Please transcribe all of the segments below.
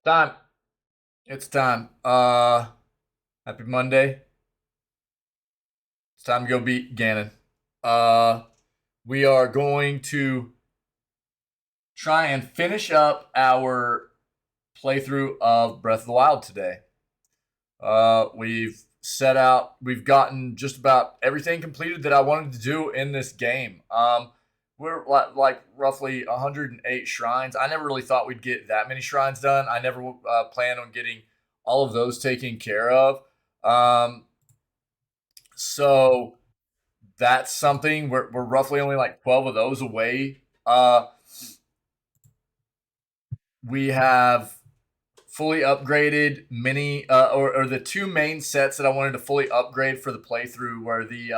Time. It's time. Happy Monday. It's time to go beat Ganon. Uh, we are going to try and finish up our playthrough of Breath of the Wild today. We've set out. We've gotten just about everything completed that I wanted to do in this game. We're like roughly 108 shrines. I never really thought we'd get that many shrines done. I never planned on getting all of those taken care of. Um, so that's something we're roughly only like 12 of those away. We have fully upgraded many or the two main sets that I wanted to fully upgrade for the playthrough were the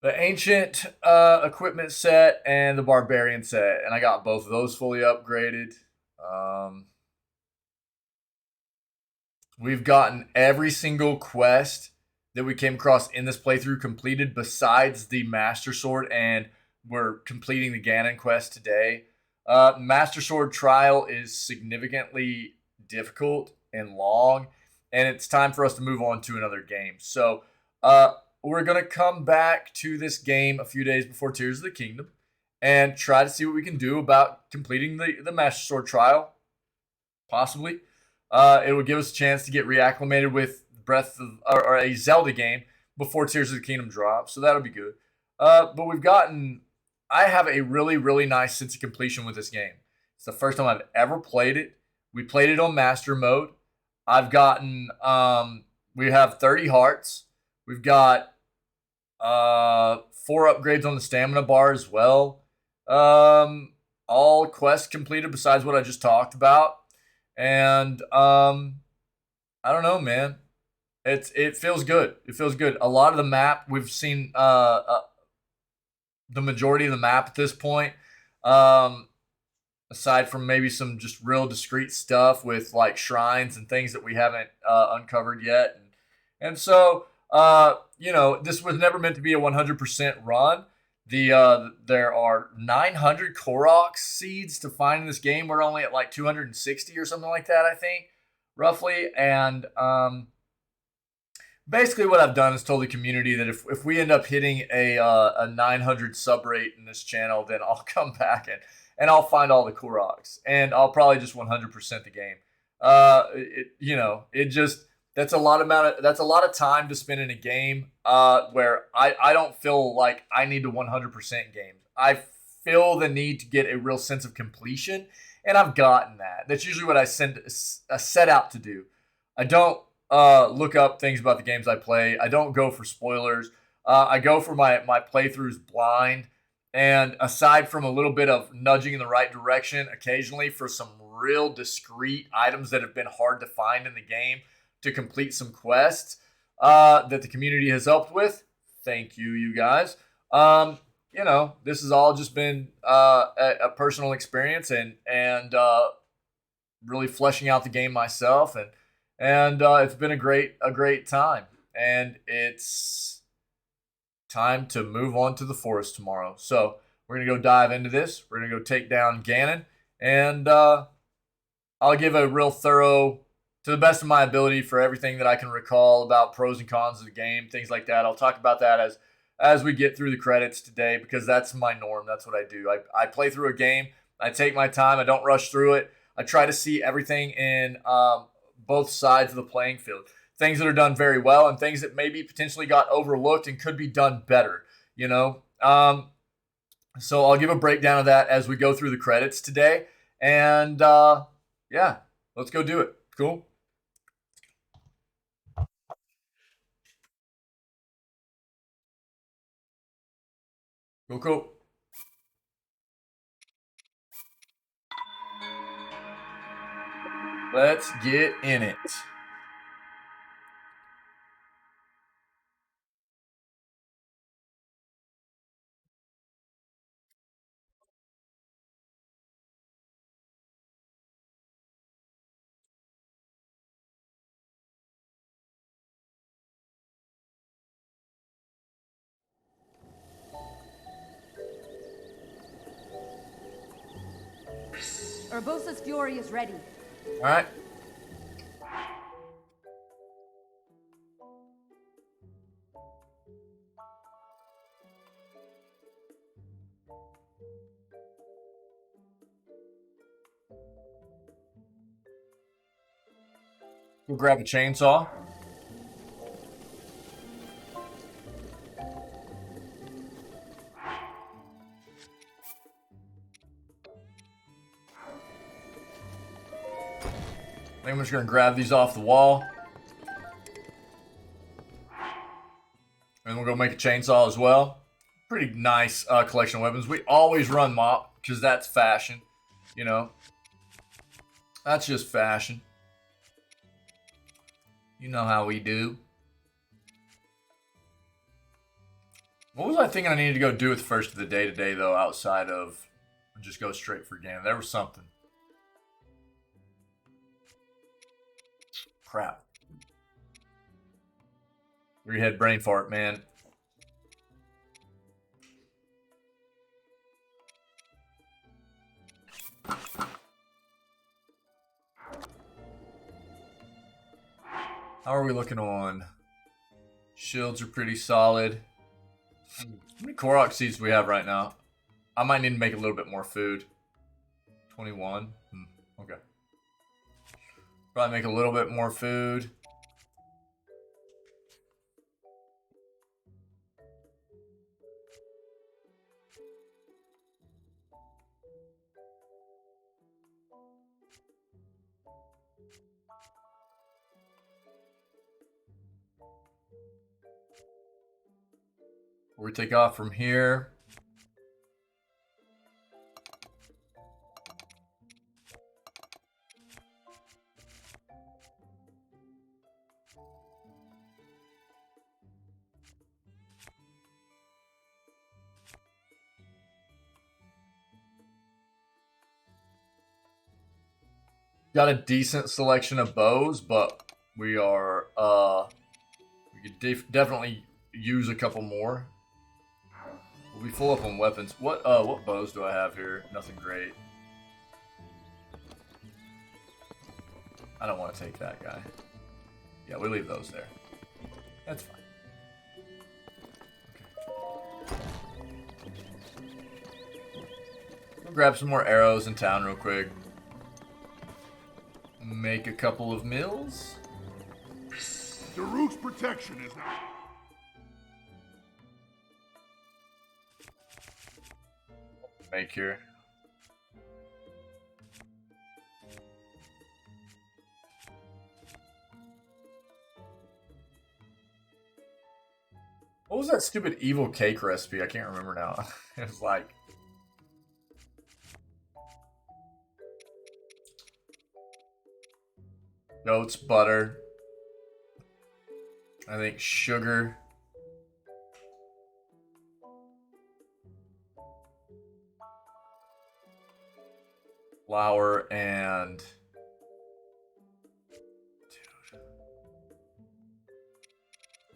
ancient equipment set and the barbarian set, and I got both of those fully upgraded. Um, we've gotten every single quest that we came across in this playthrough completed besides the Master Sword, and we're completing the Ganon quest today. Master Sword Trial is significantly difficult and long, and it's time for us to move on to another game. So, we're going to come back to this game a few days before Tears of the Kingdom and try to see what we can do about completing the Master Sword Trial, possibly. It would give us a chance to get reacclimated with Breath of or a Zelda game before Tears of the Kingdom drops, so that'll be good. But we've gotten. I have a really really nice sense of completion with this game. It's the first time I've ever played it. We played it on Master Mode. I've gotten. We have 30 hearts. We've got 4 upgrades on the stamina bar as well. All quests completed besides what I just talked about. And I don't know, man. It feels good. It feels good. A lot of the map we've seen the majority of the map at this point. Um, Aside from maybe some just real discreet stuff with like shrines and things that we haven't uncovered yet, and so this was never meant to be a 100% run. There are 900 Korok seeds to find in this game. We're only at like 260 or something like that, I think, roughly. And basically, what I've done is told the community that if we end up hitting a 900 sub rate in this channel, then I'll come back and I'll find all the Koroks, and I'll probably just 100% the game. It just that's a lot of time to spend in a game where I don't feel like I need to 100% games. I feel the need to get a real sense of completion, and I've gotten that. That's usually what I set out to do. I don't look up things about the games I play. I don't go for spoilers. I go for my playthroughs blind. And aside from a little bit of nudging in the right direction occasionally for some real discrete items that have been hard to find in the game to complete some quests that the community has helped with, thank you, you guys. This has all just been a personal experience and really fleshing out the game myself, and it's been a great time. And it's time to move on to the forest tomorrow. So we're gonna go dive into this. We're gonna go take down Ganon, and I'll give a real thorough, to the best of my ability, for everything that I can recall about pros and cons of the game, things like that. I'll talk about that as we get through the credits today, because that's my norm. That's what I do. I play through a game. I take my time. I don't rush through it. I try to see everything in both sides of the playing field. Things that are done very well and things that maybe potentially got overlooked and could be done better. So I'll give a breakdown of that as we go through the credits today. And yeah, let's go do it. Cool. Cool. Let's get in it. Urbosa's fury is ready. All right. We'll grab a chainsaw. I think I'm just going to grab these off the wall. And we'll go make a chainsaw as well. Pretty nice collection of weapons. We always run mop because that's fashion. You know. That's just fashion. You know how we do. What was I thinking I needed to go do with the first of the day today, though, outside of just go straight for Ganon? There was something. Crap. Three-head brain fart, man. How are we looking on? Shields are pretty solid. How many Korok seeds do we have right now? I might need to make a little bit more food. 21. Okay. Probably make a little bit more food. We take off from here. Got a decent selection of bows, but we are we could definitely use a couple more. We'll be full up on weapons. What bows do I have here? Nothing great. I don't want to take that guy. Yeah, we leave those there. That's fine. Okay. We'll grab some more arrows in town real quick. Make a couple of mills. Daruk's protection is now. Make here. What was that stupid evil cake recipe? I can't remember now. It was like goat's butter. I think sugar. Flour and dude.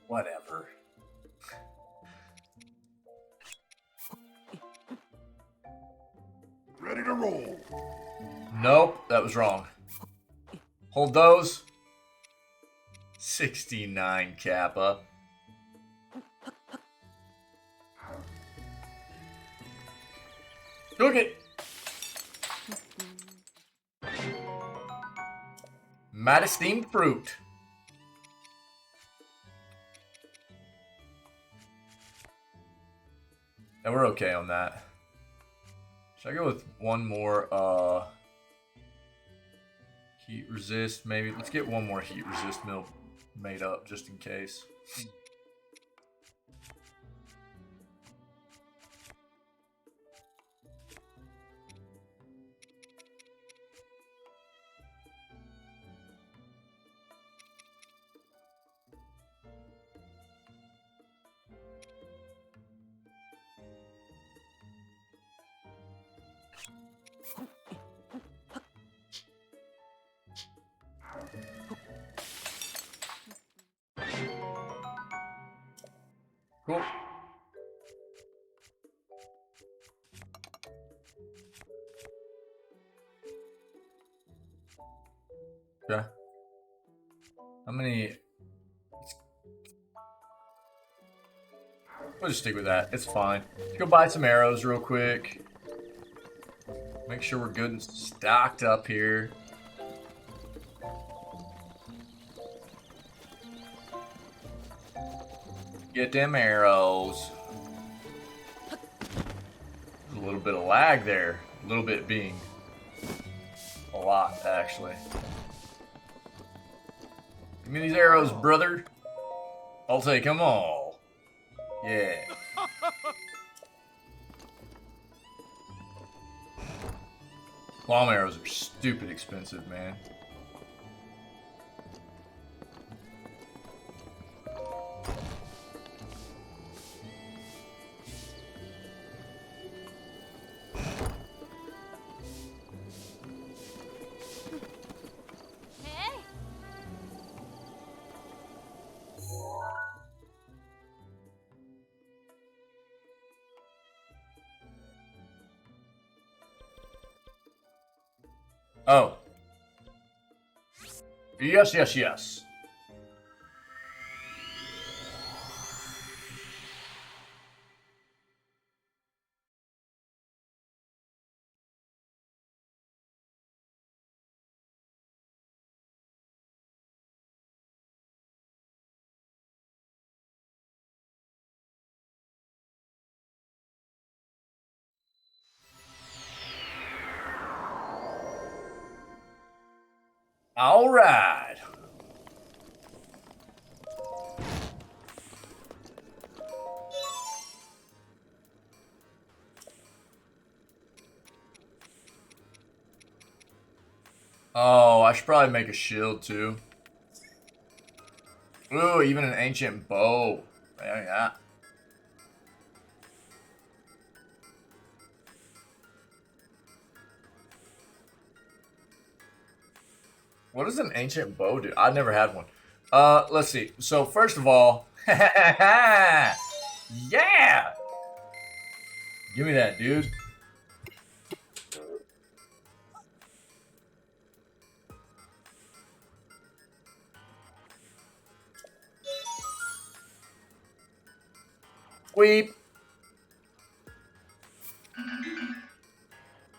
Whatever. Ready to roll. Nope, that was wrong. Hold those. 69 Kappa. Cook it. Mad esteemed fruit. And we're okay on that. Should I go with one more heat resist maybe? Let's get one more heat resist mill made up just in case. Cool. Okay. How many? We'll just stick with that. It's fine. Let's go buy some arrows real quick. Make sure we're good and stocked up here. Get them arrows. There's a little bit of lag there. A little bit being a lot, actually. Give me these arrows, brother. I'll take them all. Yeah. Bomb arrows are stupid expensive, man. Oh. Yes, yes, yes. All right. Oh, I should probably make a shield too. Ooh, even an ancient bow. Yeah. What does an ancient bow do? I've never had one. Let's see. So first of all, yeah! Give me that, dude. Weep.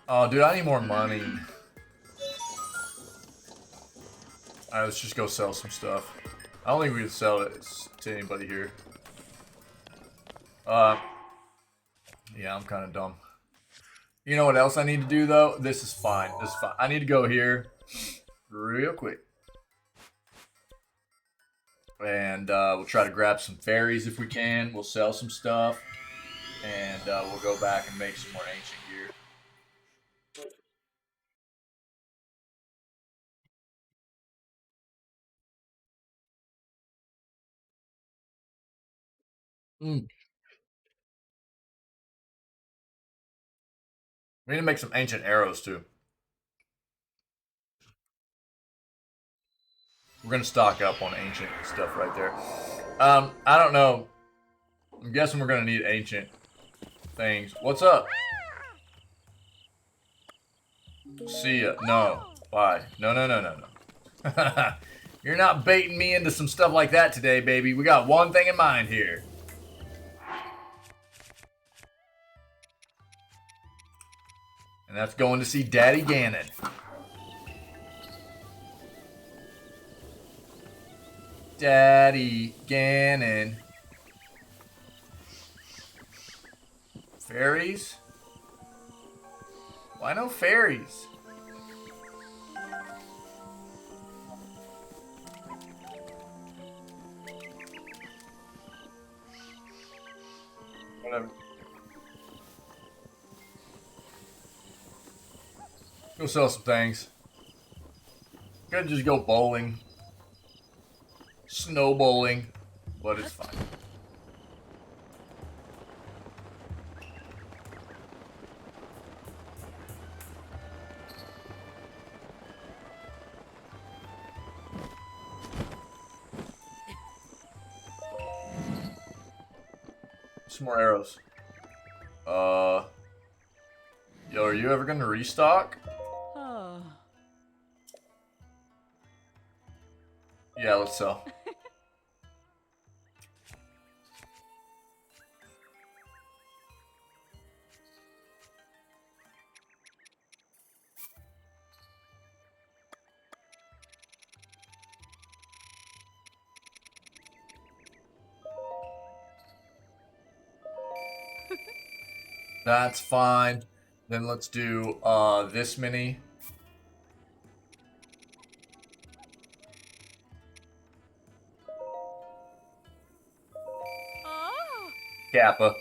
Oh, dude, I need more money. Alright, let's just go sell some stuff. I don't think we can sell it to anybody here. Yeah, I'm kind of dumb. You know what else I need to do, though? This is fine. This is fine. I need to go here real quick. And we'll try to grab some fairies if we can. We'll sell some stuff. And we'll go back and make some more ancient gear. We need to make some ancient arrows, too. We're going to stock up on ancient stuff right there. I don't know. I'm guessing we're going to need ancient things. What's up? See ya. No. Bye. No. You're not baiting me into some stuff like that today, baby. We got one thing in mind here. And that's going to see Daddy Ganon. Daddy Ganon. Fairies? Why no fairies? Whatever. Go sell some things. Could just go bowling. Snow bowling. But it's fine. Some more arrows. Yo, are you ever gonna restock? Yeah, let's sell. That's fine. Then let's do this many. Oh. Kappa.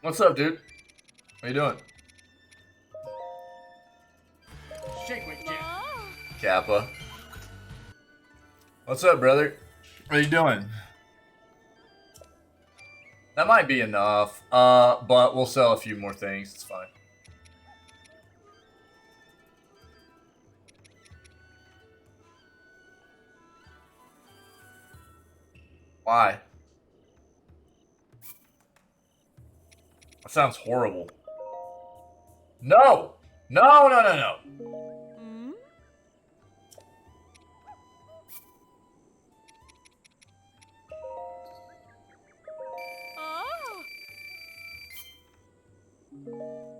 What's up, dude? What you doing? Shake with Jack. Oh. Kappa. What's up, brother? What are you doing? That might be enough, but we'll sell a few more things. It's fine. Why? That sounds horrible. No! No, no, no, no. Mm? Oh.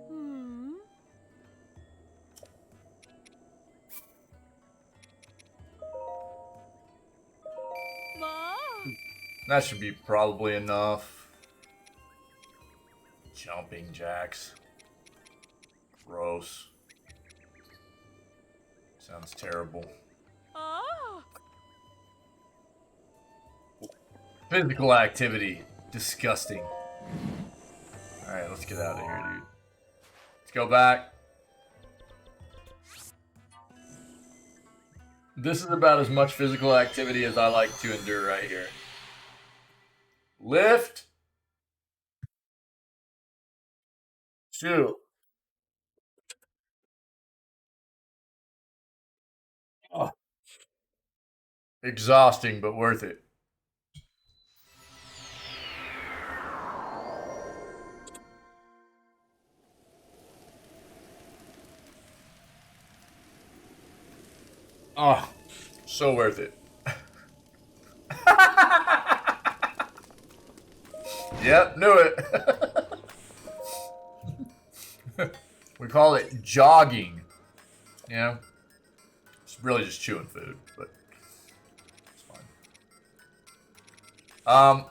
Hmm. Ma. That should be probably enough. Jumping jacks. Gross. Sounds terrible. Oh. Physical activity. Disgusting. Alright, let's get out of here, dude. Let's go back. This is about as much physical activity as I like to endure right here. Lift. Shoot. Oh. Exhausting, but worth it. Oh, so worth it. Yep, knew it. We call it jogging. You know? It's really just chewing food, but it's fine.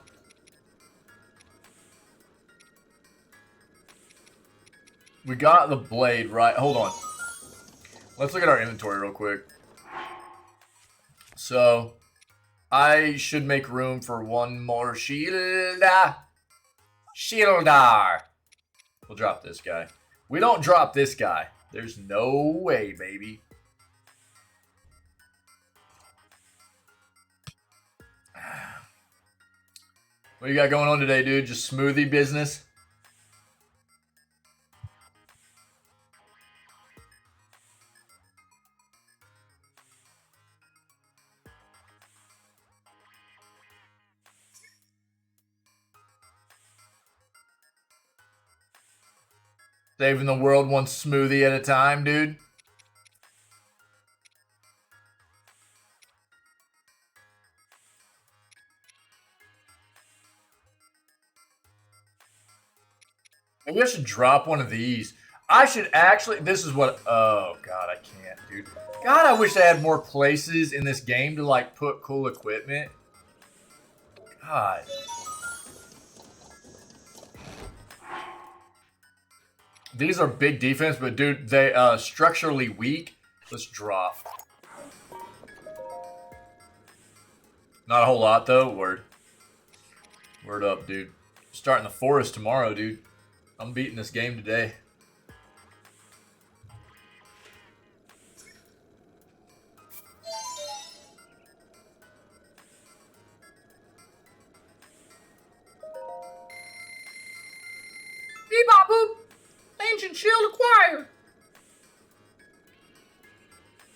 We got the blade right. Hold on. Let's look at our inventory real quick. So, I should make room for one more shield. Shieldar. We'll drop this guy. We don't drop this guy. There's no way, baby. What you got going on today, dude? Just smoothie business? Saving the world one smoothie at a time, dude. Maybe I should drop one of these. I should actually, this is what, oh god, I can't, dude. God, I wish I had more places in this game to like put cool equipment. God. These are big defense, but dude, they structurally weak. Let's drop. Not a whole lot though. Word. Word up, dude. Starting the forest tomorrow, dude. I'm beating this game today. Bebop boop. Ancient shield acquired.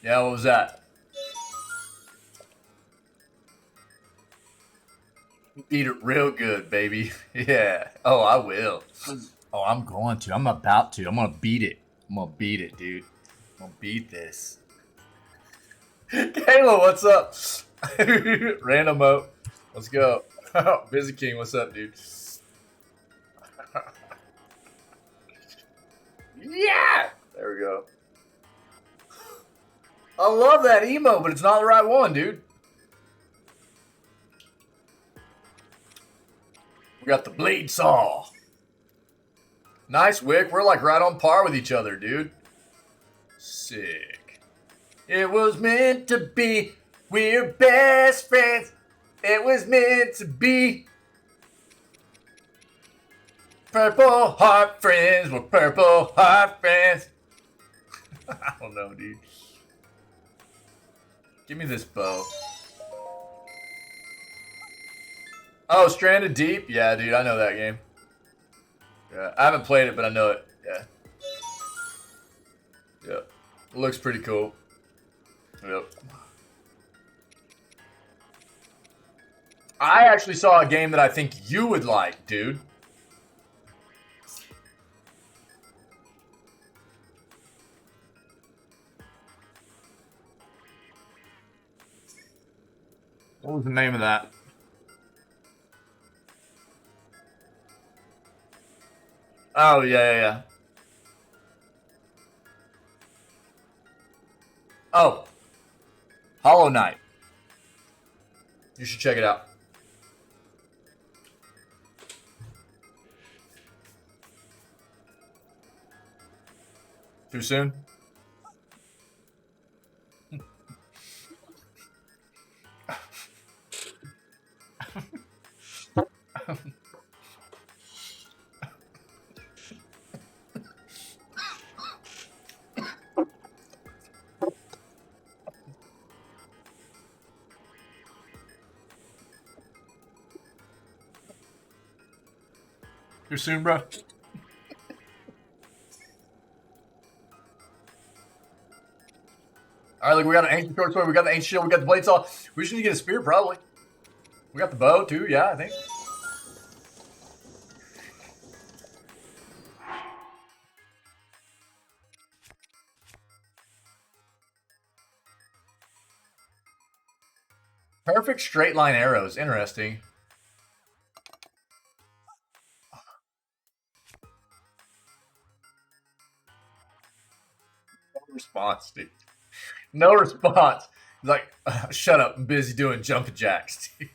Yeah, what was that? Beat it real good, baby. Yeah. Oh, I will. Oh, I'm going to. I'm about to. I'm gonna beat it. I'm gonna beat it, dude. I'm gonna beat this. Kayla, what's up? Random Mo. Let's go. Busy King, what's up, dude? Yeah! There we go. I love that emo, but it's not the right one, dude. We got the blade saw. Nice, Wick. We're like right on par with each other, dude. Sick. It was meant to be. We're best friends. It was meant to be. Purple heart friends. We're purple heart friends. I don't know, dude. Give me this bow. Oh, Stranded Deep? Yeah, dude, I know that game. Yeah, I haven't played it, but I know it. Yeah. Yep. It looks pretty cool. Yep. I actually saw a game that I think you would like, dude. What was the name of that? Oh, yeah. Oh. Hollow Knight. You should check it out. Too soon? Too soon, bro? Alright, look, we got an ancient short sword, we got the ancient shield, we got the blade saw. We just need to get a spear, probably. We got the bow, too, yeah, I think. Perfect straight line arrows. Interesting. No response, dude. No response. He's like, shut up. I'm busy doing jumping jacks, dude.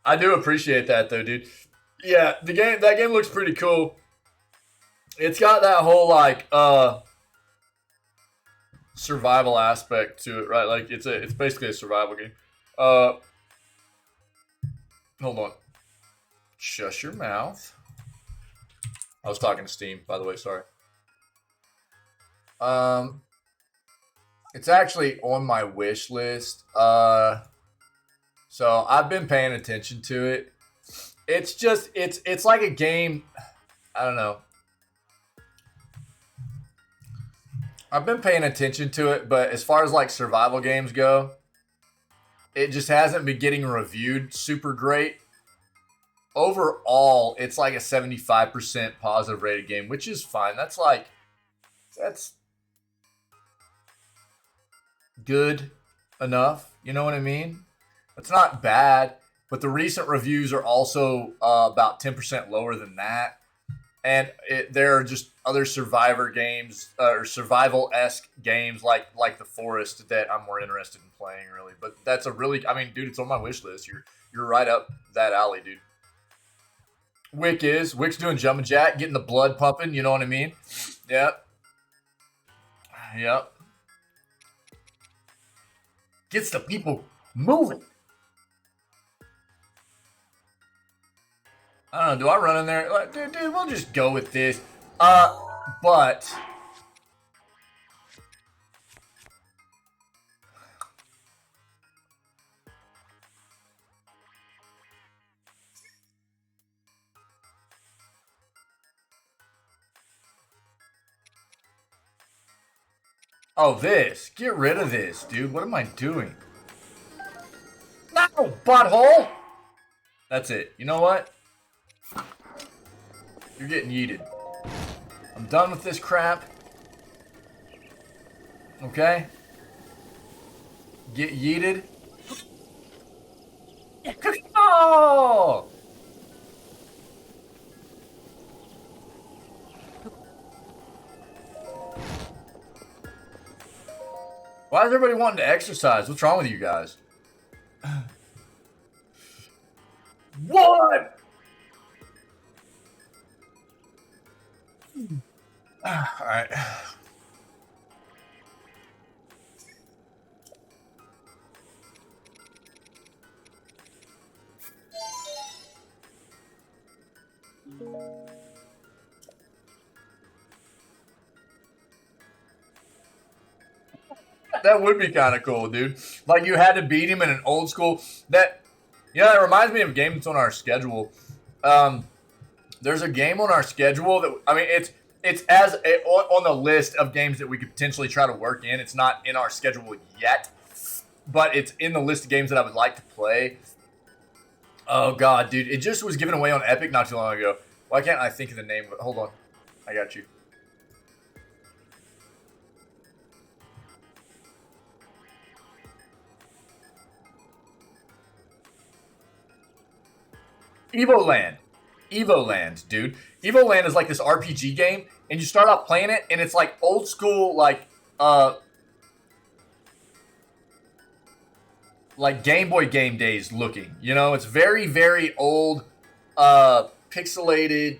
I do appreciate that, though, dude. Yeah, that game looks pretty cool. It's got that whole like survival aspect to it, right? Like it's basically a survival game. Hold on. Shush your mouth. I was talking to Steam, by the way, sorry. It's actually on my wish list. So I've been paying attention to it. It's just it's like a game. I don't know. I've been paying attention to it, but as far as like survival games go, it just hasn't been getting reviewed super great. Overall, it's like a 75% positive rated game, which is fine. That's good enough. You know what I mean? It's not bad, but the recent reviews are also about 10% lower than that. And there are just other survivor games or survival-esque games like The Forest that I'm more interested in playing, really. But that's a really, I mean, dude, it's on my wish list. You're right up that alley, dude. Wick's doing jumping jack, getting the blood pumping. You know what I mean? Yep. Gets the people moving. I don't know. Do I run in there? Like, dude, we'll just go with this. But Oh, this. Get rid of this, dude. What am I doing? No, butthole! That's it. You know what? You're getting yeeted. I'm done with this crap. Okay? Get yeeted. Oh! Why is everybody wanting to exercise? What's wrong with you guys? What? Alright. That would be kind of cool, dude. Like, you had to beat him in an old school. That reminds me of a game that's on our schedule. There's a game on our schedule that, I mean, it's on the list of games that we could potentially try to work in. It's not in our schedule yet, but it's in the list of games that I would like to play. Oh, God, dude. It just was given away on Epic not too long ago. Why can't I think of the name of it? Hold on. I got you. Evoland, dude. Evoland is like this RPG game, and you start off playing it, and it's like old school, like Game Boy game days looking. You know, it's very, very old, pixelated.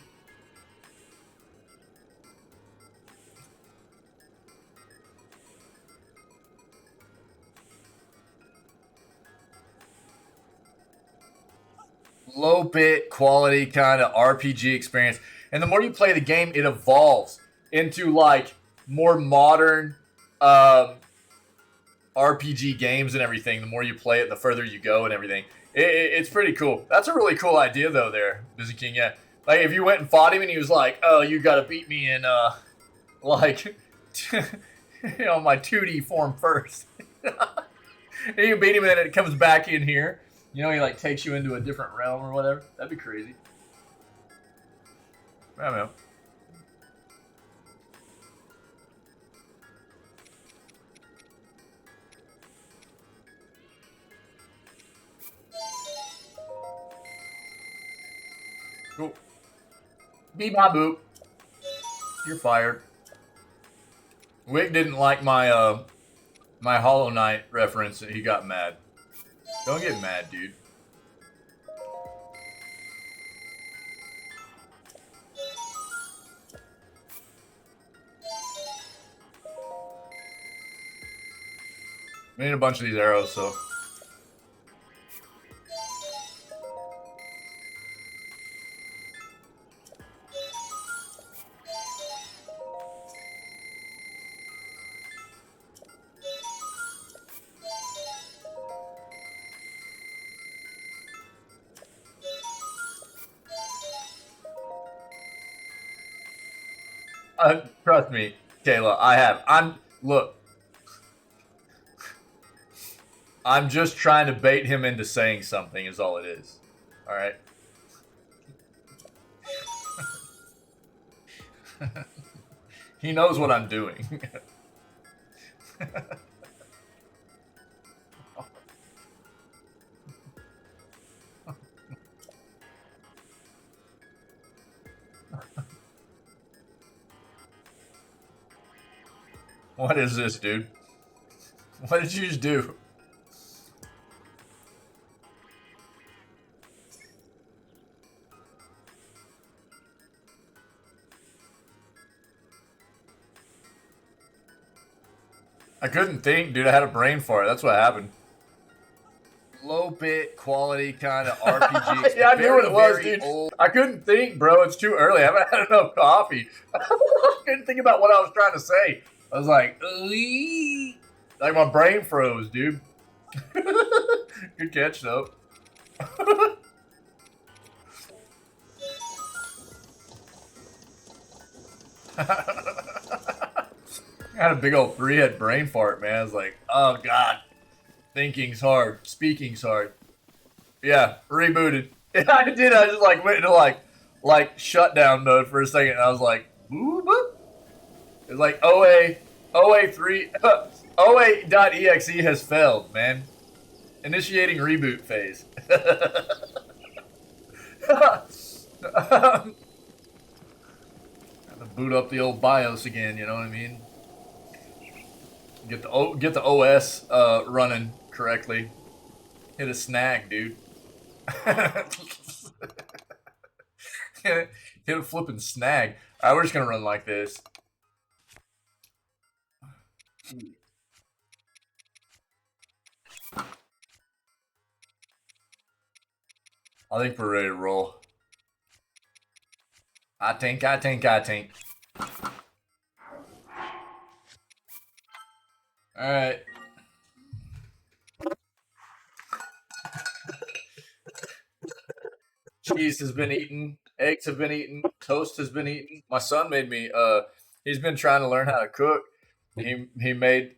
Low bit quality kind of RPG experience. And the more you play the game, it evolves into like more modern RPG games and everything. The more you play it, the further you go and everything. It's pretty cool. That's a really cool idea though there, Busy King. Yeah. Like if you went and fought him and he was like, oh, you got to beat me in like my 2D form first. And you beat him and then it comes back in here. You know, he like takes you into a different realm or whatever. That'd be crazy. I don't know. Cool. Beep my boop. You're fired. Wick didn't like my my Hollow Knight reference and he got mad. Don't get mad, dude. We need a bunch of these arrows, so. Trust me, Kayla, I have. Look. I'm just trying to bait him into saying something is all it is. Alright? He knows what I'm doing. What is this, dude? What did you just do? I couldn't think, dude. I had a brain fart. That's what happened. Low bit quality kind of RPG. Yeah, I knew what it was, dude. Old. I couldn't think, bro. It's too early. I haven't had enough coffee. I couldn't think about what I was trying to say. I was like, "Ee." Like my brain froze, dude. Good catch, though. I had a big old 3-head brain fart, man. I was like, oh god, thinking's hard, speaking's hard. Yeah, rebooted. Yeah, I did. I just like went into like shutdown mode for a second. And I was like, boop, boop. It was like OA3 OA.exe has failed, man. Initiating reboot phase. Gotta boot up the old BIOS again. You know what I mean? Get the OS running correctly. Hit a snag, dude. Hit a flipping snag. Alright, we're just gonna run like this. I think we're ready to roll. I think. Alright. Cheese has been eaten. Eggs have been eaten. Toast has been eaten. My son made me, he's been trying to learn how to cook. He made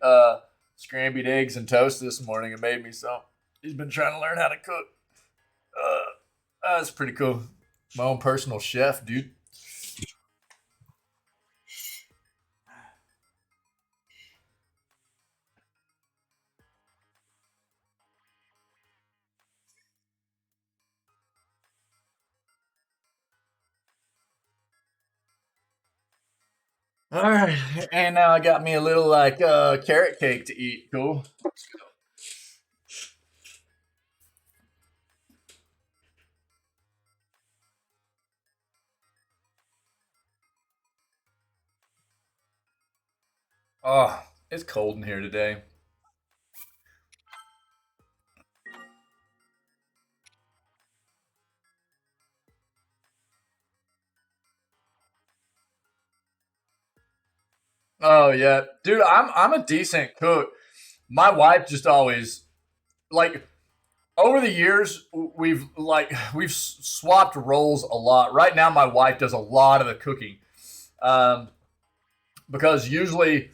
scrambled eggs and toast this morning and made me some. He's been trying to learn how to cook. That's pretty cool. My own personal chef, dude. All right, and now I got me a little like carrot cake to eat. Cool. Oh, it's cold in here today. Oh yeah, dude, I'm a decent cook. My wife just always like over the years we've swapped roles a lot. Right now, my wife does a lot of the cooking, um, because usually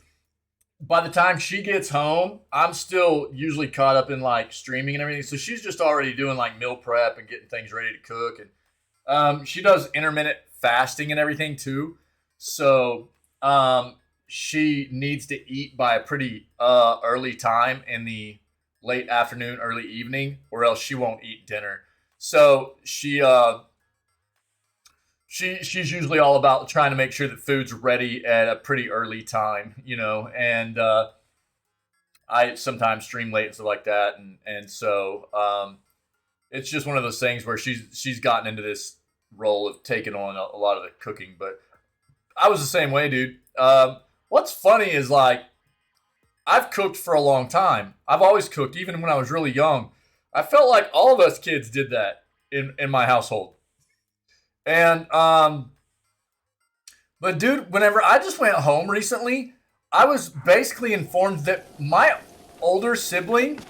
by the time she gets home, I'm still usually caught up in like streaming and everything. So she's just already doing like meal prep and getting things ready to cook, and she does intermittent fasting and everything too. So she needs to eat by a pretty early time in the late afternoon, early evening, or else she won't eat dinner. So she's usually all about trying to make sure that food's ready at a pretty early time, you know, and I sometimes stream late and stuff like that, and so it's just one of those things where she's gotten into this role of taking on a lot of the cooking. But I was the same way, dude. What's funny is like I've cooked for a long time. I've always cooked, even when I was really young. I felt like all of us kids did that in my household. And but dude, whenever I just went home recently, I was basically informed that my older sibling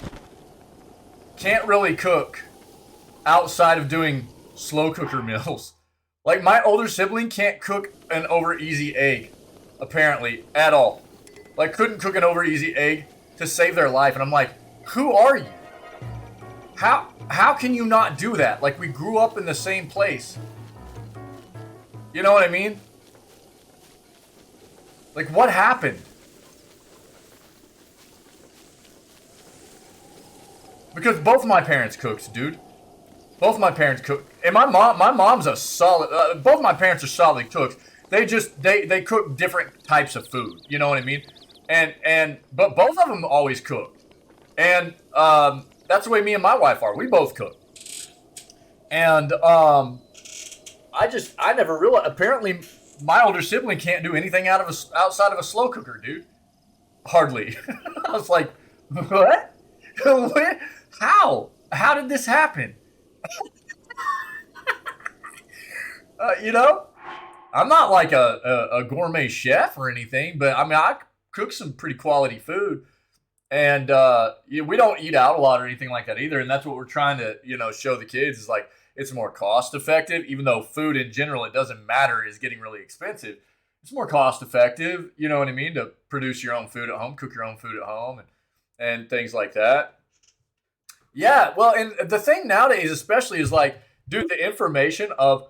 can't really cook outside of doing slow cooker meals. Like my older sibling can't cook an over easy egg, apparently, at all. Like couldn't cook an over easy egg to save their life. And I'm like, who are you? How can you not do that? Like we grew up in the same place. You know what I mean? Like what happened? Because both my parents cooked, dude. Both my parents cook, and my mom's a solid. Both my parents are solid cooks. They cook different types of food. You know what I mean? But both of them always cooked, and that's the way me and my wife are. We both cook, and I never realized. Apparently, my older sibling can't do anything outside of a slow cooker, dude. Hardly. I was like, what? What? How? How did this happen? You know, I'm not like a gourmet chef or anything, but I mean, I cook some pretty quality food, and we don't eat out a lot or anything like that either. And that's what we're trying to, show the kids is like it's more cost effective, even though food in general, it doesn't matter, is getting really expensive. it's more cost effective. You know what I mean? To produce your own food at home, cook your own food at home, and things like that. Yeah, well, and the thing nowadays, especially, is like, dude, the information of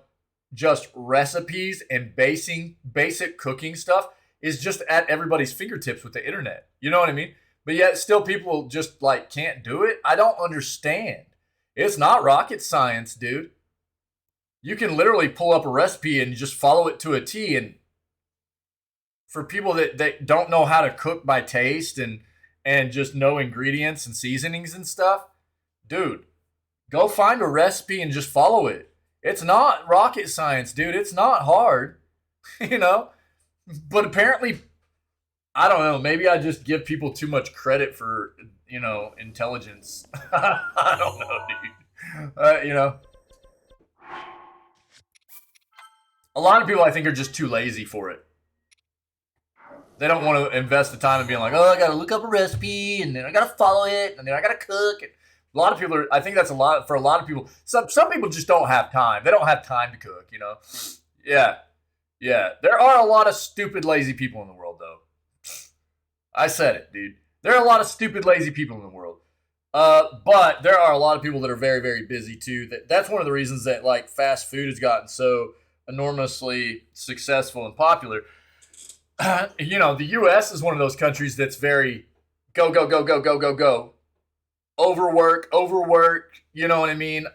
just recipes and basic cooking stuff is just at everybody's fingertips with the internet. You know what I mean? But yet, still, people just like can't do it. I don't understand. It's not rocket science, dude. You can literally pull up a recipe and just follow it to a T. And for people that don't know how to cook by taste and just know ingredients and seasonings and stuff, dude, go find a recipe and just follow it. It's not rocket science, dude. It's not hard, you know? But apparently, I don't know, maybe I just give people too much credit for, intelligence. I don't know, dude. A lot of people, I think, are just too lazy for it. They don't want to invest the time in being like, oh, I got to look up a recipe, and then I got to follow it, and then I got to cook it. A lot of people I think that's a lot for a lot of people. Some people just don't have time. They don't have time to cook, Yeah. Yeah. There are a lot of stupid, lazy people in the world, though. I said it, dude. There are a lot of stupid, lazy people in the world. But there are a lot of people that are very, very busy, too. That's one of the reasons that, like, fast food has gotten so enormously successful and popular. The U.S. is one of those countries that's very go, go, go, go, go, go, go. Overwork, you know what I mean?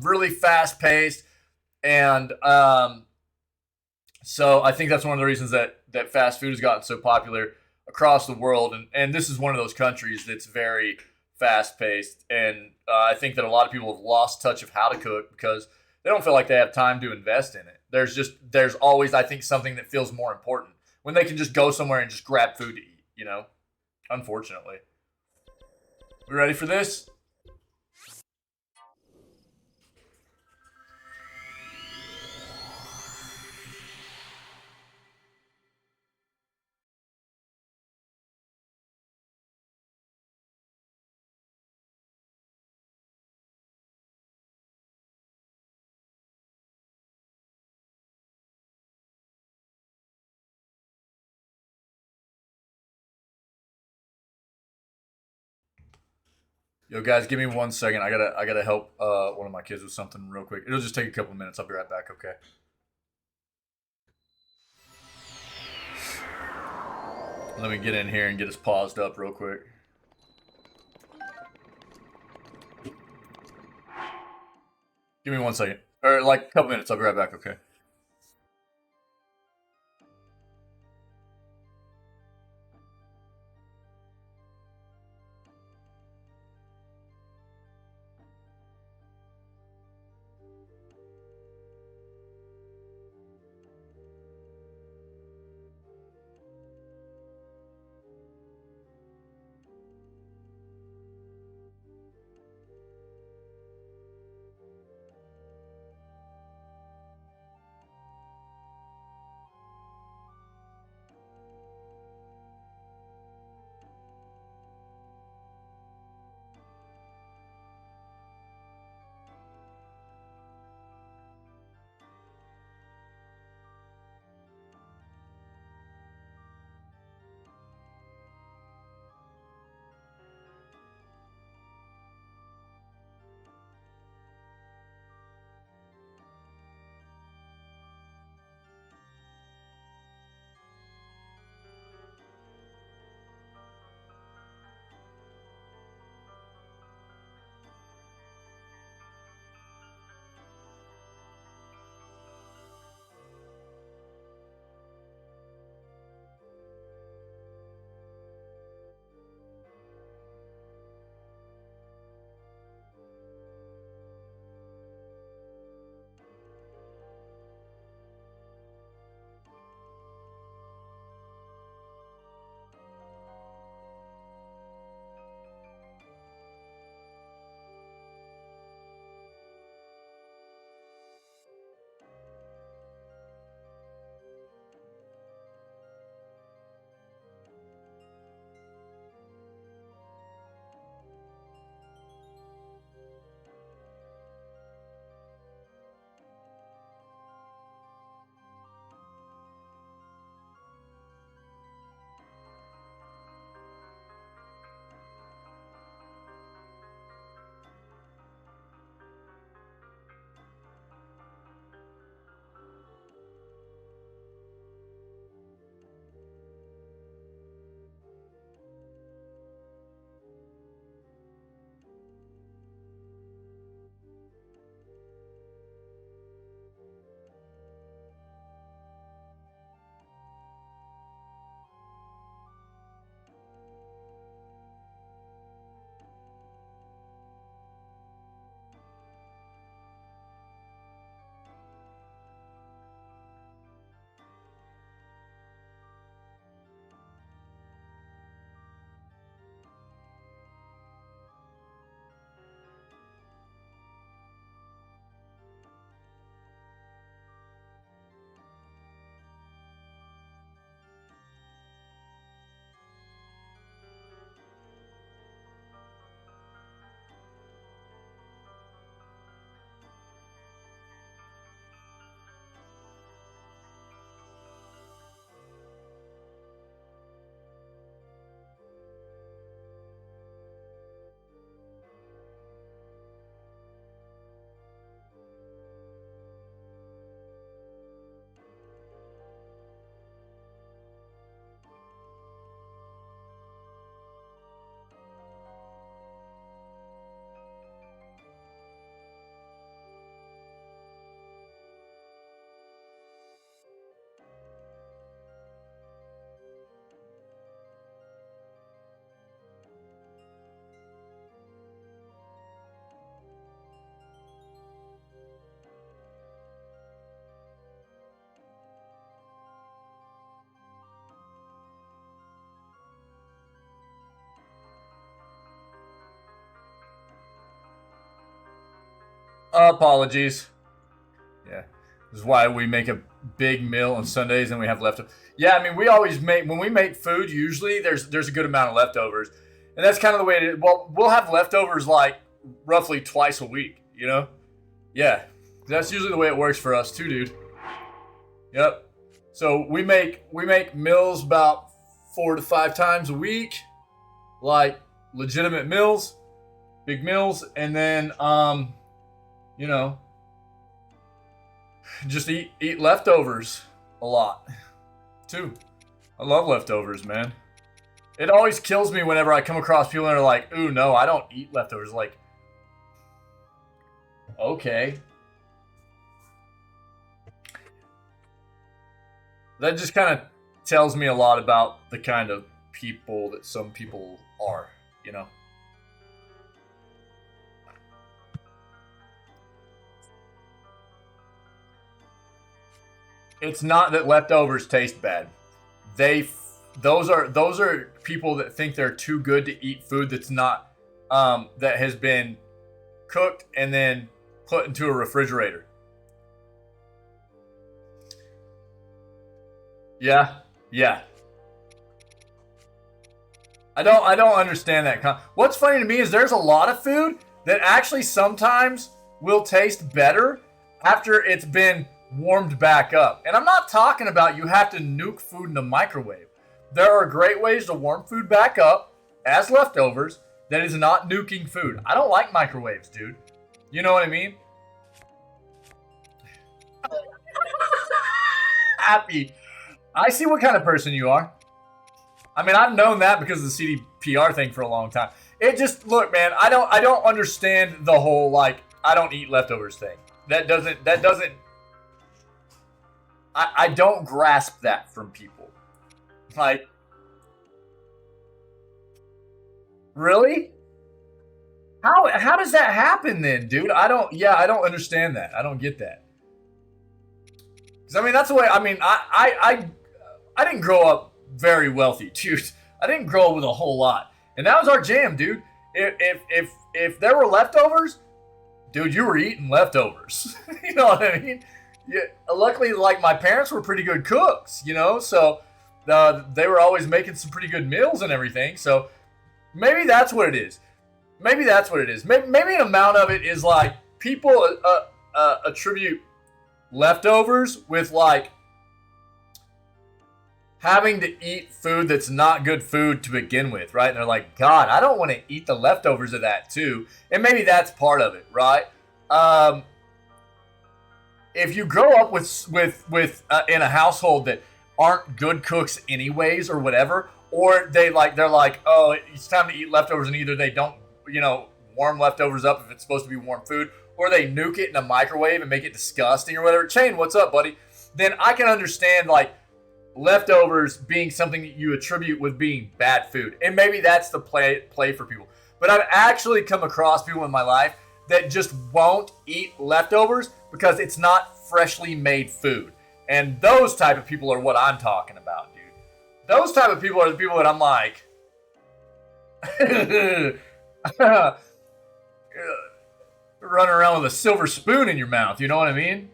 Really fast paced. And so I think that's one of the reasons that fast food has gotten so popular across the world. And this is one of those countries that's very fast paced. And I think that a lot of people have lost touch of how to cook because they don't feel like they have time to invest in it. There's always, I think, something that feels more important when they can just go somewhere and just grab food to eat, Unfortunately. We ready for this? Yo, guys, give me 1 second. I gotta help one of my kids with something real quick. It'll just take a couple of minutes. I'll be right back. Okay. Let me get in here and get us paused up real quick. Give me 1 second, or like a couple minutes. I'll be right back. Okay. Apologies. Yeah. This is why we make a big meal on Sundays and we have leftovers. Yeah, I mean, we always make, when we make food, usually there's a good amount of leftovers. And that's kind of the way it is. Well, we'll have leftovers like roughly twice a week, you know? Yeah. That's usually the way it works for us too, dude. Yep. So we make meals about 4 to 5 times a week. Like legitimate meals, big meals, and then you know, just eat leftovers a lot too. I love leftovers, man. It always kills me whenever I come across people that are like, ooh, no, I don't eat leftovers. Like, okay. That just kind of tells me a lot about the kind of people that some people are, you know? It's not that leftovers taste bad. Those are people that think they're too good to eat food that's not that has been cooked and then put into a refrigerator. Yeah. I don't understand that. What's funny to me is there's a lot of food that actually sometimes will taste better after it's been warmed back up. And I'm not talking about you have to nuke food in the microwave. There are great ways to warm food back up as leftovers that is not nuking food. I don't like microwaves, dude. You know what I mean? Happy. I see what kind of person you are. I mean, I've known that because of the CDPR thing for a long time. It just, look, man, I don't understand the whole, like, I don't eat leftovers thing. That doesn't, I don't grasp that from people. Like, really? How does that happen then, dude? I don't understand that. I don't get that. Because, I mean, that's the way, I mean, I didn't grow up very wealthy, dude. I didn't grow up with a whole lot. And that was our jam, dude. If there were leftovers, dude, you were eating leftovers. You know what I mean? Yeah, luckily, like, my parents were pretty good cooks, you know? So, they were always making some pretty good meals and everything. So, maybe that's what it is. Maybe an amount of it is, like, people attribute leftovers with, like, having to eat food that's not good food to begin with, right? And they're like, God, I don't want to eat the leftovers of that too. And maybe that's part of it, right? If you grow up with in a household that aren't good cooks anyways or whatever, or they're like, oh, it's time to eat leftovers, and either they don't, you know, warm leftovers up if it's supposed to be warm food, or they nuke it in a microwave and make it disgusting or whatever. Chain, what's up, buddy? Then I can understand, like, leftovers being something that you attribute with being bad food. And maybe that's the play for people. But I've actually come across people in my life that just won't eat leftovers because it's not freshly made food. And those type of people are what I'm talking about, dude. Those type of people are the people that I'm like, running around with a silver spoon in your mouth, you know what I mean?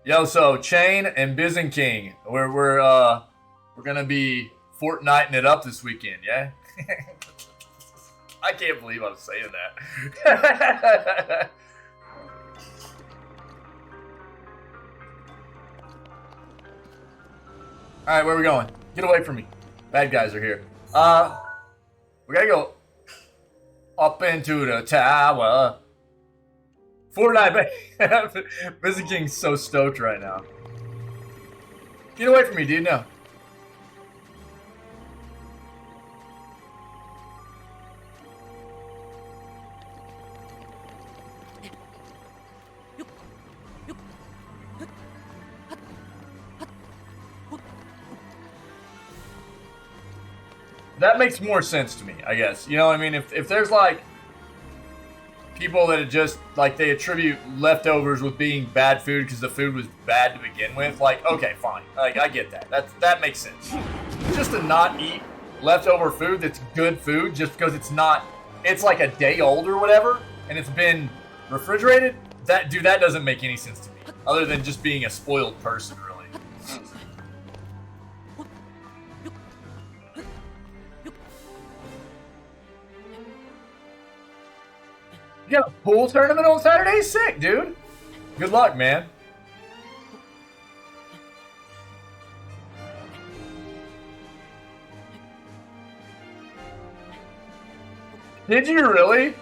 Yo, so Chain and Bizen King, we're gonna be Fortniting it up this weekend, yeah? I can't believe I'm saying that. All right, where are we going? Get away from me. Bad guys are here. We gotta go up into the tower. Fortnite, Bizen King's so stoked right now. Get away from me, dude. No. That makes more sense to me, I guess. You know what I mean? If there's like people that are just like they attribute leftovers with being bad food because the food was bad to begin with, like, okay, fine. Like, I get that. That makes sense. Just to not eat leftover food that's good food just because it's not, it's like a day old or whatever, and it's been refrigerated, that doesn't make any sense to me. Other than just being a spoiled person, really. You got a pool tournament on Saturday? Sick, dude. Good luck, man. Did you really?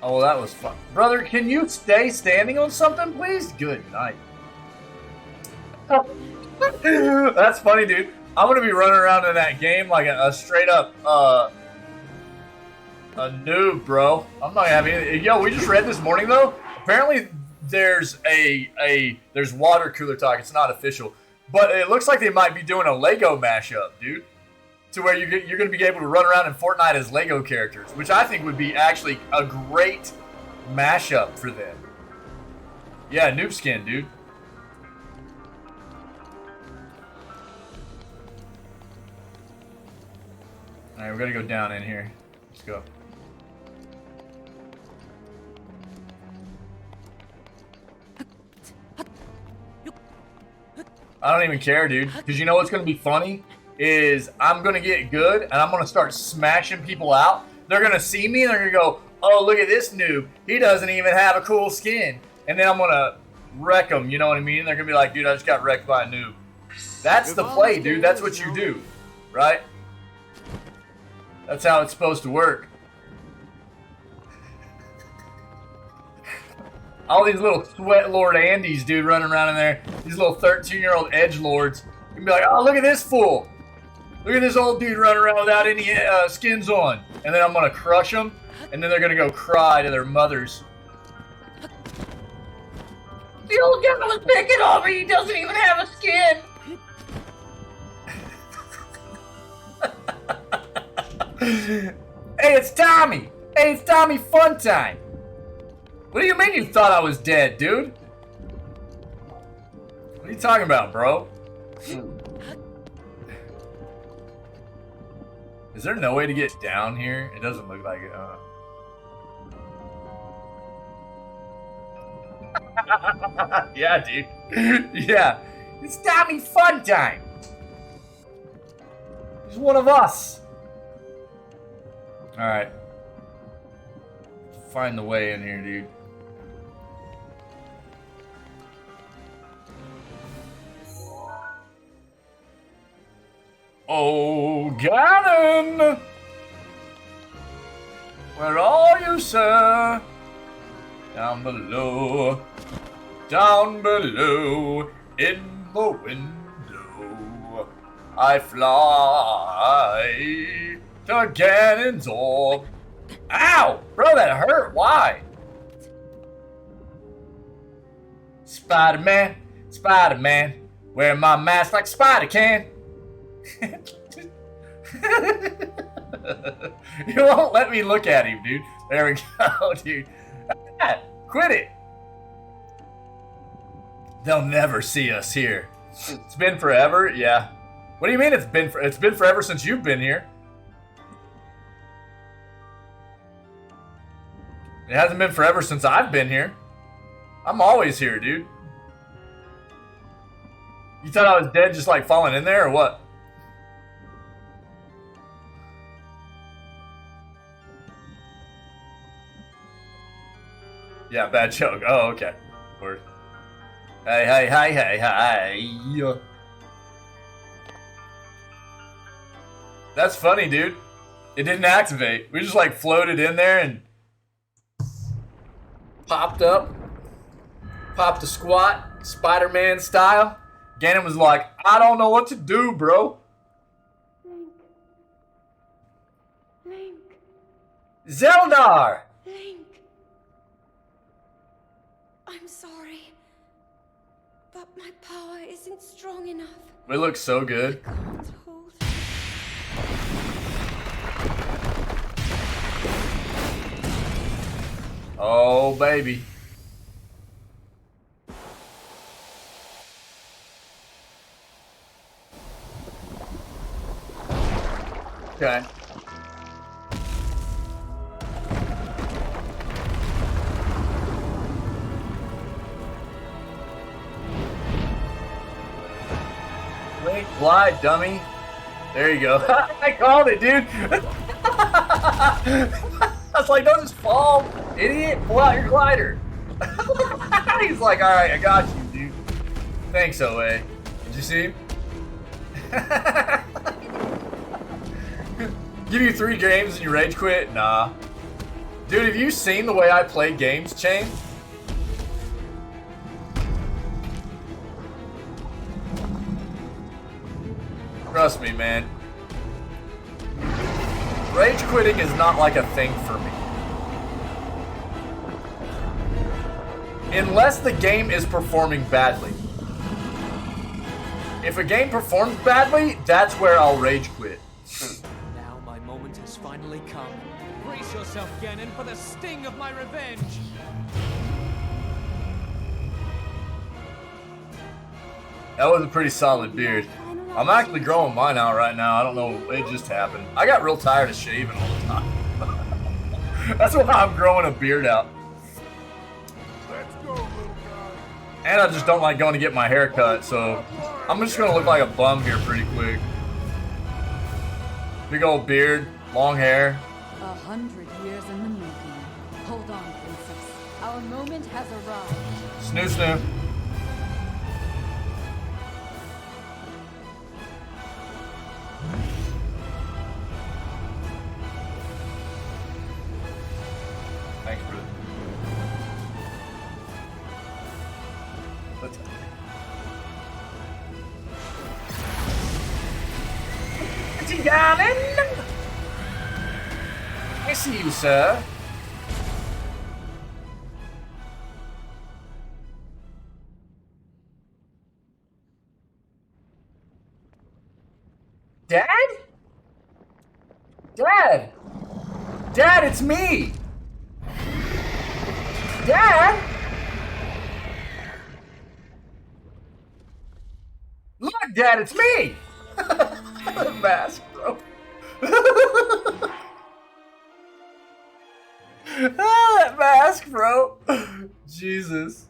Oh, well, that was fun. Brother, can you stay standing on something, please? Good night. That's funny, dude. I'm going to be running around in that game like a straight up, a noob, bro. I'm not having anything. Yo, we just read this morning, though. Apparently, there's there's water cooler talk. It's not official. But it looks like they might be doing a Lego mashup, dude. To where you're going to be able to run around in Fortnite as Lego characters, which I think would be actually a great mashup for them. Yeah, noob skin, dude. Alright, we're going to go down in here. Let's go. I don't even care, dude. Because you know what's going to be funny? Is I'm going to get good, and I'm going to start smashing people out. They're going to see me, and they're going to go, oh, look at this noob. He doesn't even have a cool skin. And then I'm going to wreck them, you know what I mean? They're going to be like, dude, I just got wrecked by a noob. That's the play, dude. That's what you do, right? That's how it's supposed to work. All these little sweat lord Andes, dude, running around in there. These little 13-year-old edgelords. You can be like, oh, look at this fool. Look at this old dude running around without any skins on. And then I'm going to crush them. And then they're going to go cry to their mothers. The old guy was picking on me. He doesn't even have a skin. Hey, it's Tommy. Hey, it's Tommy Funtime. What do you mean you thought I was dead, dude? What are you talking about, bro? Is there no way to get down here? It doesn't look like it. Yeah, dude. Yeah. It's Tommy Funtime. He's one of us. Alright. Find the way in here, dude. Oh, Ganon! Where are you, sir? Down below, in the window, I fly to Ganondorf. Ow! Bro, that hurt. Why? Spider-Man, Spider-Man, wear my mask like Spider can. You won't let me look at him, dude. There we go, dude. Quit it. They'll never see us here. It's been forever? Yeah. What do you mean it's been forever since you've been here? It hasn't been forever since I've been here. I'm always here, dude. You thought I was dead just like falling in there or what? Yeah, bad joke. Oh, okay. Word. Hey, hey, hey, hey, hey. That's funny, dude. It didn't activate. We just like floated in there and popped up. Popped a squat, Spider-Man style. Ganon was like, I don't know what to do, bro. Link. Zeldar! Link. I'm sorry, but my power isn't strong enough. We look so good. I can't hold. Oh, baby. Okay. Wait, glide, dummy. There you go. I called it, dude. I was like, don't just fall, idiot. Pull out your glider. He's like, all right, I got you, dude. Thanks, OA. Did you see him? Give you 3 games and you rage quit? Nah. Dude, have you seen the way I play games, Chain? Trust me, man. Rage quitting is not like a thing for me. Unless the game is performing badly. If a game performs badly, that's where I'll rage quit. Now my moment has finally come. Brace yourself, Ganon, for the sting of my revenge. That was a pretty solid beard. I'm actually growing mine out right now. I don't know, it just happened. I got real tired of shaving all the time. That's why I'm growing a beard out. Let's go, little guy. And I just don't like going to get my hair cut, so I'm just gonna look like a bum here pretty quick. Big old beard, long hair. 100 years in the making. Hold on, princess. Our moment has arrived. Snoo snoo. Thanks, brother. Let's Ganon! I see you, sir. Dad? Dad! Dad, it's me! Dad! Look, Dad, it's me! The mask, bro. That mask, bro. Jesus.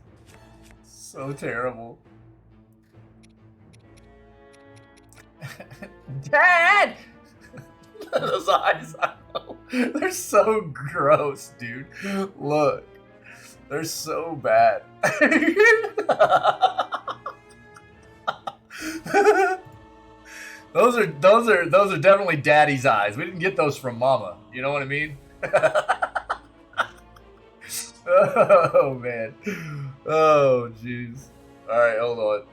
So terrible. Dad! Those eyes, I know. They're so gross, dude. Look. They're so bad. Those are definitely daddy's eyes. We didn't get those from mama. You know what I mean? Oh man. Oh jeez. Alright, hold on.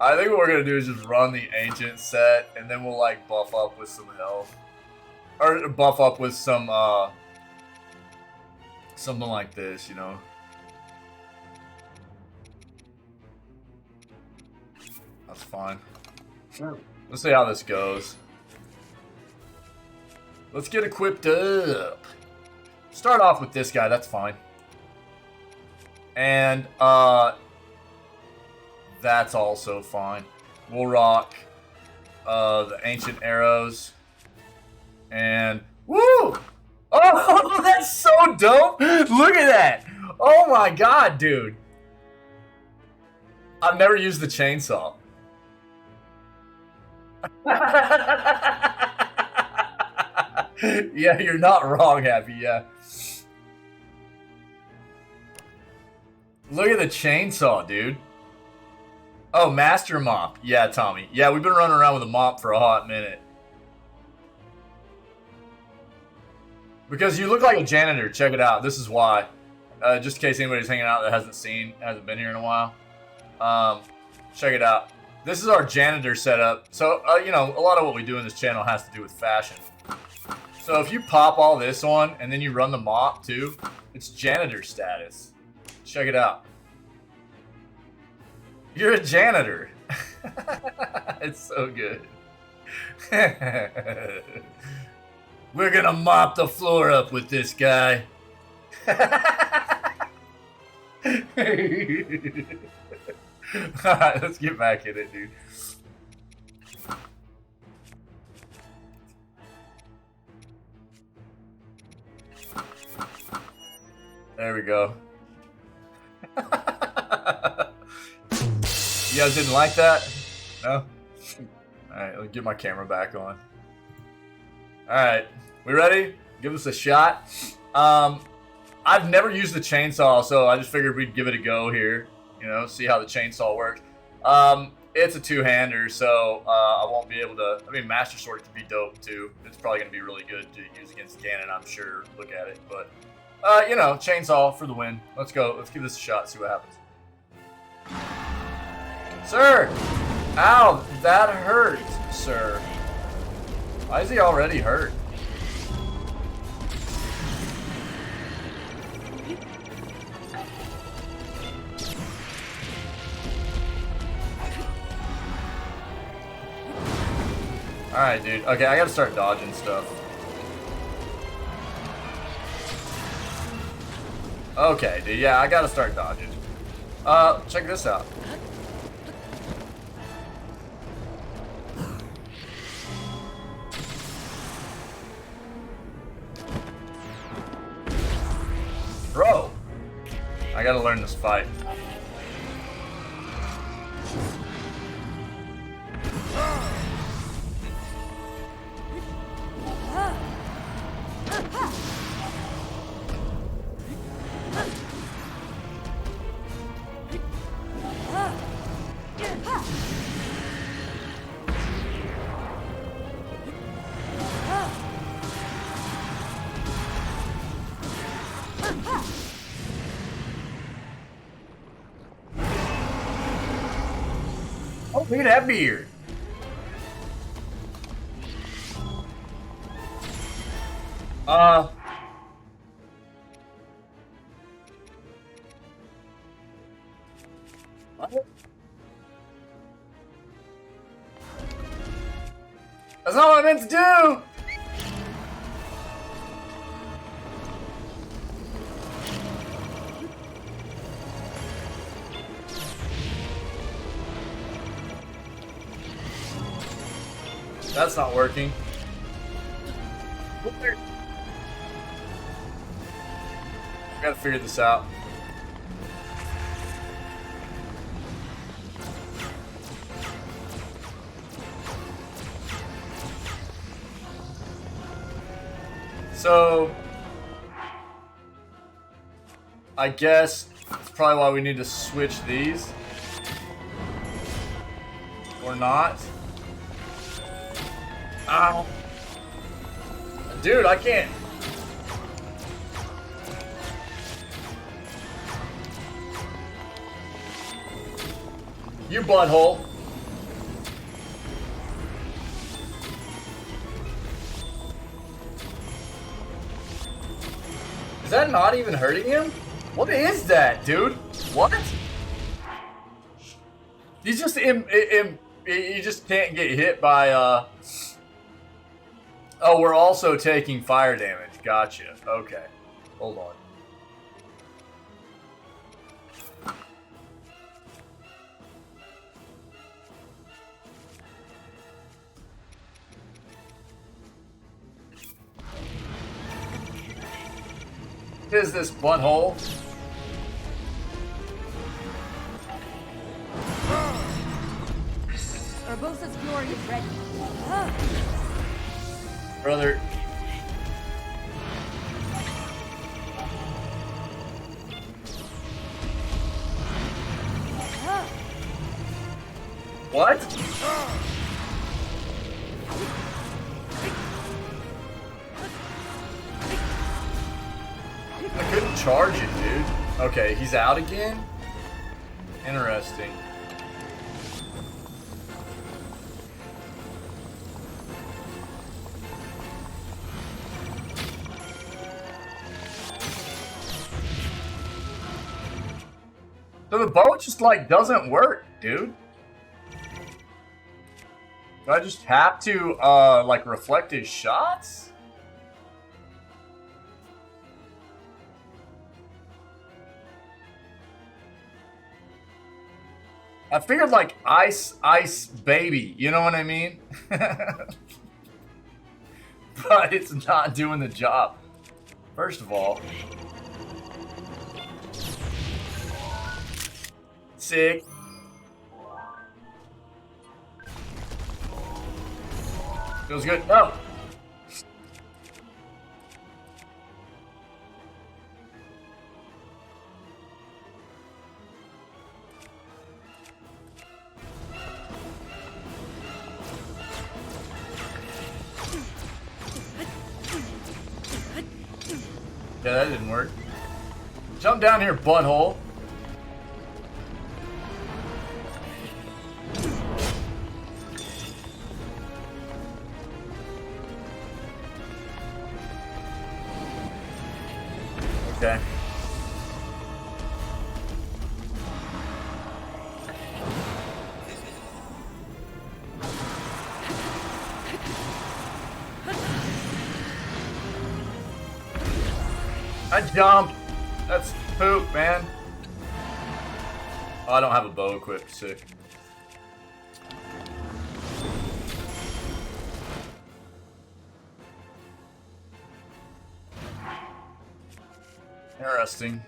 I think what we're gonna do is just run the ancient set and then we'll like buff up with some health. Or buff up with some something like this, you know. That's fine. Let's see how this goes. Let's get equipped up. Start off with this guy, that's fine. And that's also fine. We'll rock the ancient arrows. And woo! Oh, that's so dope! Look at that! Oh my god, dude! I've never used the chainsaw. Yeah, you're not wrong, Happy, yeah. Look at the chainsaw, dude. Oh, Master Mop. Yeah, Tommy. Yeah, we've been running around with a mop for a hot minute. Because you look like a janitor. Check it out. This is why. Just in case anybody's hanging out that hasn't been here in a while. Check it out. This is our janitor setup. So, you know, a lot of what we do in this channel has to do with fashion. So if you pop all this on and then you run the mop too, it's janitor status. Check it out. You're a janitor. It's so good. We're gonna mop the floor up with this guy. Alright, let's get back in it, dude. There we go. You guys didn't like that? No? Alright, let me get my camera back on. Alright, we ready? Give us a shot. I've never used the chainsaw, so I just figured we'd give it a go here. You know, see how the chainsaw works. It's a two-hander, so I won't be able to... I mean, Master Sword could be dope, too. It's probably going to be really good to use against Ganon, I'm sure. Look at it, but... you know, chainsaw for the win. Let's go. Let's give this a shot, see what happens. Sir! Ow! That hurt, sir. Why is he already hurt? Alright, dude. Okay, I gotta start dodging stuff. Okay, dude. Yeah, I gotta start dodging. Check this out. Bro! I gotta learn this fight. Oh, look at that beard. What? That's not what I meant to do! That's not working. I gotta figure this out. So, I guess that's probably why we need to switch these. Or not. Ow. Dude, I can't. You butthole. Is that not even hurting him? What is that, dude? What? He's just he just can't get hit by Oh, we're also taking fire damage. Gotcha. Okay. Hold on. What is this, butthole? Urbosa's glory is ready. Brother. What? I couldn't charge it, dude. Okay, he's out again? Interesting. So the bow just like doesn't work, dude. Do I just have to like reflect his shots? I figured like ice baby, you know what I mean? But it's not doing the job. First of all, Sick. Feels good. No. Yeah, that didn't work. Jump down here, butthole. Okay. I jumped. That's poop, man. Oh, I don't have a bow equipped. Sick. Interesting.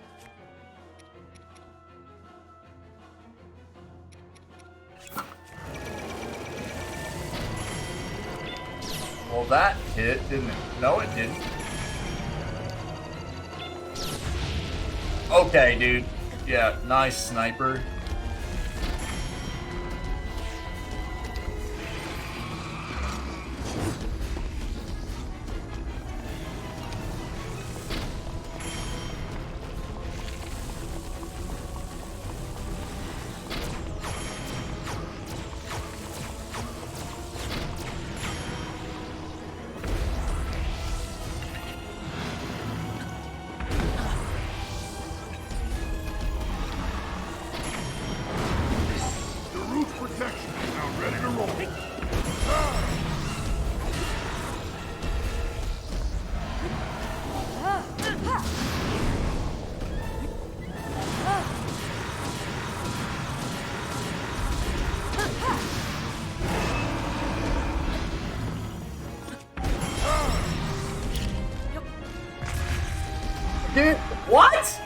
Well, that hit, didn't it? No, it didn't. Okay, dude. Yeah, nice sniper. Dude, what?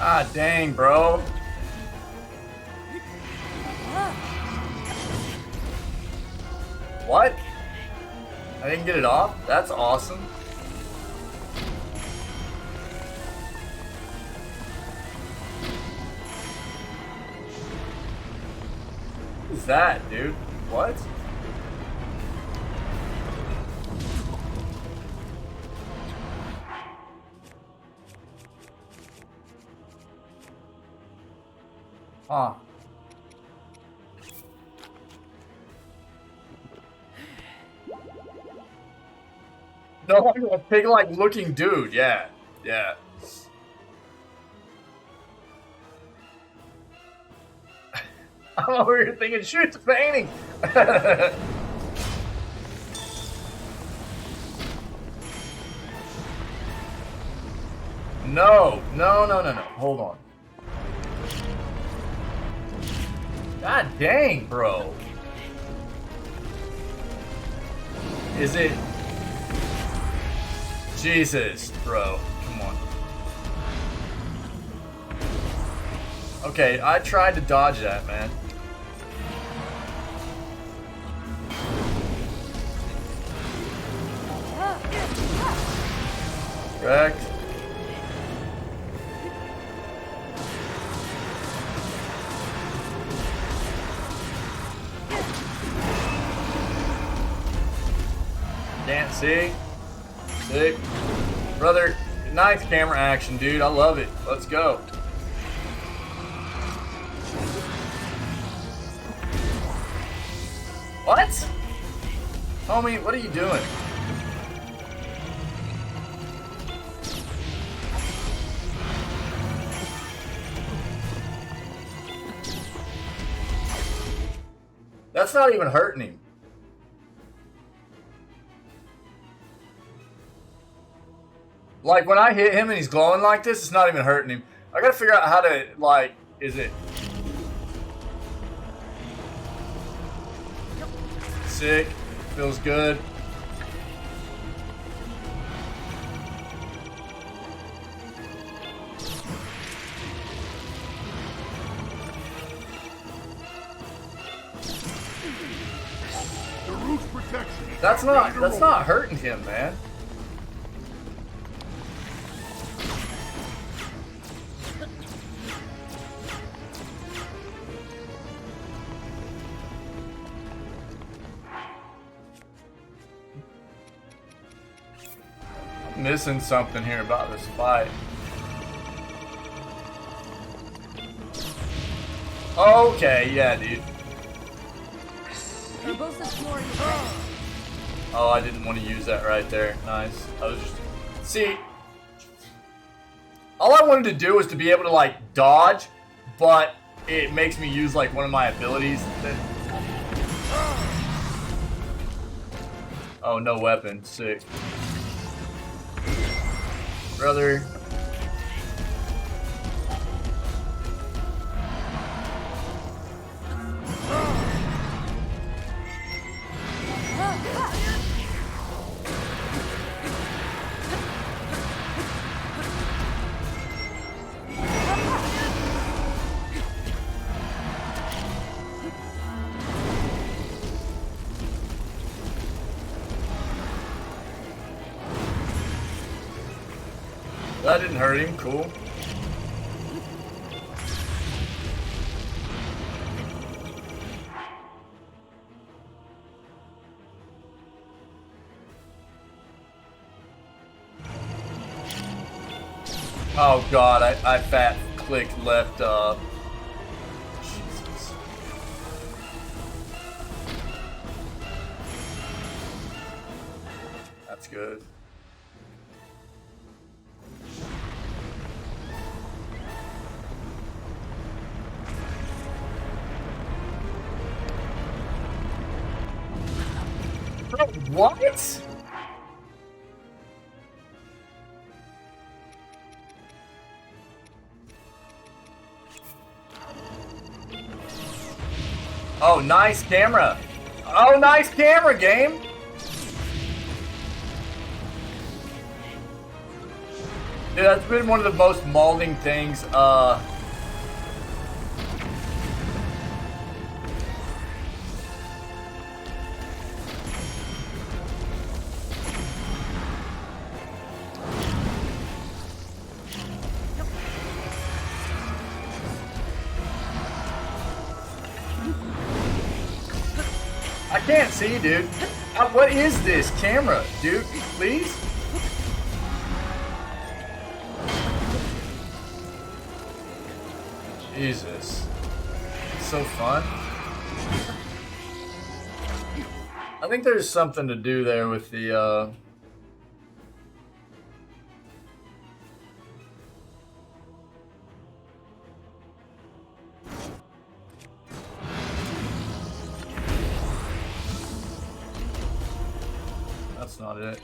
Ah, dang, bro. What? I didn't get it off? That's awesome. What is that, dude? What? Huh. No, a pig-like looking dude. Yeah, yeah. I'm over here thinking, shoot the painting. No, no, no, no, no. Hold on. God dang, bro. Is it? Jesus, bro. Come on. Okay, I tried to dodge that, man. Correct. Can't see. Sick. Brother, nice camera action, dude. I love it. Let's go. What? Homie, what are you doing? That's not even hurting him. Like, when I hit him and he's glowing like this, it's not even hurting him. I gotta figure out how to, like, is it... Sick. Feels good. The root's protection. That's not hurting him, man. I'm missing something here about this fight. Okay, yeah, dude. Oh, I didn't want to use that right there. Nice. I was just... See, all I wanted to do was to be able to, like, dodge, but it makes me use, like, one of my abilities. Oh, no weapon. Sick. Brother. That didn't hurt him. Cool. Oh god, I fat clicked left Jesus. That's good. What? Oh, nice camera. Oh, nice camera, game. Dude, that's been one of the most mauling things, I can't see, dude. What is this camera, dude? Please? Jesus. It's so fun. I think there's something to do there with the, That's not it.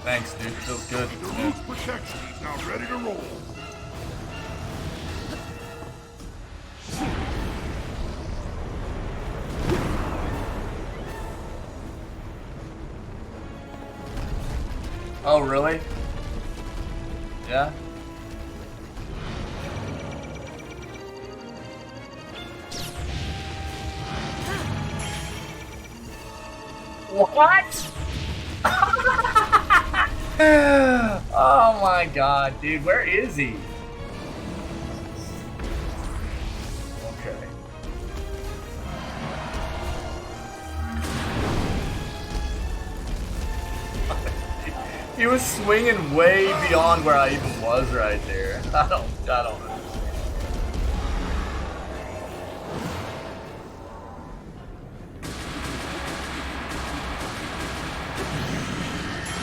Thanks, dude. Feels good. The root's protection is now ready to roll. Oh, really? Yeah? What? Oh my god, dude, where is he? Okay. He was swinging way beyond where I even was right there. I don't understand.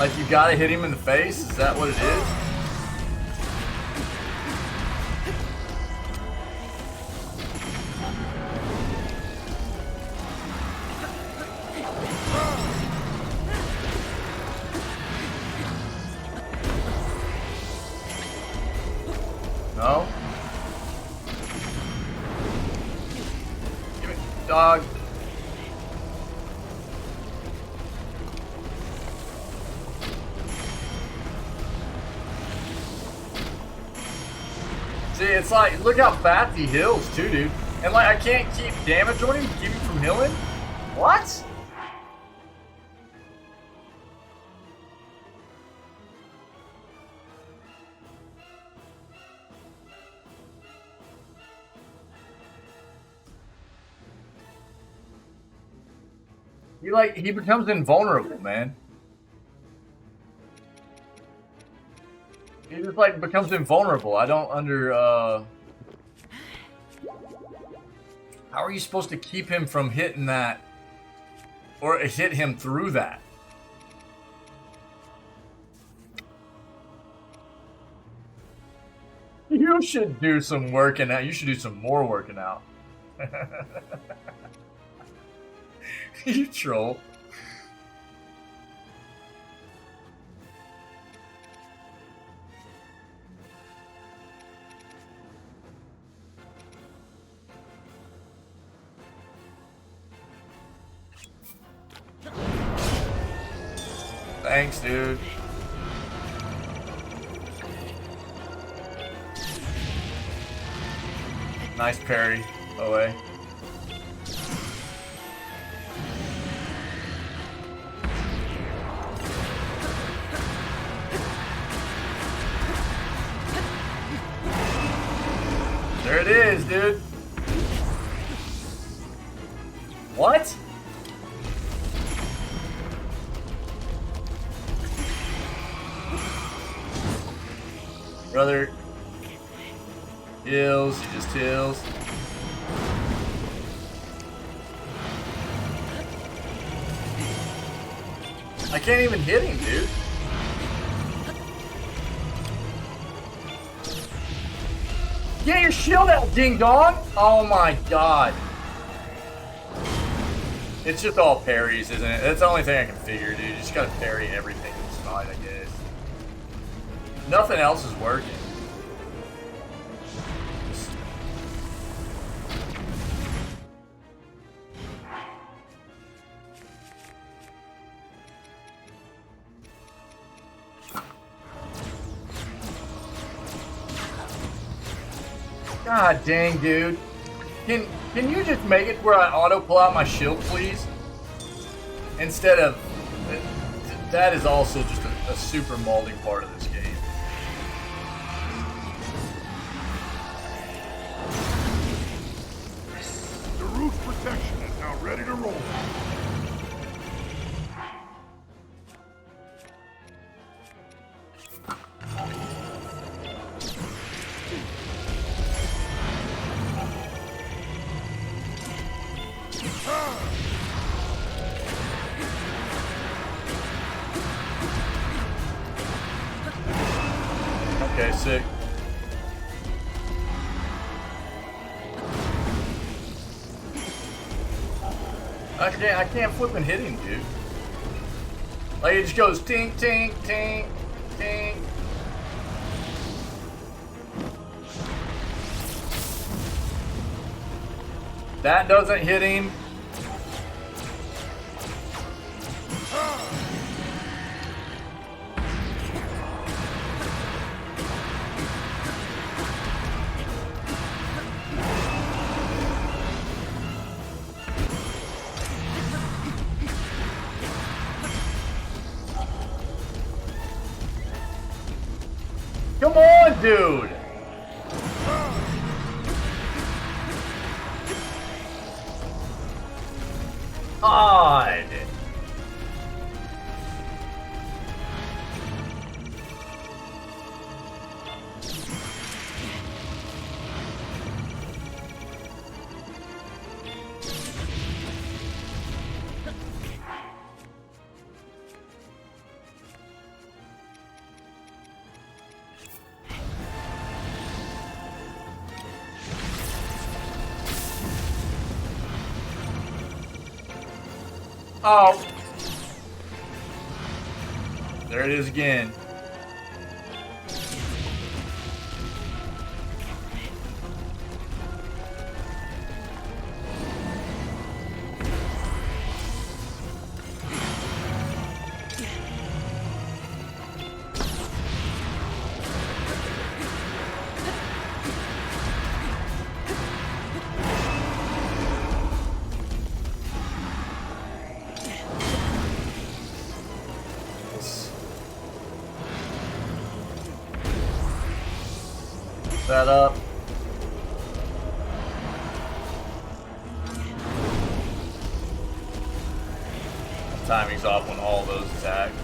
Like, you gotta hit him in the face? Is that what it is? No? Give me, dog. See, it's like, look how fast he heals too, dude. And like, I can't keep damage on him to keep him from healing? What? He becomes invulnerable, man. He just like becomes invulnerable. I don't how are you supposed to keep him from hitting that? Or hit him through that? You should do some working out. You should do some more working out. You troll. Thanks, dude. Nice parry, by the way. There it is, dude. What? Brother heals, he just heals. I can't even hit him, dude. Get your shield out, ding dong! Oh my god. It's just all parries, isn't it? That's the only thing I can figure, dude. You just gotta parry everything in this fight, I guess. Nothing else is working. God dang, dude. Can you just make it where I auto pull out my shield, please? Instead of... That is also just a super molding part of this game. The roof's protection is now ready to roll. Okay, sick. I can't flip and hit him, dude. Like, it just goes tink, tink, tink, tink. That doesn't hit him. Come on, dude! God! Oh. There it is again. That up. Timing's off on all those attacks.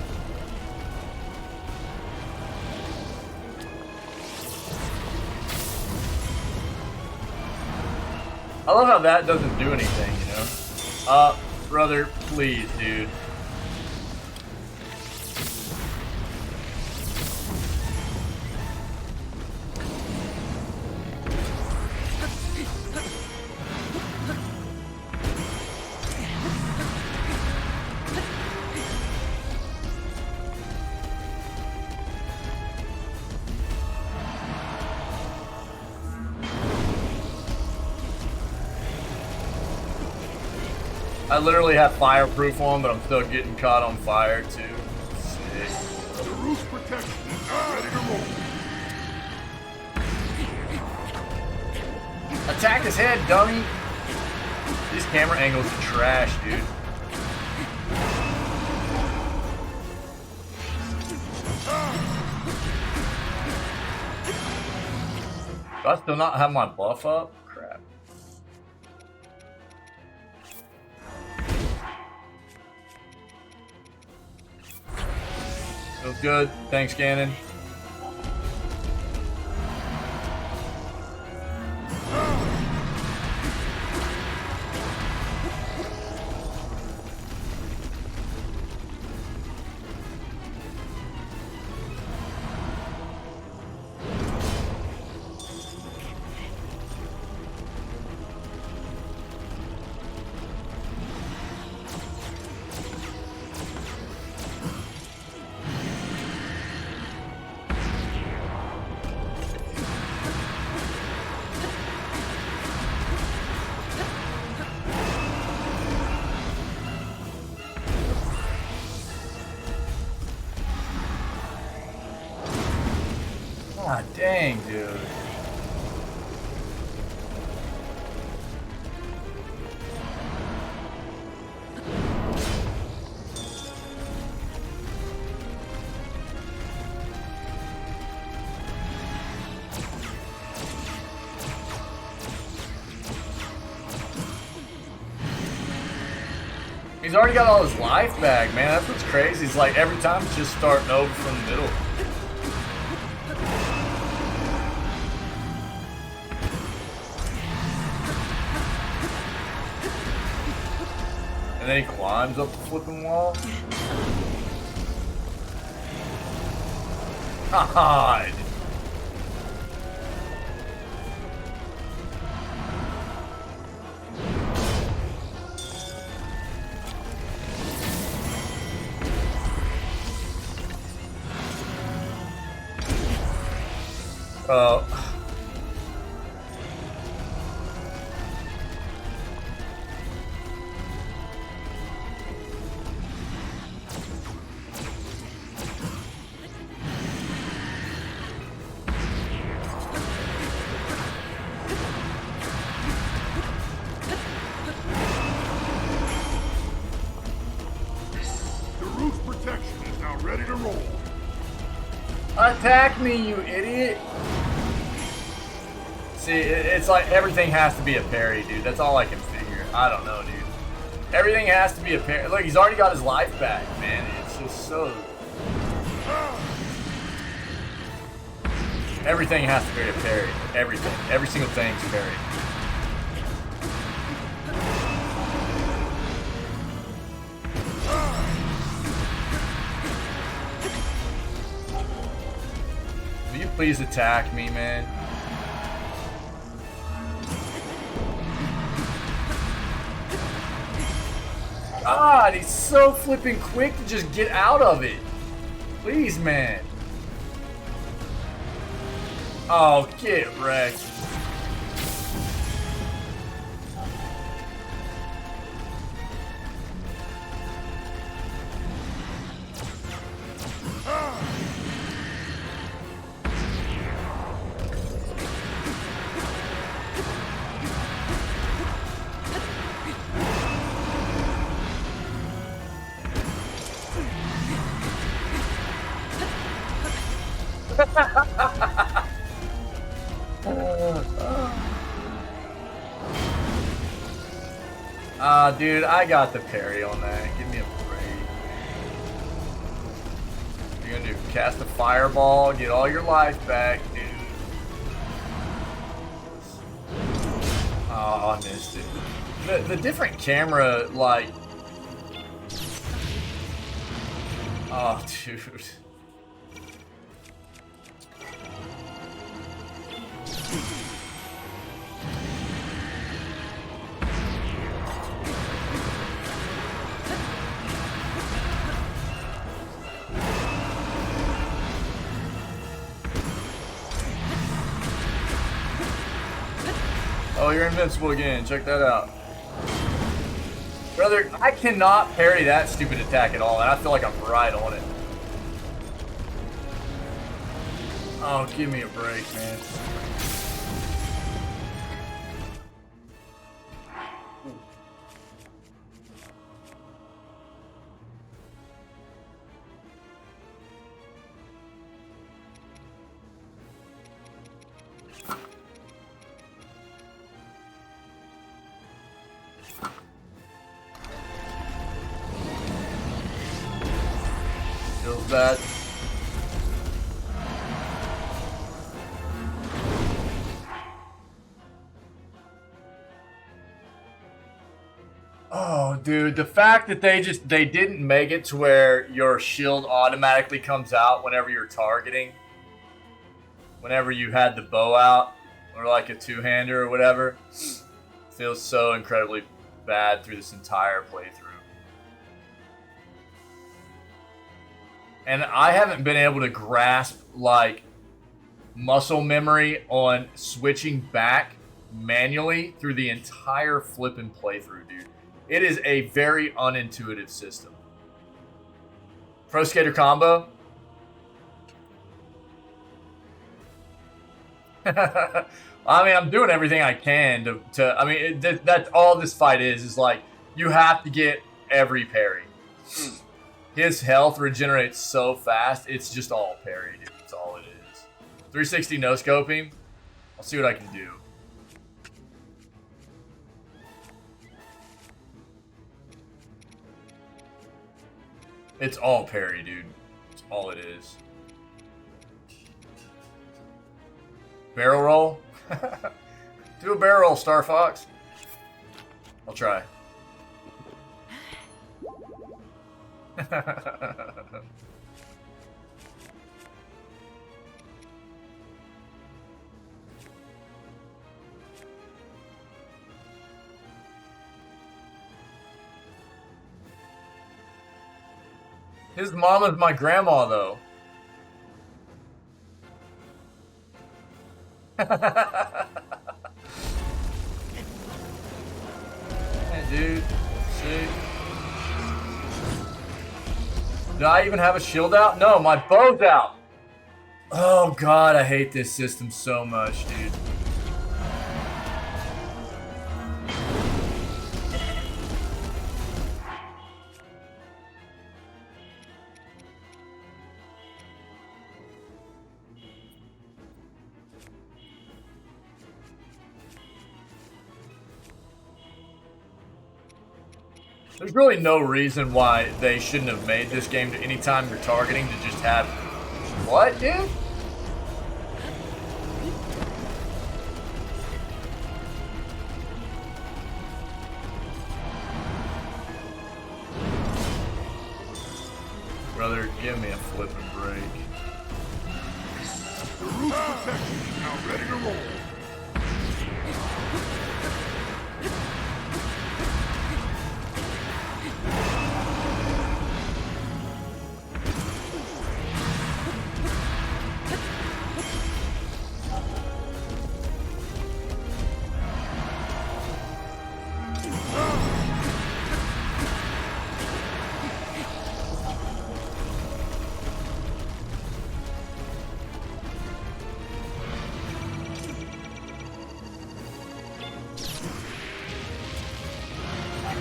I love how that doesn't do anything, you know? Brother, please, dude. I literally have fireproof on, but I'm still getting caught on fire too. Sick. The roof's protection is now ready to roll. Attack his head, dummy! These camera angles are trash, dude. Do I still not have my buff up? Crap. Feels good. Thanks, Ganon. God dang, dude. He's already got all his life back, man. That's what's crazy. It's like every time it's just starting over from the middle. And then he climbs up the flipping wall. God. Ready to roll. Attack me, you idiot! See, it's like everything has to be a parry, dude. That's all I can figure. I don't know, dude. Everything has to be a parry. Look, he's already got his life back, man. It's just so... Everything has to be a parry. Everything. Every single thing's parry. Will you please attack me, man? God, he's so flipping quick to just get out of it. Please, man. Oh, get wrecked. Dude, I got the parry on that. Give me a break. You're gonna do cast a fireball, get all your life back, dude. Oh, I missed it. The different camera, like... Oh, dude. Oh, you're invincible again. Check that out. Brother, I cannot parry that stupid attack at all, and I feel like I'm right on it. Oh, give me a break, man. Feels bad. Oh, dude, the fact that they didn't make it to where your shield automatically comes out whenever you're targeting. Whenever you had the bow out, or like a two-hander or whatever, feels so incredibly bad through this entire playthrough. And I haven't been able to grasp, like, muscle memory on switching back manually through the entire flippin' playthrough, dude. It is a very unintuitive system. Pro Skater combo. I mean, I'm doing everything I can to I mean, that's all this fight is like, you have to get every parry. His health regenerates so fast, it's just all parry, dude. That's all it is. 360 no-scoping. I'll see what I can do. It's all parry, dude. That's all it is. Barrel roll? Do a barrel roll, Star Fox. I'll try. His mama's my grandma, though. Hey, dude. See? Do I even have a shield out? No, my bow's out. Oh, God, I hate this system so much, dude. There's really no reason why they shouldn't have made this game to anytime you're targeting to just have... What, dude? Brother, give me a flipping break. The roof's protected. Now ready to roll.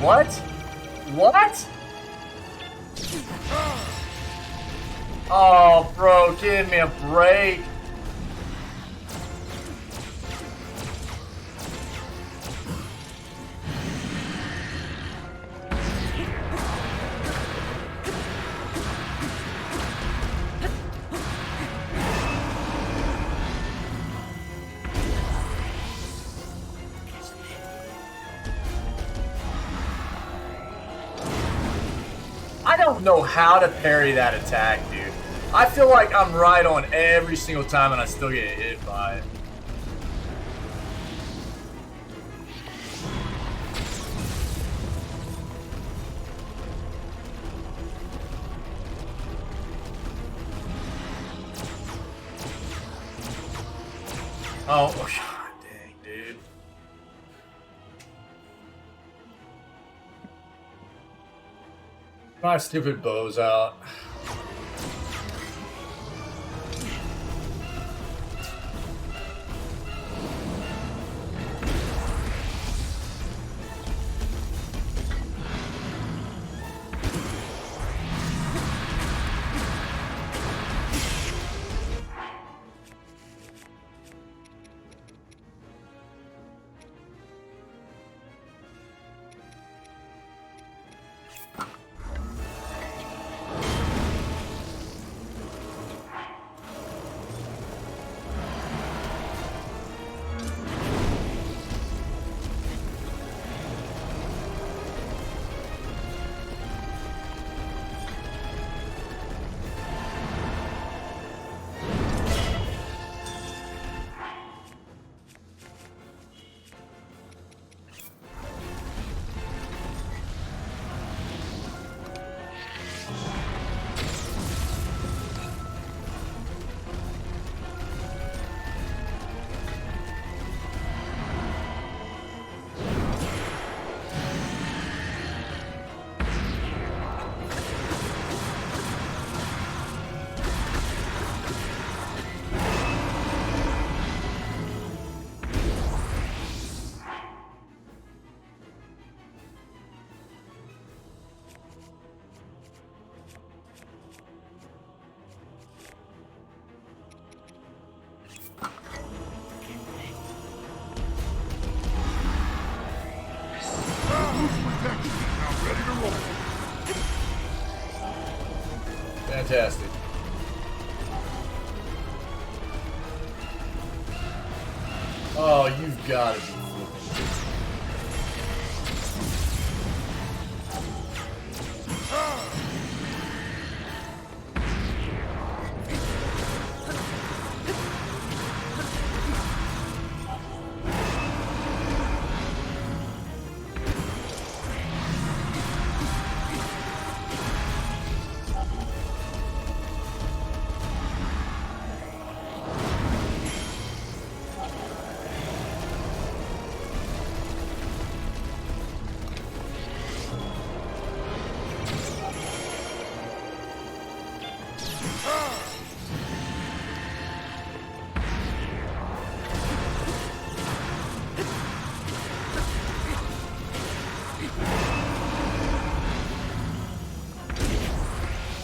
What? What? Oh, bro, give me a break. I don't know how to parry that attack, dude. I feel like I'm right on every single time and I still get hit by it. Oh, god dang, dude. My stupid bow's out. Fantastic. Oh, you've got to be flipping.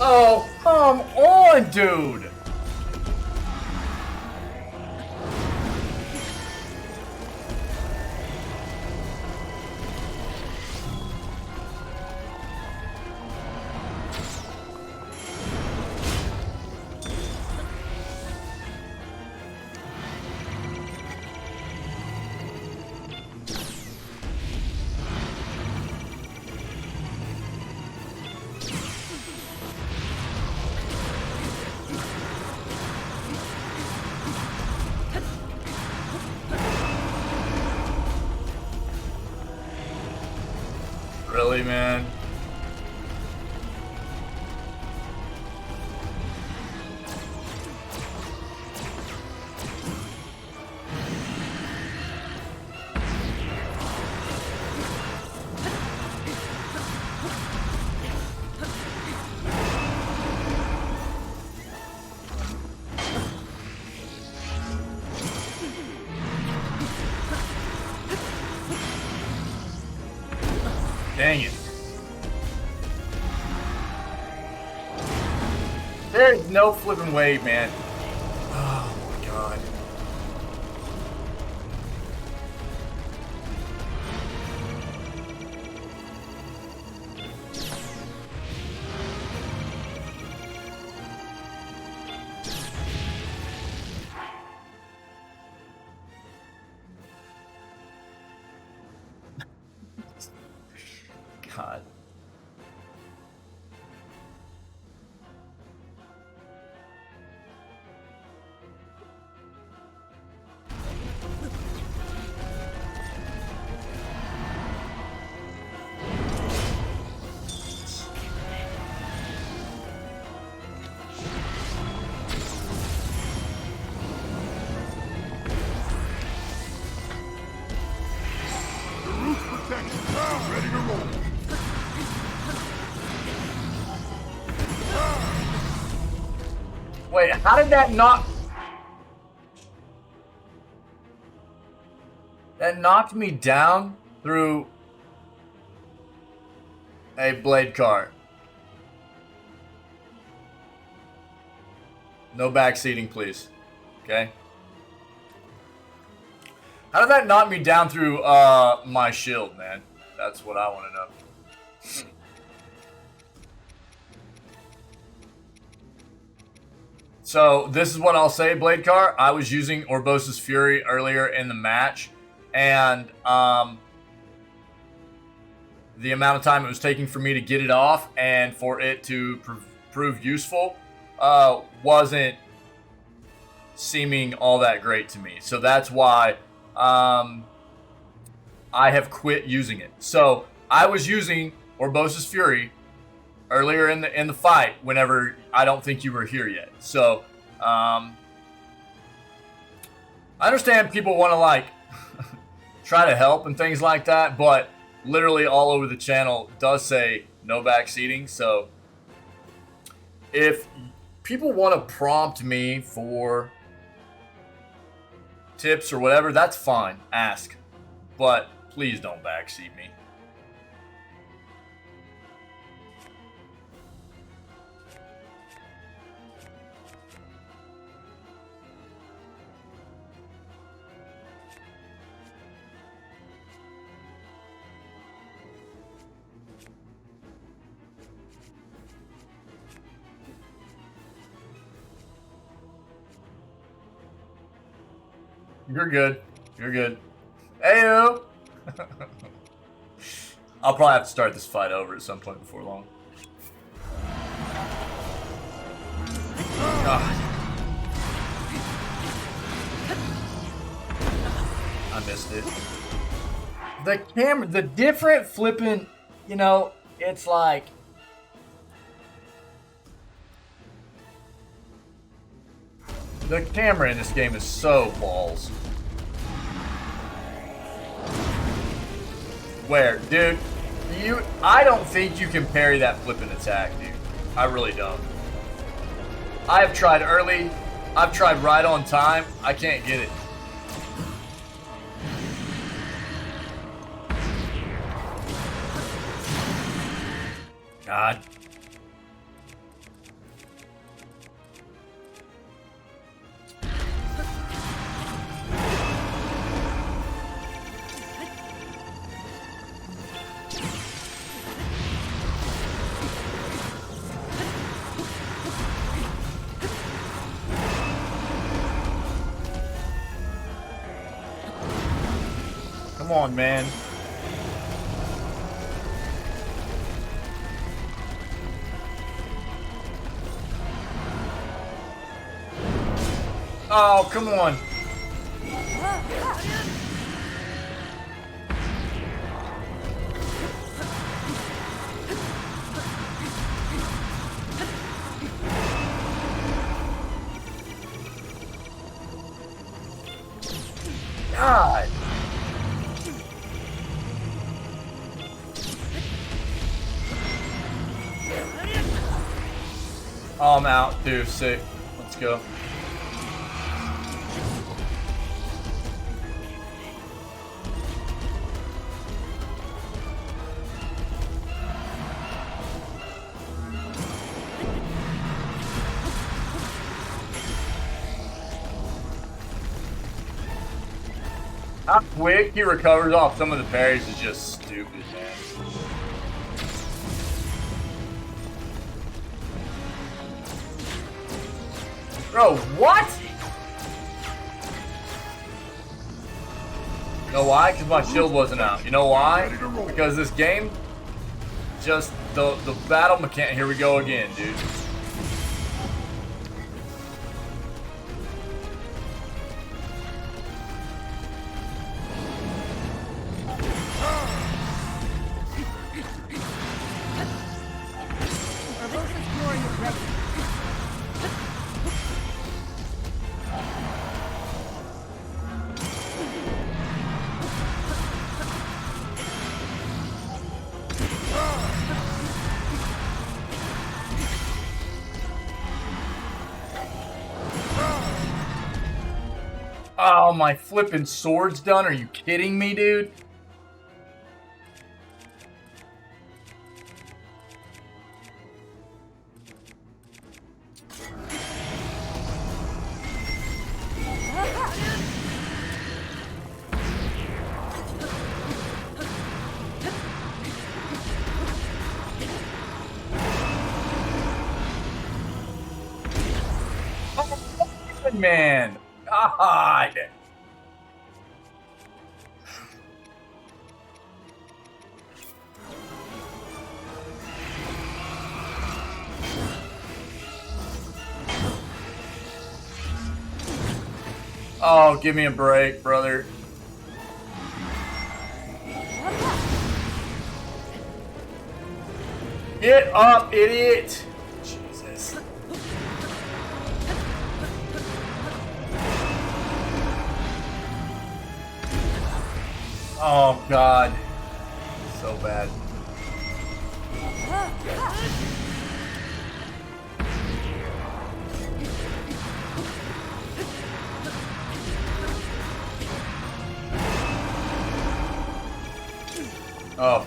Oh, come on, dude! Really, man? Dang There's no flipping way, man. Oh my god. God. The roof's protected. Now ready to roll. Wait, how did that not... That knocked me down through a blade cart. No backseating, please. Okay? How did that knock me down through my shield, man? That's what I want to know. So, this is what I'll say, Blade Car. I was using Orbosa's Fury earlier in the match, and the amount of time it was taking for me to get it off and for it to prove useful wasn't seeming all that great to me. So that's why I have quit using it. So, I was using Orbosa's Fury earlier in the fight, whenever I don't think you were here yet. So, I understand people want to like try to help and things like that, but literally all over the channel does say no backseating. So, if people want to prompt me for tips or whatever, that's fine. Ask, but please don't backseat me. You're good. You're good. Ayo! I'll probably have to start this fight over at some point before long. God. I missed it. The camera, the different flipping, you know, it's like... The camera in this game is so balls. Where, dude, I don't think you can parry that flipping attack, dude. I really don't. I have tried early. I've tried right on time. I can't get it. God. Come on, man. Oh, come on. God. Oh, I'm out, dude. Sick. Let's go. How quick he recovers off some of the parries is just stupid, man. Bro, what? You know why? Because my shield wasn't out. You know why? Because this game, just the battle mechanic. Here we go again, dude. Oh, my flipping sword's done? Are you kidding me, dude? Oh, man. God. Oh, give me a break, brother. Get up, idiot. Jesus. Oh, God. So bad. Oh.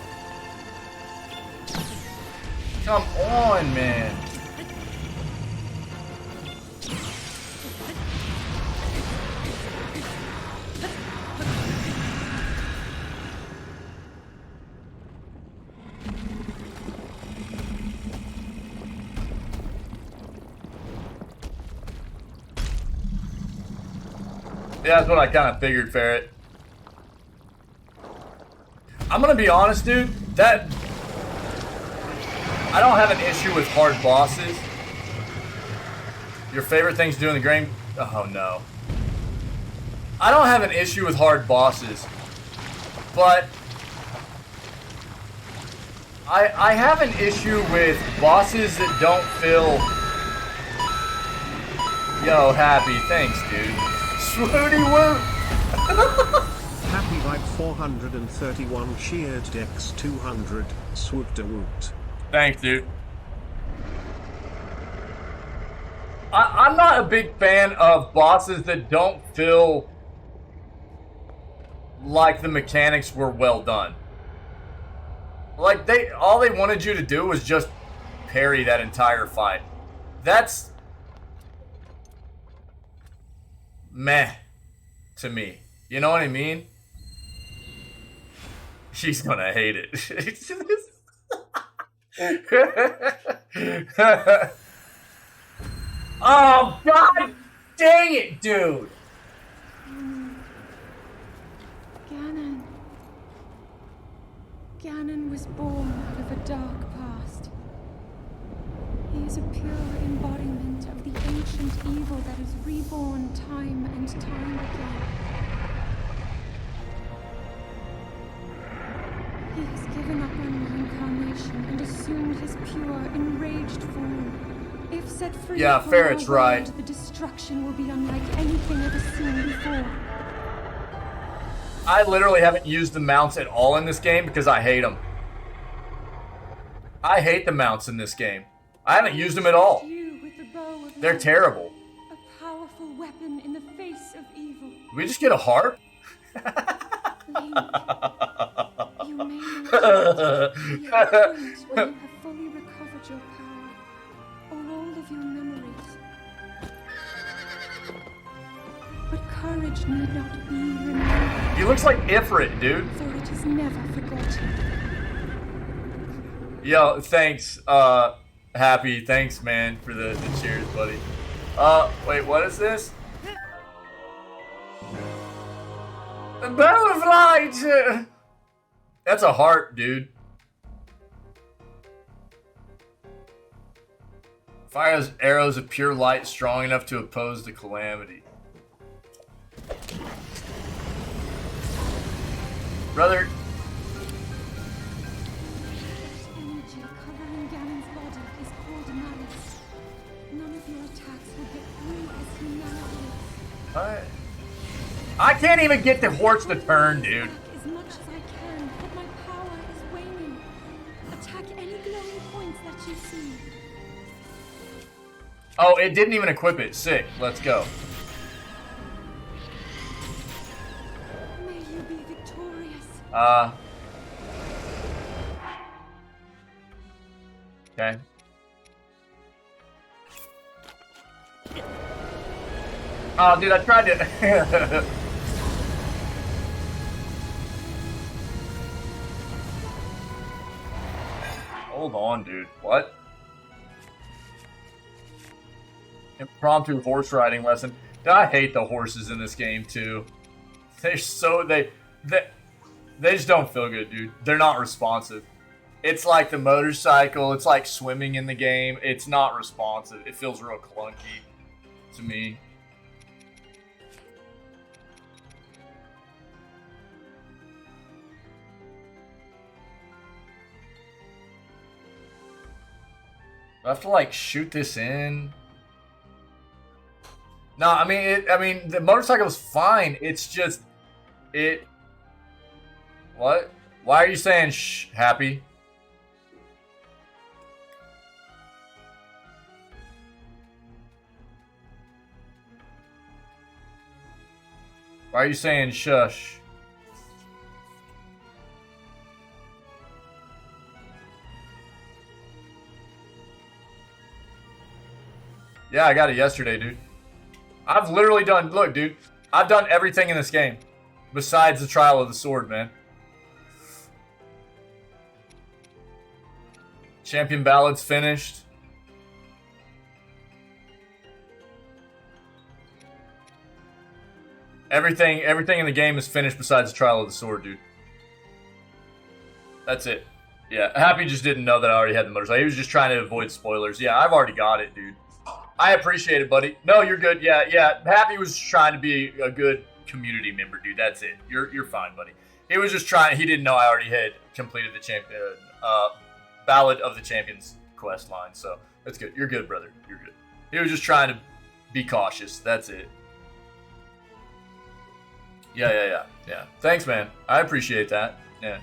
Come on, man. Yeah, that's what I kind of figured, Ferret. I'm gonna be honest, dude. That I don't have an issue with hard bosses. Your favorite things to do in the game? Oh no. I don't have an issue with hard bosses, but I have an issue with bosses that don't feel. Yo, happy. Thanks, dude. Swooty woo. Happy Vibe 431 cheered Dex 200 swooped a woot. Thanks, dude. I'm not a big fan of bosses that don't feel like the mechanics were well done. Like all they wanted you to do was just parry that entire fight. That's meh to me. You know what I mean? She's gonna hate it. Oh, God dang it, dude! Ganon. Ganon was born out of a dark past. He is a pure embodiment of the ancient evil that is reborn time and time again. He has given up on reincarnation and assumed his pure, enraged form. If set free, yeah, Ferret's right. The destruction will be unlike anything ever seen before. I literally haven't used the mounts at all in this game because I hate them. I hate the mounts in this game. I haven't used them at all. They're terrible. A powerful weapon in the face of evil. Did we just get a harp? Link, you may not be at a point where you have fully recovered your power, or all of your memories. But courage need not be remembered. He looks like Ifrit, dude. though it is never forgotten. Yo, thanks, Happy. Thanks, man, for the cheers, buddy. Wait, what is this? The Bow of Light! That's a heart, dude. Fires arrows of pure light strong enough to oppose the calamity. Brother. Energy covering Ganon's body is called malice. None of your attacks will get through as he now is. What? I can't even get the horse to turn, dude. As much as I can, but my power is waning. Attack any glowing points that you see. Oh, it didn't even equip it. Sick. Let's go. May you be victorious. Okay. Oh, dude, I tried to. Hold on, dude. What? Impromptu horse riding lesson. I hate the horses in this game too. They're so they just don't feel good, dude. They're not responsive. It's like the motorcycle. It's like swimming in the game. It's not responsive. It feels real clunky to me. Do I have to like shoot this in? No, I mean, the motorcycle is fine. It's just, what? Why are you saying shh, Happy? Why are you saying shush? Yeah, I got it yesterday, dude. I've literally done, look, dude, I've done everything in this game besides the trial of the sword, man. Champion Ballad's finished. Everything in the game is finished besides the trial of the sword, dude. That's it. Yeah, Happy just didn't know that I already had the motorcycle. He was just trying to avoid spoilers. Yeah, I've already got it, dude. I appreciate it, buddy. No, you're good. Yeah. Happy was trying to be a good community member, dude. That's it. You're fine, buddy. He was just trying. He didn't know I already had completed the Ballad of the Champions quest line, so that's good. You're good, brother. You're good. He was just trying to be cautious. That's it. Yeah. Thanks, man. I appreciate that. Yeah.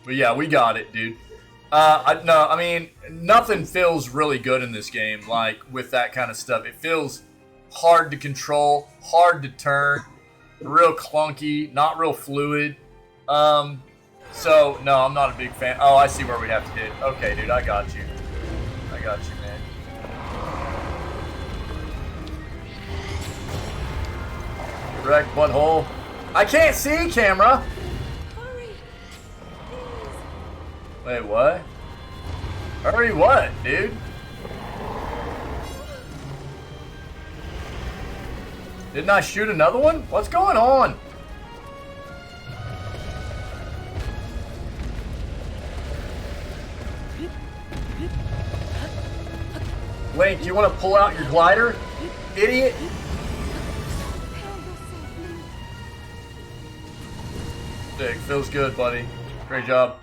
But yeah, we got it, dude. I mean, nothing feels really good in this game, like, with that kind of stuff. It feels hard to control, hard to turn, real clunky, not real fluid. So, no, I'm not a big fan. Oh, I see where we have to hit. Okay, dude, I got you. I got you, man. Wreck butthole. I can't see, camera! Hurry! Please! Wait, what? Hurry what, dude? Didn't I shoot another one? What's going on? Link, you want to pull out your glider? Idiot! Sick, feels good, buddy. Great job.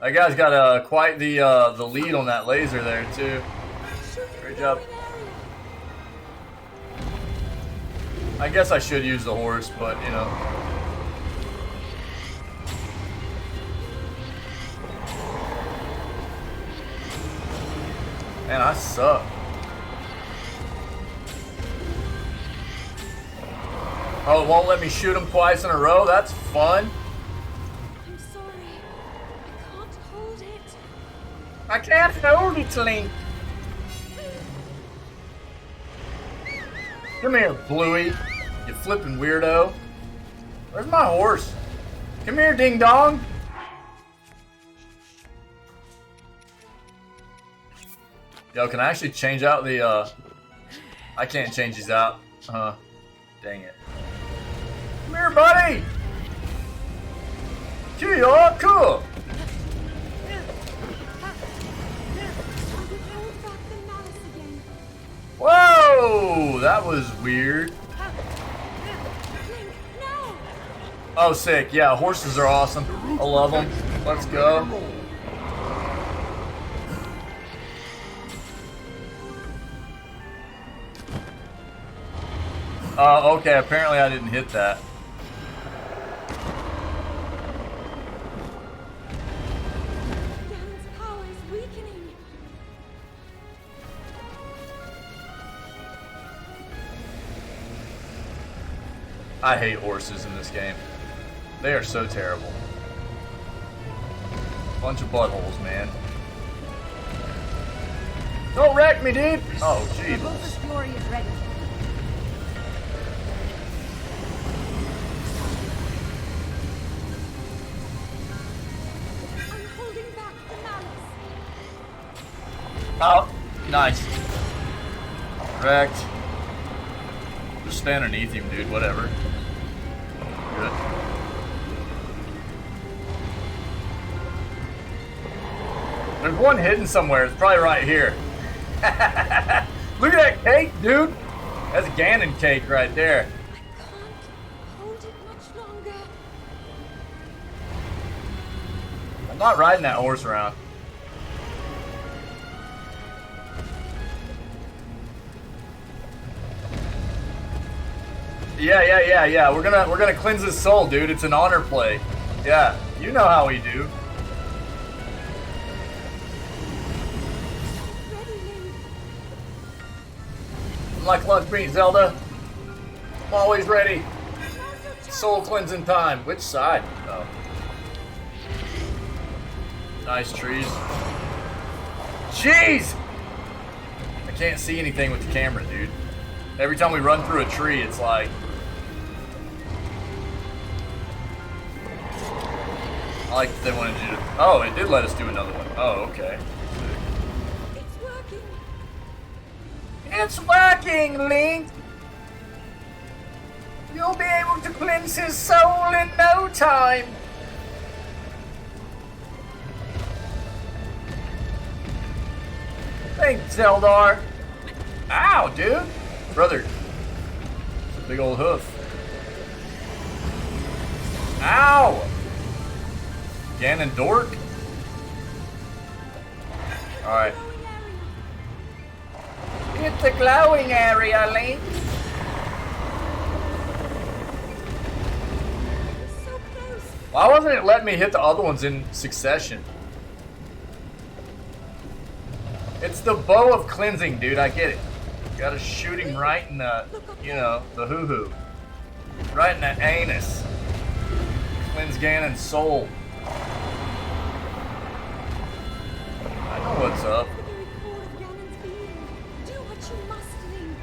That guy's got quite the lead on that laser there too. Great job. I guess I should use the horse, but you know. Man, I suck. Oh, it won't let me shoot him twice in a row? That's fun. I'm sorry. I can't hold it. I can't hold it, Link. Come here, Bluey. You flipping weirdo. Where's my horse? Come here, ding dong. Yo, can I actually change out the, I can't change these out. Dang it. Come here, buddy! Here you are, cool! Whoa! That was weird. Oh, sick. Yeah, horses are awesome. I love them. Let's go. Okay, apparently I didn't hit that. Ganon's power is weakening. I hate horses in this game. They are so terrible. Bunch of buttholes, man. Don't wreck me, dude! Oh, jeez. Rabosa's glory is ready. I'm holding back the malice. Oh, nice. Wrecked. Just stay underneath him, dude. Whatever. Good. There's one hidden somewhere. It's probably right here. Look at that cake, dude. That's Ganon cake right there. I can't hold it much longer. I'm not riding that horse around. Yeah. We're gonna cleanse his soul, dude. It's an honor play. Yeah, you know how we do. Ready, Link. I'm like lunch meat, Zelda. I'm always ready. Soul cleansing time. Which side? Oh. Nice trees. Jeez! I can't see anything with the camera, dude. Every time we run through a tree, it's like... I like that they wanted you to... Oh, it did let us do another one. Oh, okay. It's working. It's working, Link! You'll be able to cleanse his soul in no time! Thanks, Zeldar! Ow, dude! Brother. It's a big old hoof. Ow! Ganondorf? Alright. Hit the glowing area, Link! So close. Why wasn't it letting me hit the other ones in succession? It's the bow of cleansing, dude. I get it. Gotta shoot him right in the, you know, the hoo-hoo. Right in the anus. Cleanse Ganon's soul. I know what's up. The very core of Ganon's being. Do what you must, Link.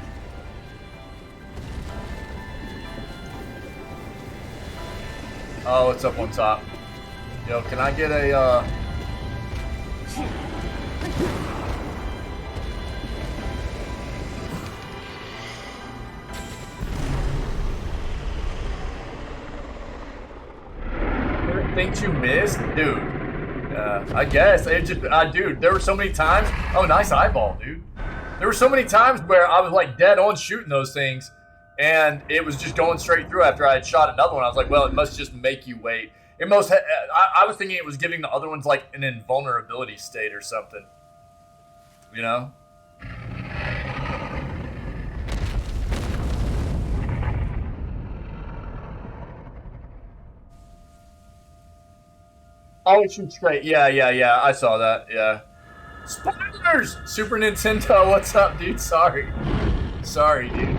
Oh, it's up on top. Yo, can I get a, things you missed? Dude. I guess. It just, dude, there were so many times. Oh, nice eyeball, dude. There were so many times where I was like dead on shooting those things, and it was just going straight through after I had shot another one. I was like, well, it must just make you wait. It must. I was thinking it was giving the other ones like an invulnerability state or something. You know? Oh, it shoots straight. Yeah. I saw that. Yeah. Spoilers! Super Nintendo, what's up, dude? Sorry, dude.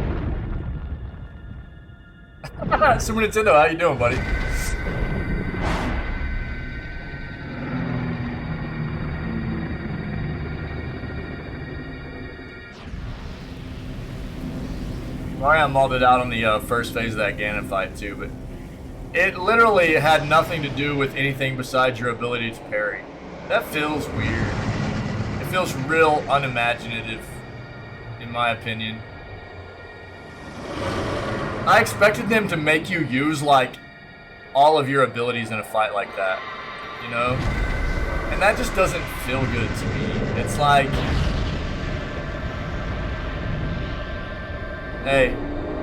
Super Nintendo, how you doing, buddy? Sorry, I modded out on the first phase of that Ganon fight too, but it literally had nothing to do with anything besides your ability to parry. That feels weird. It feels real unimaginative, in my opinion. I expected them to make you use, like, all of your abilities in a fight like that, you know? And that just doesn't feel good to me. It's like, hey,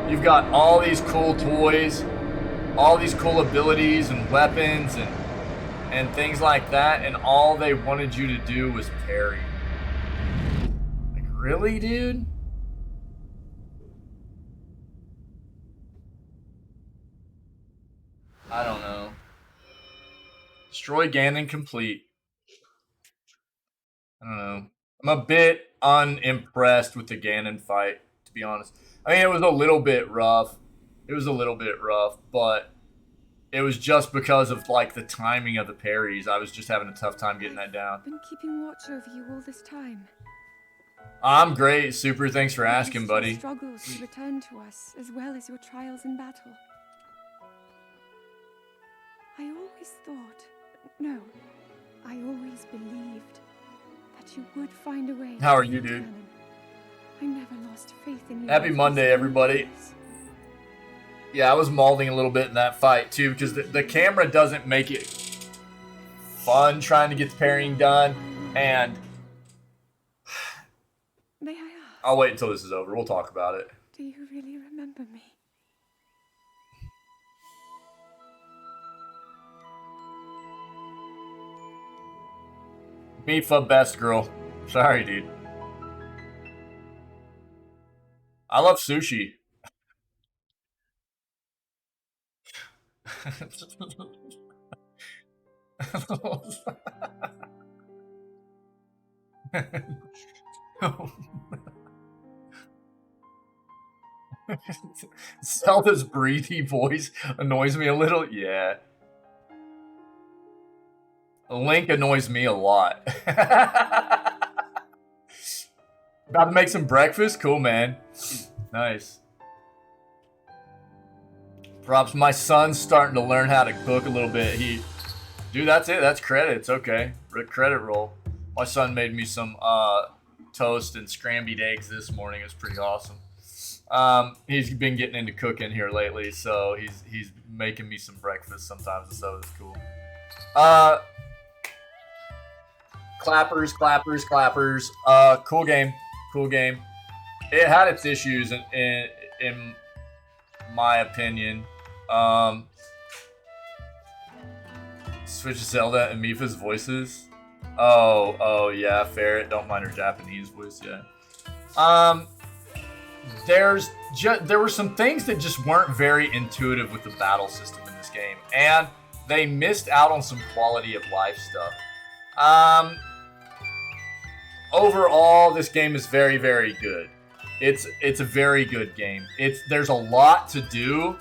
you've got all these cool toys, all these cool abilities and weapons and things like that, and all they wanted you to do was parry. Like, really, dude? I don't know. Destroy Ganon complete. I don't know. I'm a bit unimpressed with the Ganon fight, to be honest. I mean, it was a little bit rough. It was a little bit rough, but it was just because of, like, the timing of the parries. I was just having a tough time getting that down. I've been keeping watch over you all this time. I'm great, Super. Thanks for asking, buddy. Your struggles to return to us, as well as your trials in battle. I always thought, no, I always believed that you would find a way. How are you, dude? Ganon. I never lost faith in you. Happy Monday, everybody. Yeah, I was mauling a little bit in that fight, too, because the camera doesn't make it fun trying to get the parrying done, and May I ask? I'll wait until this is over. We'll talk about it. Do you really remember me? Mifa, best girl. Sorry, dude. I love sushi. Zelda's breathy voice annoys me a little. Yeah. Link annoys me a lot. About to make some breakfast? Cool, man. Nice. Props. My son's starting to learn how to cook a little bit. Dude, that's it. That's credit. It's okay. Credit roll. My son made me some toast and scrambled eggs this morning. It's pretty awesome. He's been getting into cooking here lately, so he's making me some breakfast sometimes, so it's cool. Clappers. Cool game. It had its issues in my opinion. Switch Zelda and Mifa's voices. Oh yeah, Ferret. Don't mind her Japanese voice, yeah. There were some things that just weren't very intuitive with the battle system in this game, and they missed out on some quality of life stuff. Overall, this game is very, very good. It's a very good game. There's a lot to do.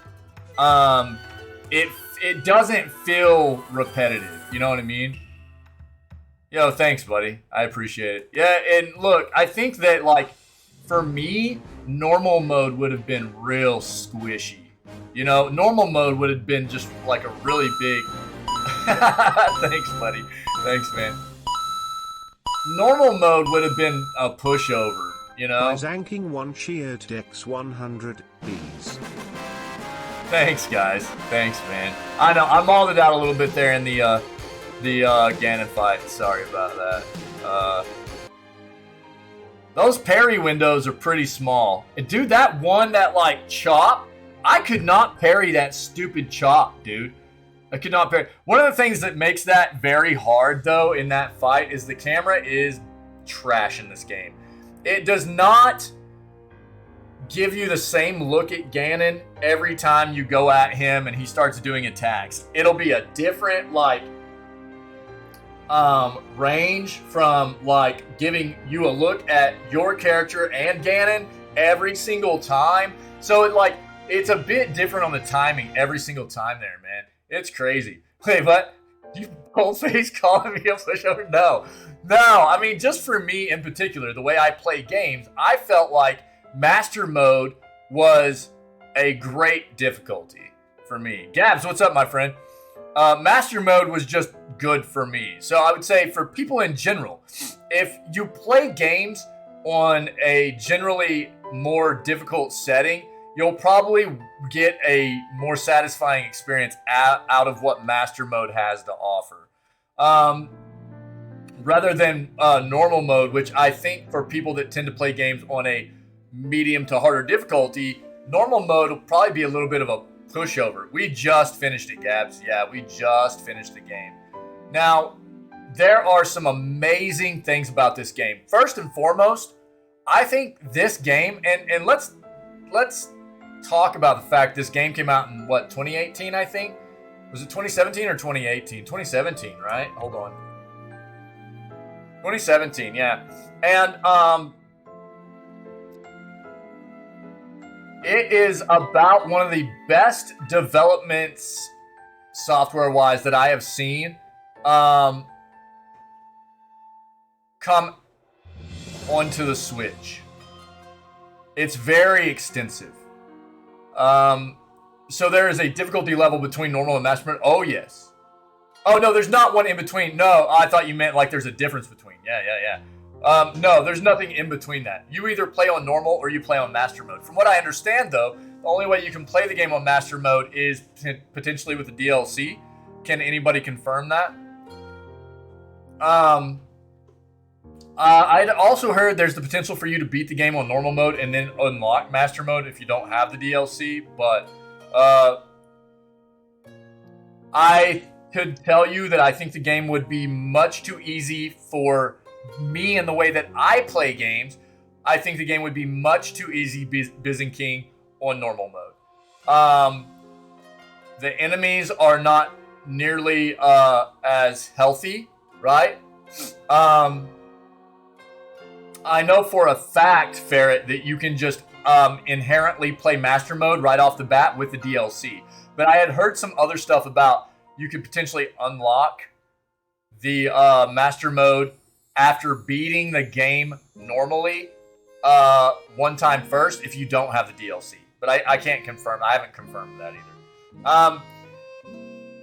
It doesn't feel repetitive. You know what I mean? Yo, thanks, buddy. I appreciate it. Yeah, and look, I think that, like, for me, normal mode would have been real squishy. You know, normal mode would have been just like a really big. Thanks, buddy. Thanks, man. Normal mode would have been a pushover, you know? By zanking one cheered Dex 100 Bs. Thanks, guys. Thanks, man. I know, I mauled it out a little bit there in the Ganon fight. Sorry about that. Those parry windows are pretty small. And dude, that one, that, like, chop, I could not parry that stupid chop, dude. I could not parry. One of the things that makes that very hard, though, in that fight is the camera is trash in this game. It does not give you the same look at Ganon every time you go at him and he starts doing attacks. It'll be a different, like, range from, like, giving you a look at your character and Ganon every single time. So it's a bit different on the timing every single time there, man. It's crazy. Wait, what? You boldface calling me a pushover? No. I mean, just for me in particular, the way I play games, I felt like Master Mode was a great difficulty for me. Gabs, what's up, my friend? Master mode was just good for me. So I would say for people in general, if you play games on a generally more difficult setting, you'll probably get a more satisfying experience out of what Master Mode has to offer. Rather than normal mode, which I think for people that tend to play games on a medium to harder difficulty, normal mode will probably be a little bit of a pushover. We just finished it, Gabs. Yeah, we just finished the game. Now, there are some amazing things about this game. First and foremost, I think this game, and let's talk about the fact this game came out in, what, 2018, I think? Was it 2017 or 2018? 2017, right? Hold on. 2017, yeah. And it is about one of the best developments software-wise that I have seen come onto the Switch. It's very extensive. So there is a difficulty level between normal and master mode. Oh, yes. Oh, no, there's not one in between. No, I thought you meant like there's a difference between. Yeah. No, there's nothing in between that. You either play on normal or you play on master mode. From what I understand, though, the only way you can play the game on master mode is potentially with the DLC. Can anybody confirm that? I'd also heard there's the potential for you to beat the game on normal mode and then unlock master mode if you don't have the DLC, but I could tell you that I think the game would be much too easy for me in the way that I play games. I think the game would be much too easy Byzantine on normal mode. The enemies are not nearly as healthy, right? I know for a fact, Ferret, that you can just inherently play master mode right off the bat with the DLC. But I had heard some other stuff about you could potentially unlock the master mode after beating the game normally one time first if you don't have the DLC. But I can't confirm. I haven't confirmed that either.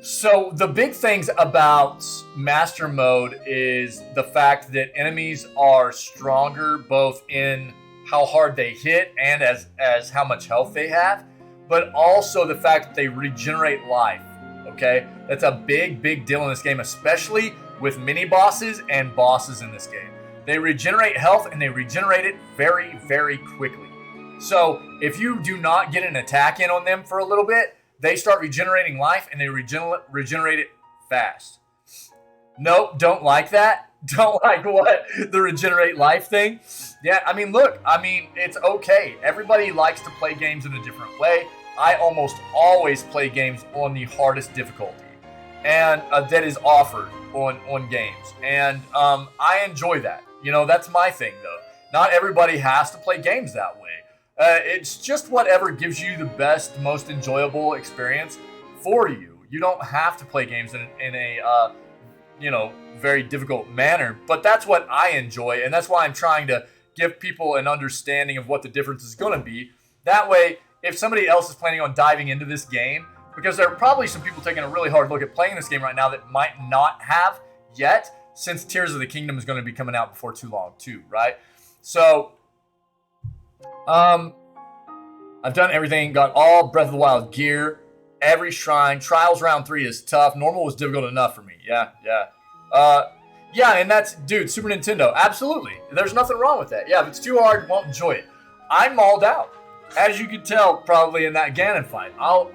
So the big things about master mode is the fact that enemies are stronger both in how hard they hit and as how much health they have, but also the fact that they regenerate life, okay? That's a big deal in this game, especially with mini bosses and bosses in this game. They regenerate health and they regenerate it very, very quickly. So if you do not get an attack in on them for a little bit, they start regenerating life and they regenerate it fast. Nope, don't like that. Don't like what? The regenerate life thing? Yeah, I mean, look, it's okay. Everybody likes to play games in a different way. I almost always play games on the hardest difficulty and that is offered on games. And I enjoy that. You know, that's my thing, though. Not everybody has to play games that way. It's just whatever gives you the best, most enjoyable experience for you. You don't have to play games in a very difficult manner, but that's what I enjoy, and that's why I'm trying to give people an understanding of what the difference is going to be. That way, if somebody else is planning on diving into this game, because there are probably some people taking a really hard look at playing this game right now that might not have yet, since Tears of the Kingdom is going to be coming out before too long too, right? So I've done everything, got all Breath of the Wild gear, every shrine. Trials round 3 is tough. Normal was difficult enough for me. Yeah. And that's, dude, Super Nintendo. Absolutely. There's nothing wrong with that. Yeah, if it's too hard, won't enjoy it. I'm mauled out. As you can tell, probably in that Ganon fight. I'll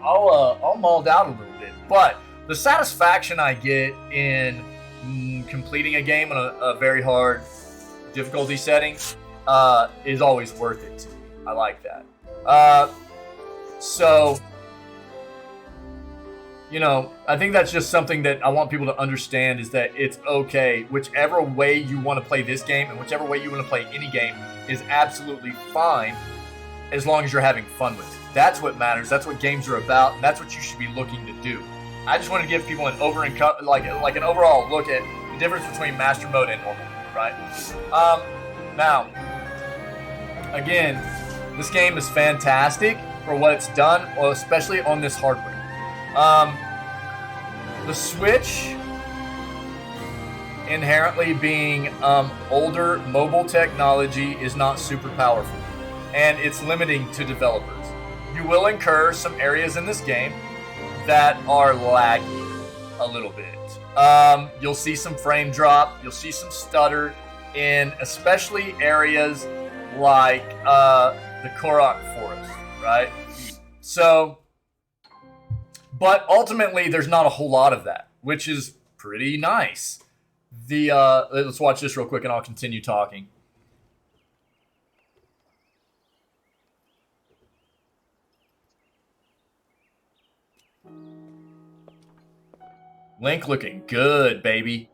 mauled out a little bit. But the satisfaction I get in completing a game in a very hard difficulty setting is always worth it to me. I like that. So, I think that's just something that I want people to understand, is that it's okay. Whichever way you want to play this game and whichever way you want to play any game is absolutely fine, as long as you're having fun with it. That's what matters. That's what games are about, and that's what you should be looking to do. I just want to give people an an overall look at the difference between master mode and normal mode, right? Now, again, This game is fantastic for what it's done, especially on this hardware. The Switch, inherently being older mobile technology, is not super powerful, and it's limiting to developers. You will incur some areas in this game that are laggy a little bit. You'll see some frame drop, you'll see some stutter in especially areas like the Korok Forest, right? So, but ultimately there's not a whole lot of that, which is pretty nice. Let's watch this real quick and I'll continue talking. Link looking good, baby.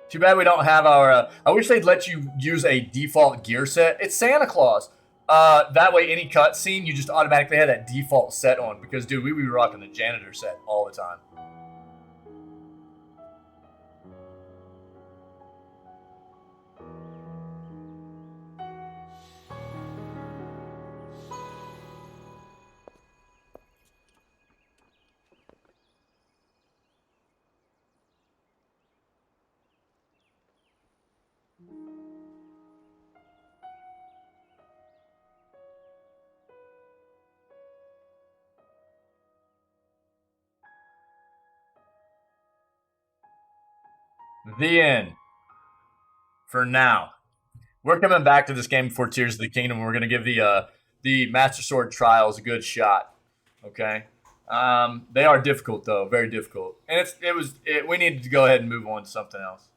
Too bad we don't have our... I wish they'd let you use a default gear set. It's Santa Claus. That way, any cutscene, you just automatically have that default set on. Because, dude, we be rocking the janitor set all the time. The end. For now. We're coming back to this game before Tears of the Kingdom. And we're going to give the Master Sword Trials a good shot. Okay? They are difficult, though. Very difficult. And we needed to go ahead and move on to something else.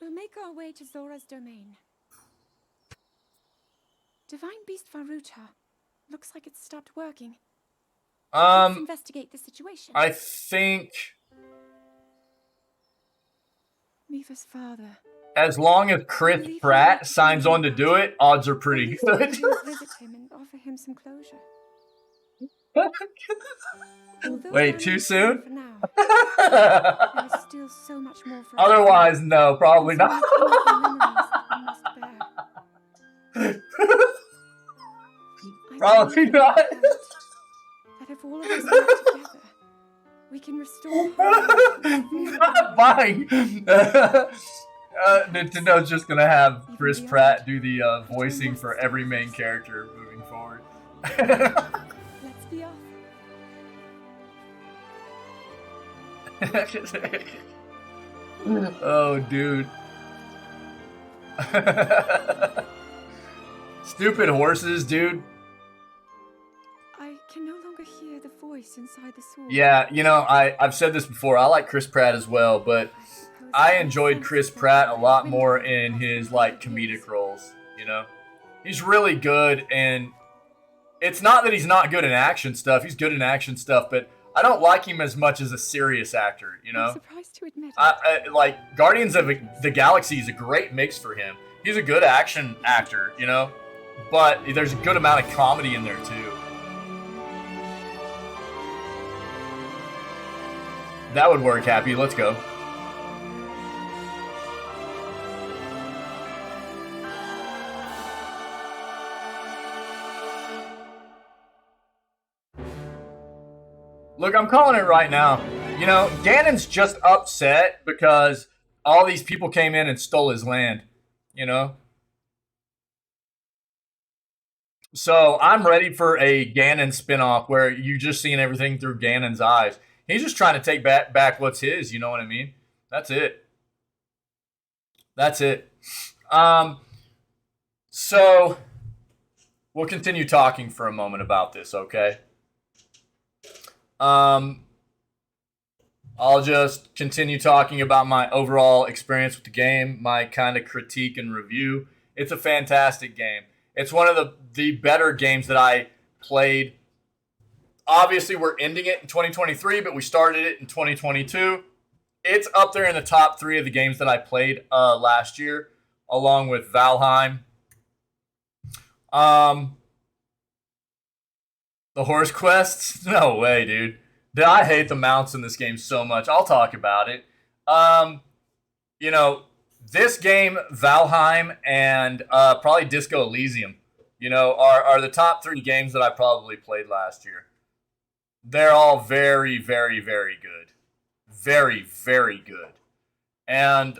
We'll make our way to Zora's domain. Divine Beast Varuta. Looks like it's stopped working. Let's investigate the situation. I think... Miva's father. As long as Chris Pratt signs on to do it, odds are pretty good. Visit him and offer him some closure. Wait, too soon? For now, there is still so much more for us. Otherwise, no, probably not. Probably not. That if all of us work together, we can restore. Fine. Nintendo's just gonna have Chris Pratt do the voicing for every main character moving forward. Let's be off. Oh, dude. Stupid horses, dude. I can no longer hear the voice inside the sword. Yeah, you know, I've said this before. I like Chris Pratt as well, but I enjoyed Chris Pratt a lot more in his, like, comedic roles, you know? He's really good, and it's not that he's not good in action stuff. He's good in action stuff, but I don't like him as much as a serious actor, you know? I'm surprised to admit it. Like, Guardians of the Galaxy is a great mix for him. He's a good action actor, you know? But there's a good amount of comedy in there, too. That would work, Happy. Let's go. Look, I'm calling it right now. You know, Ganon's just upset because all these people came in and stole his land, you know? So I'm ready for a Ganon spinoff where you're just seeing everything through Ganon's eyes. He's just trying to take back what's his, you know what I mean? That's it. That's it. So we'll continue talking for a moment about this, okay? I'll just continue talking about my overall experience with the game, my kind of critique and review. It's a fantastic game. It's one of the better games that I played. Obviously, we're ending it in 2023, but we started it in 2022. It's up there in the top 3 of the games that I played last year, along with Valheim. The horse quests? No way, dude. I hate the mounts in this game so much. I'll talk about it. You know, this game, Valheim, and probably Disco Elysium are the top 3 games that I probably played last year. They're all very, very, very good. Very, very good. And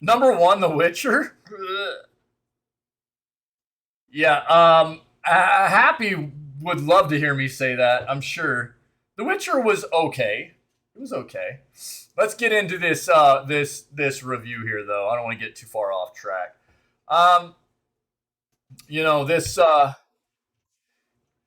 number 1, The Witcher. Yeah, Happy would love to hear me say that, I'm sure. The Witcher was okay. It was okay. Let's get into this this review here, though. I don't want to get too far off track.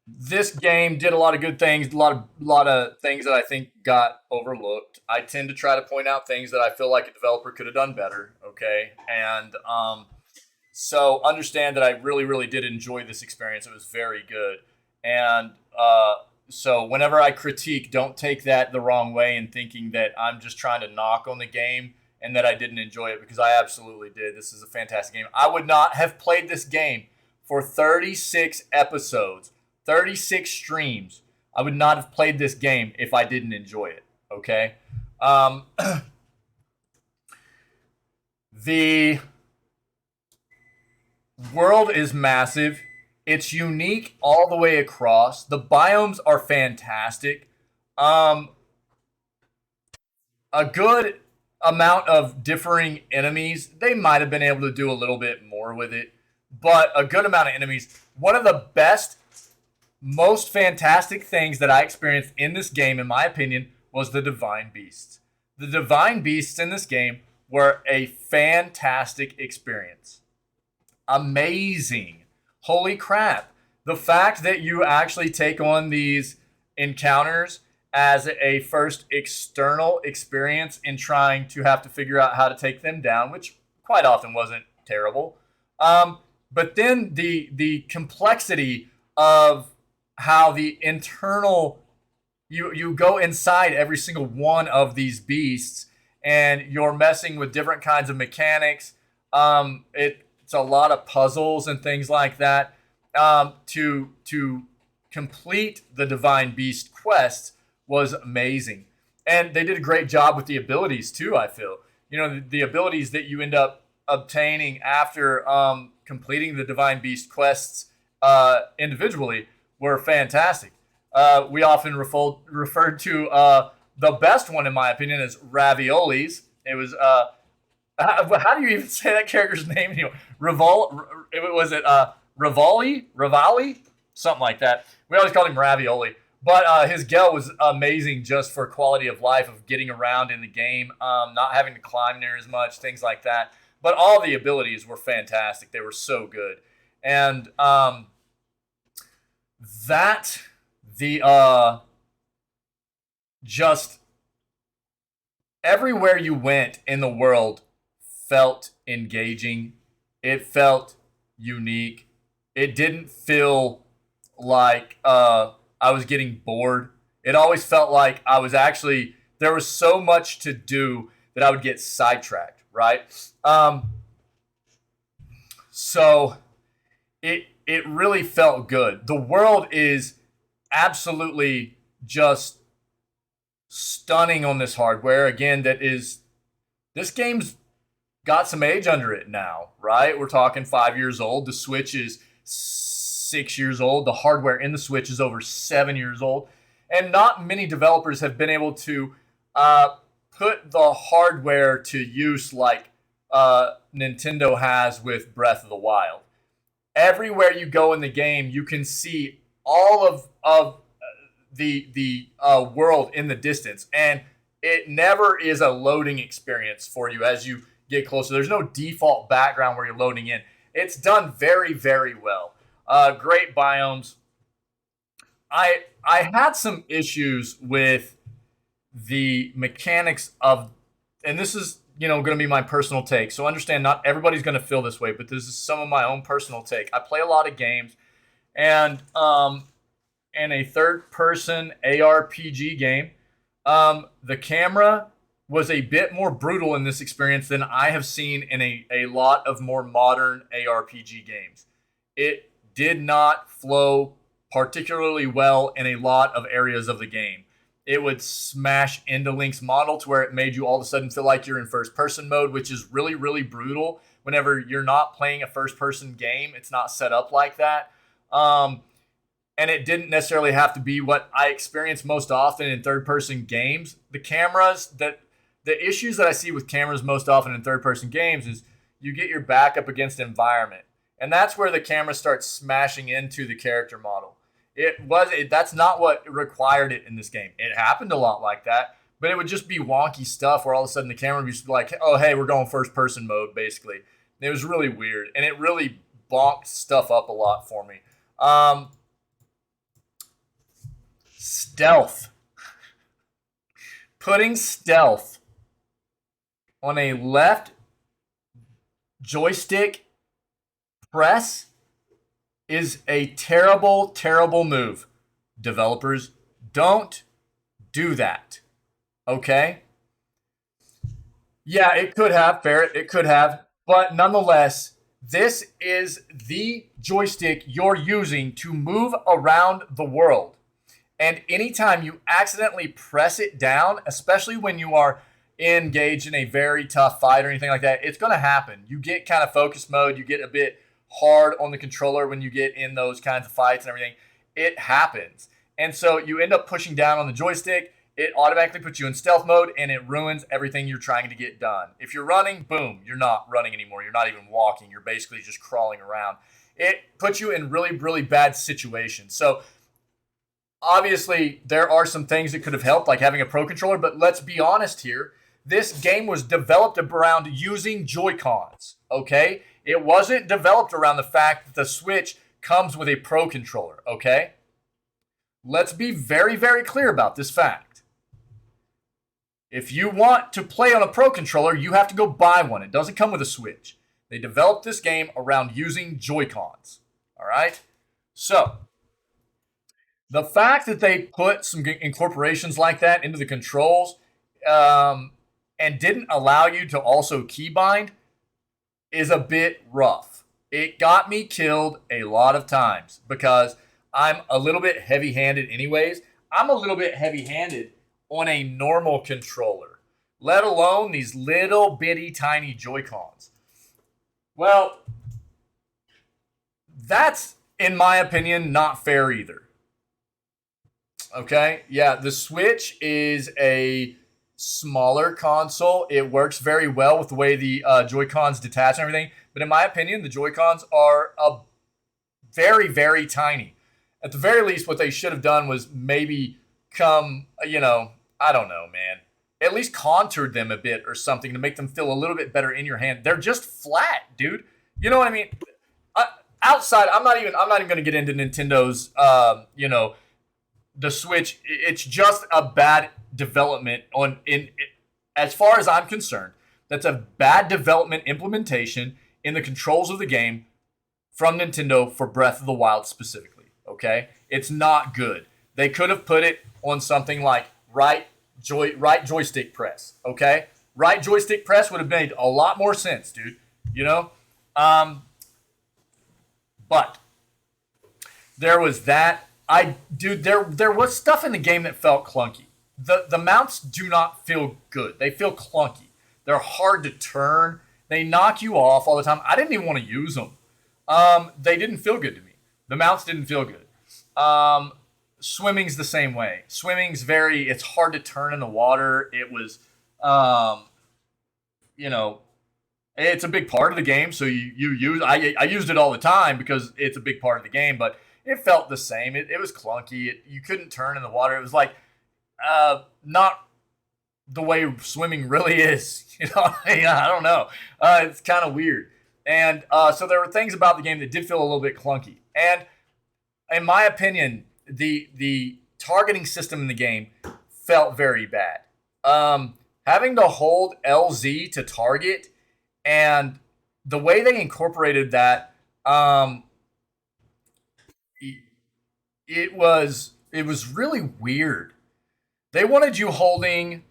This game did a lot of good things, a lot of things that I think got overlooked. I tend to try to point out things that I feel like a developer could have done better, okay? And so understand that I really, really did enjoy this experience. It was very good. And so whenever I critique, don't take that the wrong way and thinking that I'm just trying to knock on the game and that I didn't enjoy it, because I absolutely did. This is a fantastic game. I would not have played this game for 36 episodes, 36 streams. I would not have played this game if I didn't enjoy it, okay? The world is massive. It's unique all the way across. The biomes are fantastic. A good amount of differing enemies. They might have been able to do a little bit more with it, but a good amount of enemies. One of the best, most fantastic things that I experienced in this game, in my opinion, was the Divine Beasts. The Divine Beasts in this game were a fantastic experience. Amazing. Holy crap. The fact that you actually take on these encounters as a first external experience in trying to have to figure out how to take them down, which quite often wasn't terrible. But then the complexity of how the internal, you go inside every single one of these beasts and you're messing with different kinds of mechanics. It's a lot of puzzles and things like that. To complete the Divine Beast quests was amazing. And they did a great job with the abilities too, I feel. The abilities that you end up obtaining after completing the Divine Beast quests individually were fantastic. We often referred to the best one, in my opinion, as raviolis. It was how do you even say that character's name anymore? Rivali? Something like that. We always called him Ravioli. But his Gel was amazing just for quality of life of getting around in the game, not having to climb near as much, things like that. But all the abilities were fantastic. They were so good. And just everywhere you went in the world felt engaging. It felt unique. It didn't feel like I was getting bored. It always felt like there was so much to do that I would get sidetracked, right? So it really felt good. The world is absolutely just stunning on this hardware. Again, this game's got some age under it now, right? We're talking 5 years old. The Switch is 6 years old. The hardware in the Switch is over 7 years old. And not many developers have been able to put the hardware to use like Nintendo has with Breath of the Wild. Everywhere you go in the game, you can see all of the world in the distance. And it never is a loading experience for you as you get closer. There's no default background where you're loading in. It's done very, very well. Great biomes. I had some issues with the mechanics of, and this is going to be my personal take. So understand, not everybody's going to feel this way, but this is some of my own personal take. I play a lot of games, and in a third-person ARPG game, the camera was a bit more brutal in this experience than I have seen in a lot of more modern ARPG games. It did not flow particularly well in a lot of areas of the game. It would smash into Link's model to where it made you all of a sudden feel like you're in first-person mode, which is really, really brutal. whenever you're not playing a first-person game. It's not set up like that. And it didn't necessarily have to be what I experience most often in third-person games. The issues that I see with cameras most often in third-person games is you get your back up against environment. And that's where the camera starts smashing into the character model. That's not what required it in this game. It happened a lot like that, but it would just be wonky stuff where all of a sudden the camera would be like, oh, hey, we're going first-person mode, basically. And it was really weird, and it really bonked stuff up a lot for me. Stealth. Putting stealth on a left joystick press is a terrible, terrible move. Developers, don't do that. Okay? Yeah, it could have, Ferret. It could have. But nonetheless, this is the joystick you're using to move around the world. And anytime you accidentally press it down, especially when you are engaged in a very tough fight or anything like that, it's going to happen. You get kind of focus mode. You get a bit hard on the controller when you get in those kinds of fights and everything. It happens. And so you end up pushing down on the joystick. It automatically puts you in stealth mode, and it ruins everything you're trying to get done. If you're running, boom, you're not running anymore. You're not even walking. You're basically just crawling around. It puts you in really, really bad situations. So obviously, there are some things that could have helped, like having a Pro Controller, but let's be honest here. This game was developed around using Joy-Cons, okay? It wasn't developed around the fact that the Switch comes with a Pro Controller, okay? Let's be very, very clear about this fact. If you want to play on a Pro Controller, you have to go buy one. It doesn't come with a Switch. They developed this game around using Joy-Cons, all right? So the fact that they put some incorporations like that into the controls and didn't allow you to also keybind is a bit rough. It got me killed a lot of times because I'm a little bit heavy-handed anyways. I'm a little bit heavy-handed on a normal controller, let alone these little bitty tiny Joy-Cons. Well, that's, in my opinion, not fair either. Okay, yeah, the Switch is a smaller console. It works very well with the way the Joy-Cons detach and everything. But in my opinion, the Joy-Cons are very, very tiny. At the very least, what they should have done was maybe I don't know, man. At least contoured them a bit or something to make them feel a little bit better in your hand. They're just flat, dude. You know what I mean? Outside, I'm not even going to get into Nintendo's, the Switch. It's just a bad development as far as I'm concerned. That's a bad development implementation in the controls of the game from Nintendo for Breath of the Wild specifically. Okay, it's not good. They could have put it on something like right joystick press. Okay, right joystick press would have made a lot more sense, dude. You know, but there was that. There was stuff in the game that felt clunky. The mounts do not feel good. They feel clunky. They're hard to turn. They knock you off all the time. I didn't even want to use them. They didn't feel good to me. The mounts didn't feel good. Swimming's the same way. Swimming's it's hard to turn in the water. It was, it's a big part of the game. So I used it all the time because it's a big part of the game, but it felt the same. It was clunky. You couldn't turn in the water. It was like, not the way swimming really is. I don't know. It's kind of weird. And so there were things about the game that did feel a little bit clunky. And in my opinion, the targeting system in the game felt very bad. Having to hold LZ to target and the way they incorporated that, it was really weird. They wanted you holding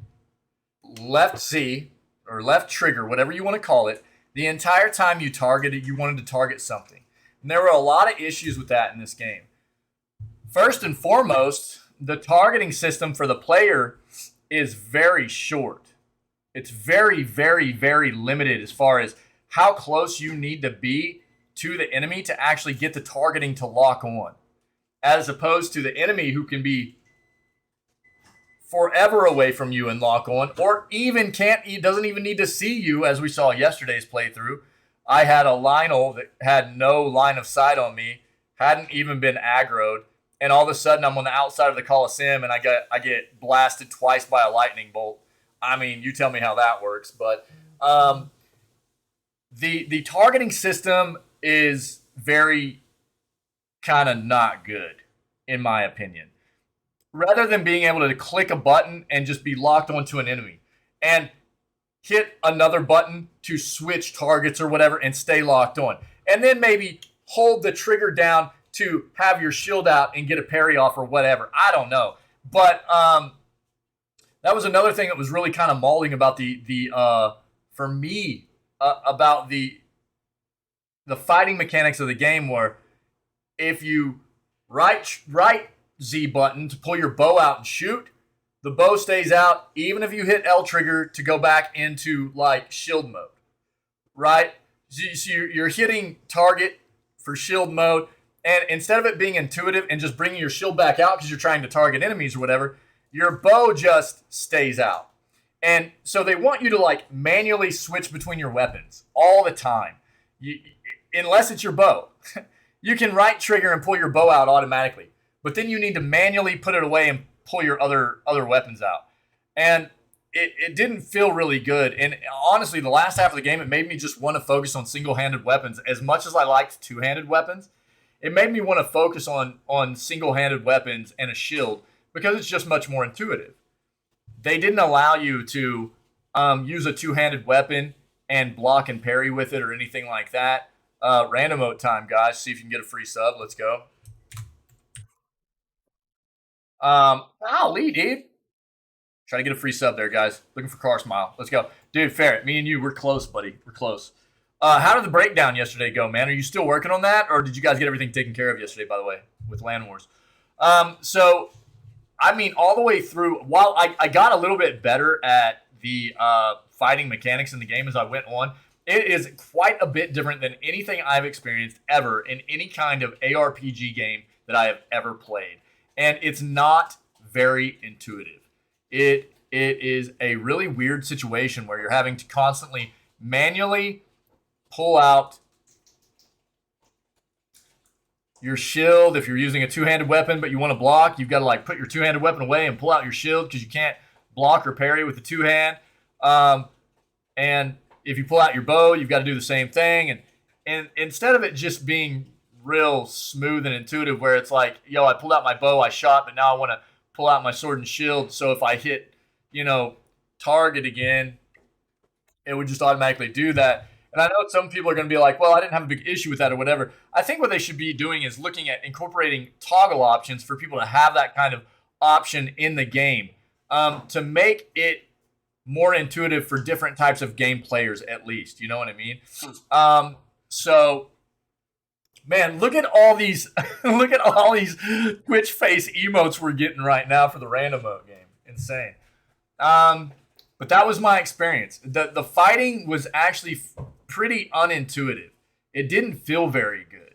left Z or left trigger, whatever you want to call it, the entire time you targeted, you wanted to target something. And there were a lot of issues with that in this game. First and foremost, the targeting system for the player is very short. It's very, very, very limited as far as how close you need to be to the enemy to actually get the targeting to lock on, as opposed to the enemy who can be forever away from you and lock on, or even doesn't even need to see you, as we saw yesterday's playthrough. I had a Lionel that had no line of sight on me, hadn't even been aggroed, and all of a sudden I'm on the outside of the Coliseum and I get blasted twice by a lightning bolt. I mean, you tell me how that works, but the targeting system is very kind of not good, in my opinion. Rather than being able to click a button and just be locked onto an enemy and hit another button to switch targets or whatever and stay locked on, and then maybe hold the trigger down to have your shield out and get a parry off or whatever. I don't know. But that was another thing that was really kind of mauling about for me, about the fighting mechanics of the game, where if you right Z button to pull your bow out and shoot, the bow stays out even if you hit L trigger to go back into like shield mode, right? So you're hitting target for shield mode, and instead of it being intuitive and just bringing your shield back out because you're trying to target enemies or whatever, your bow just stays out. And so they want you to like manually switch between your weapons all the time, unless it's your bow. You can right trigger and pull your bow out automatically, but then you need to manually put it away and pull your other weapons out. And it didn't feel really good. And honestly, the last half of the game, it made me just want to focus on single-handed weapons. As much as I liked two-handed weapons, it made me want to focus on single-handed weapons and a shield, because it's just much more intuitive. They didn't allow you to use a two-handed weapon and block and parry with it or anything like that. Random mode time, guys. See if you can get a free sub. Let's go. Golly, dude. Try to get a free sub there, guys. Looking for Car Smile. Let's go. Dude, Ferret, me and you, we're close, buddy. We're close. How did the breakdown yesterday go, man? Are you still working on that? Or did you guys get everything taken care of yesterday, by the way, with Land Wars? So, I mean, all the way through, while I got a little bit better at the fighting mechanics in the game as I went on, it is quite a bit different than anything I've experienced ever in any kind of ARPG game that I have ever played. And it's not very intuitive. It is a really weird situation where you're having to constantly manually pull out your shield. If you're using a two-handed weapon but you want to block, you've got to like put your two-handed weapon away and pull out your shield because you can't block or parry with the two-hand. And if you pull out your bow, you've got to do the same thing. And instead of it just being real smooth and intuitive, where it's like, yo, I pulled out my bow, I shot, but now I want to pull out my sword and shield, so if I hit, target again, it would just automatically do that. And I know some people are going to be like, well, I didn't have a big issue with that or whatever. I think what they should be doing is looking at incorporating toggle options for people to have that kind of option in the game, to make it more intuitive for different types of game players, at least. You know what I mean? So, man, look at all these Twitch face emotes we're getting right now for the random mode game. Insane. But that was my experience. The fighting was actually pretty unintuitive. It didn't feel very good.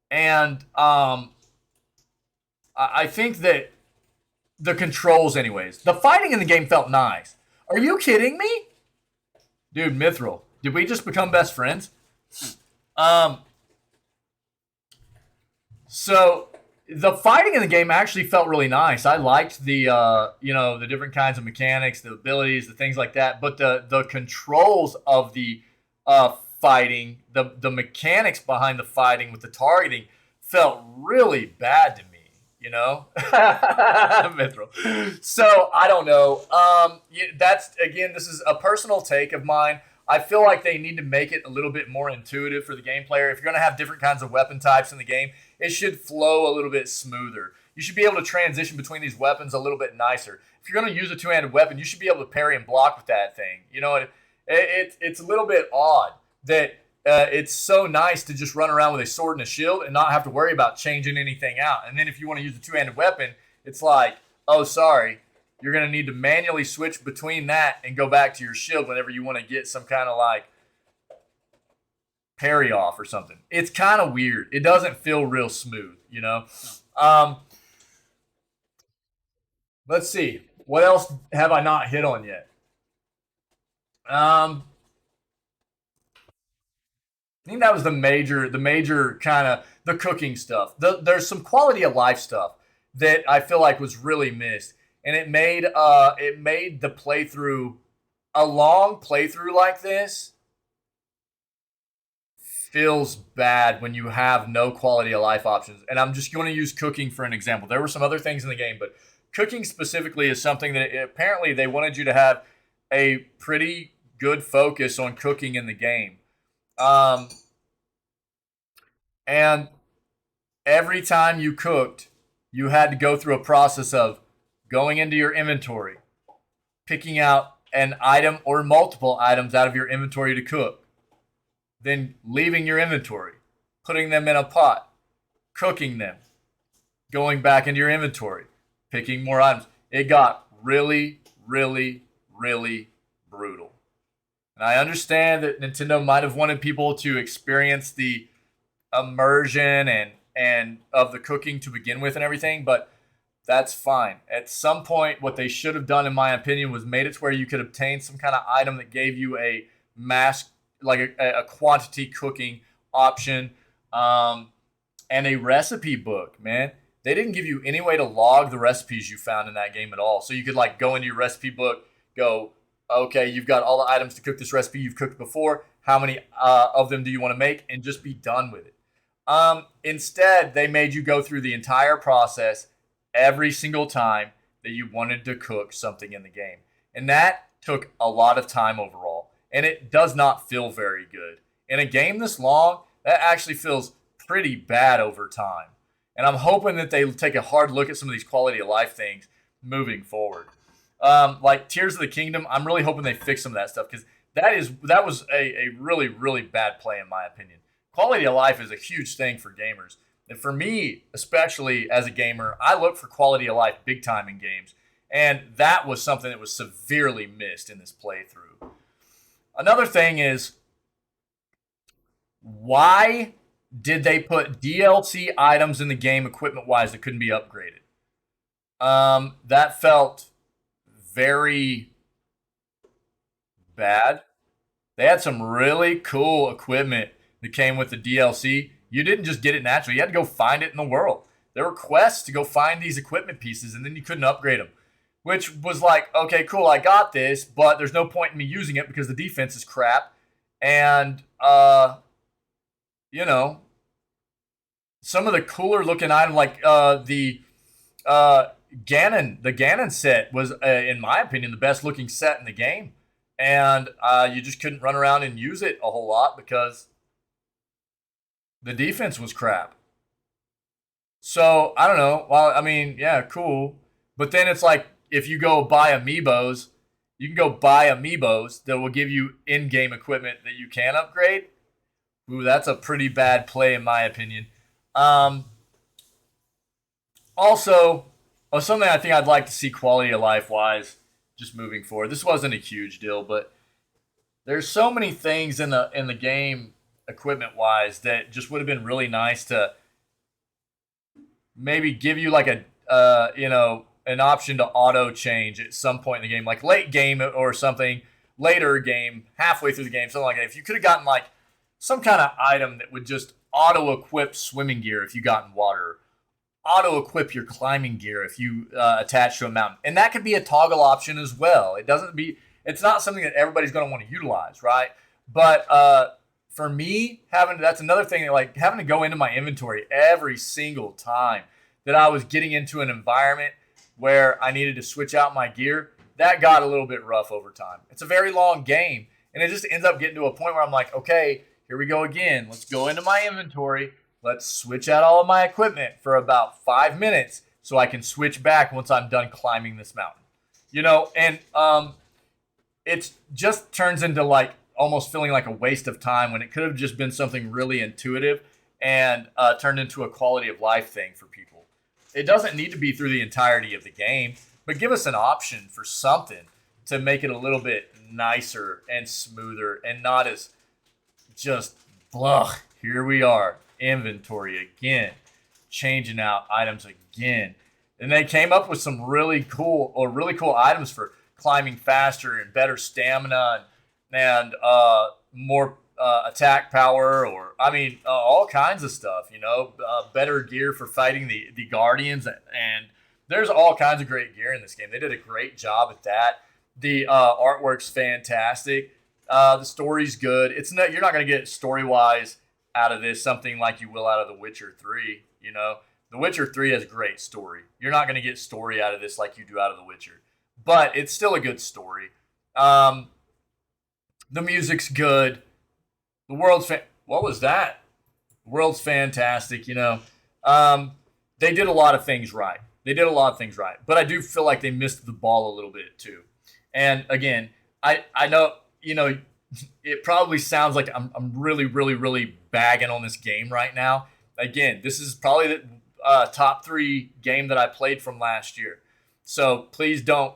And I think that the controls, anyways. The fighting in the game felt nice. Are you kidding me? Dude, Mithril, did we just become best friends? So the fighting in the game actually felt really nice. I liked the the different kinds of mechanics, the abilities, the things like that. But the controls of the fighting, the mechanics behind the fighting with the targeting felt really bad to me. Mithril. So I don't know. This is a personal take of mine. I feel like they need to make it a little bit more intuitive for the game player. If you're going to have different kinds of weapon types in the game, it should flow a little bit smoother. You should be able to transition between these weapons a little bit nicer. If you're going to use a two-handed weapon, you should be able to parry and block with that thing. It's a little bit odd that it's so nice to just run around with a sword and a shield and not have to worry about changing anything out. And then if you want to use a two-handed weapon, it's like, oh, sorry, you're going to need to manually switch between that and go back to your shield whenever you want to get some kind of like parry off or something. It's kind of weird. It doesn't feel real smooth, you know? Let's see. What else have I not hit on yet? I think that was the major kind of the cooking stuff. There's some quality of life stuff that I feel like was really missed, and it made the playthrough, a long playthrough like this, feels bad when you have no quality of life options. And I'm just going to use cooking for an example. There were some other things in the game, but cooking specifically is something that apparently they wanted you to have a pretty good focus on cooking in the game. And every time you cooked, you had to go through a process of going into your inventory, picking out an item or multiple items out of your inventory to cook, then leaving your inventory, putting them in a pot, cooking them, going back into your inventory, picking more items. It got really, really, really brutal. And I understand that Nintendo might have wanted people to experience the immersion and of the cooking to begin with and everything, but that's fine. At some point, what they should have done, in my opinion, was made it to where you could obtain some kind of item that gave you a mass, like a quantity cooking option, and a recipe book, man. They didn't give you any way to log the recipes you found in that game at all. So you could like go into your recipe book, go, okay, you've got all the items to cook this recipe you've cooked before. How many of them do you want to make? And just be done with it. Instead, they made you go through the entire process every single time that you wanted to cook something in the game. And that took a lot of time overall. And it does not feel very good. In a game this long, that actually feels pretty bad over time. And I'm hoping that they take a hard look at some of these quality of life things moving forward. Like Tears of the Kingdom, I'm really hoping they fix some of that stuff, because that was a really, really bad play in my opinion. Quality of life is a huge thing for gamers. And for me, especially as a gamer, I look for quality of life big time in games. And that was something that was severely missed in this playthrough. Another thing is, why did they put DLC items in the game equipment-wise that couldn't be upgraded? That felt very bad. They had some really cool equipment that came with the DLC. You didn't just get it naturally. You had to go find it in the world. There were quests to go find these equipment pieces, and then you couldn't upgrade them. Which was like, okay, cool, I got this, but there's no point in me using it because the defense is crap. And, you know, some of the cooler looking items, like the Ganon set was, in my opinion, the best looking set in the game. And you just couldn't run around and use it a whole lot because the defense was crap. So, I don't know. Well, I mean, yeah, cool. But then it's like, if you go buy amiibos, you can go buy amiibos that will give you in-game equipment that you can upgrade. Ooh, that's a pretty bad play in my opinion. Also, something I think I'd like to see quality of life-wise, just moving forward. This wasn't a huge deal, but there's so many things in the game equipment-wise that just would have been really nice to maybe give you like a, an option to auto change at some point in the game, like late game or something, later game, halfway through the game, something like that. If you could have gotten like some kind of item that would just auto equip swimming gear if you got in water, auto equip your climbing gear if you attach to a mountain, and that could be a toggle option as well. It's not something that everybody's going to want to utilize, right? But for me, that's another thing, like having to go into my inventory every single time that I was getting into an environment where I needed to switch out my gear, that got a little bit rough over time. It's a very long game, and it just ends up getting to a point where I'm like, okay, here we go again. Let's go into my inventory. Let's switch out all of my equipment for about 5 minutes so I can switch back once I'm done climbing this mountain. And it just turns into like almost feeling like a waste of time when it could have just been something really intuitive and turned into a quality of life thing for people. It doesn't need to be through the entirety of the game, but give us an option for something to make it a little bit nicer and smoother and not as just Ugh, here we are. Inventory again. Changing out items again. And they came up with some really cool items for climbing faster and better stamina and more attack power, or all kinds of stuff. Better gear for fighting the guardians, and there's all kinds of great gear in this game. They did a great job at that. The artwork's fantastic. The story's good. You're not going to get story wise out of this something like you will out of The Witcher 3. The Witcher 3 has a great story. You're not going to get story out of this like you do out of The Witcher, but it's still a good story. The music's good. The world's what was that? The world's fantastic. They did a lot of things right. But I do feel like they missed the ball a little bit too. And again, I know, it probably sounds like I'm really, really, really bagging on this game right now. Again, this is probably the top 3 game that I played from last year. So please don't,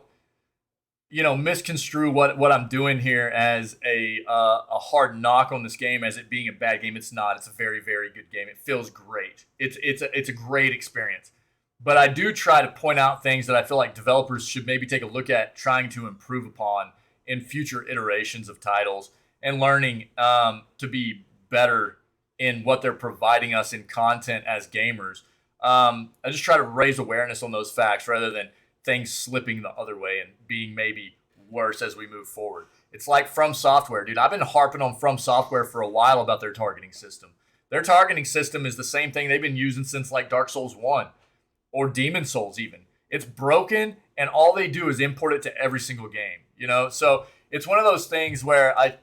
misconstrue what I'm doing here as a hard knock on this game as it being a bad game. It's not. It's a very, very good game. It feels great. It's a great experience. But I do try to point out things that I feel like developers should maybe take a look at trying to improve upon in future iterations of titles, and learning to be better in what they're providing us in content as gamers. I just try to raise awareness on those facts rather than things slipping the other way and being maybe worse as we move forward. It's like From Software, dude. I've been harping on From Software for a while about their targeting system. Their targeting system is the same thing they've been using since like Dark Souls 1 or Demon Souls even. It's broken, and all they do is import it to every single game, So it's one of those things where I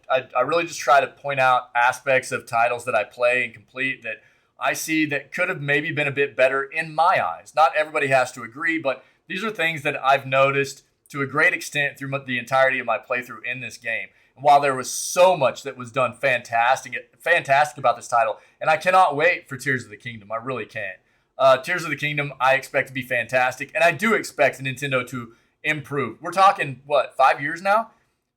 really just try to point out aspects of titles that I play and complete that I see that could have maybe been a bit better in my eyes. Not everybody has to agree, but these are things that I've noticed to a great extent through the entirety of my playthrough in this game. And while there was so much that was done fantastic about this title, and I cannot wait for Tears of the Kingdom. I really can't. Tears of the Kingdom, I expect to be fantastic, and I do expect Nintendo to improve. We're talking, 5 years now?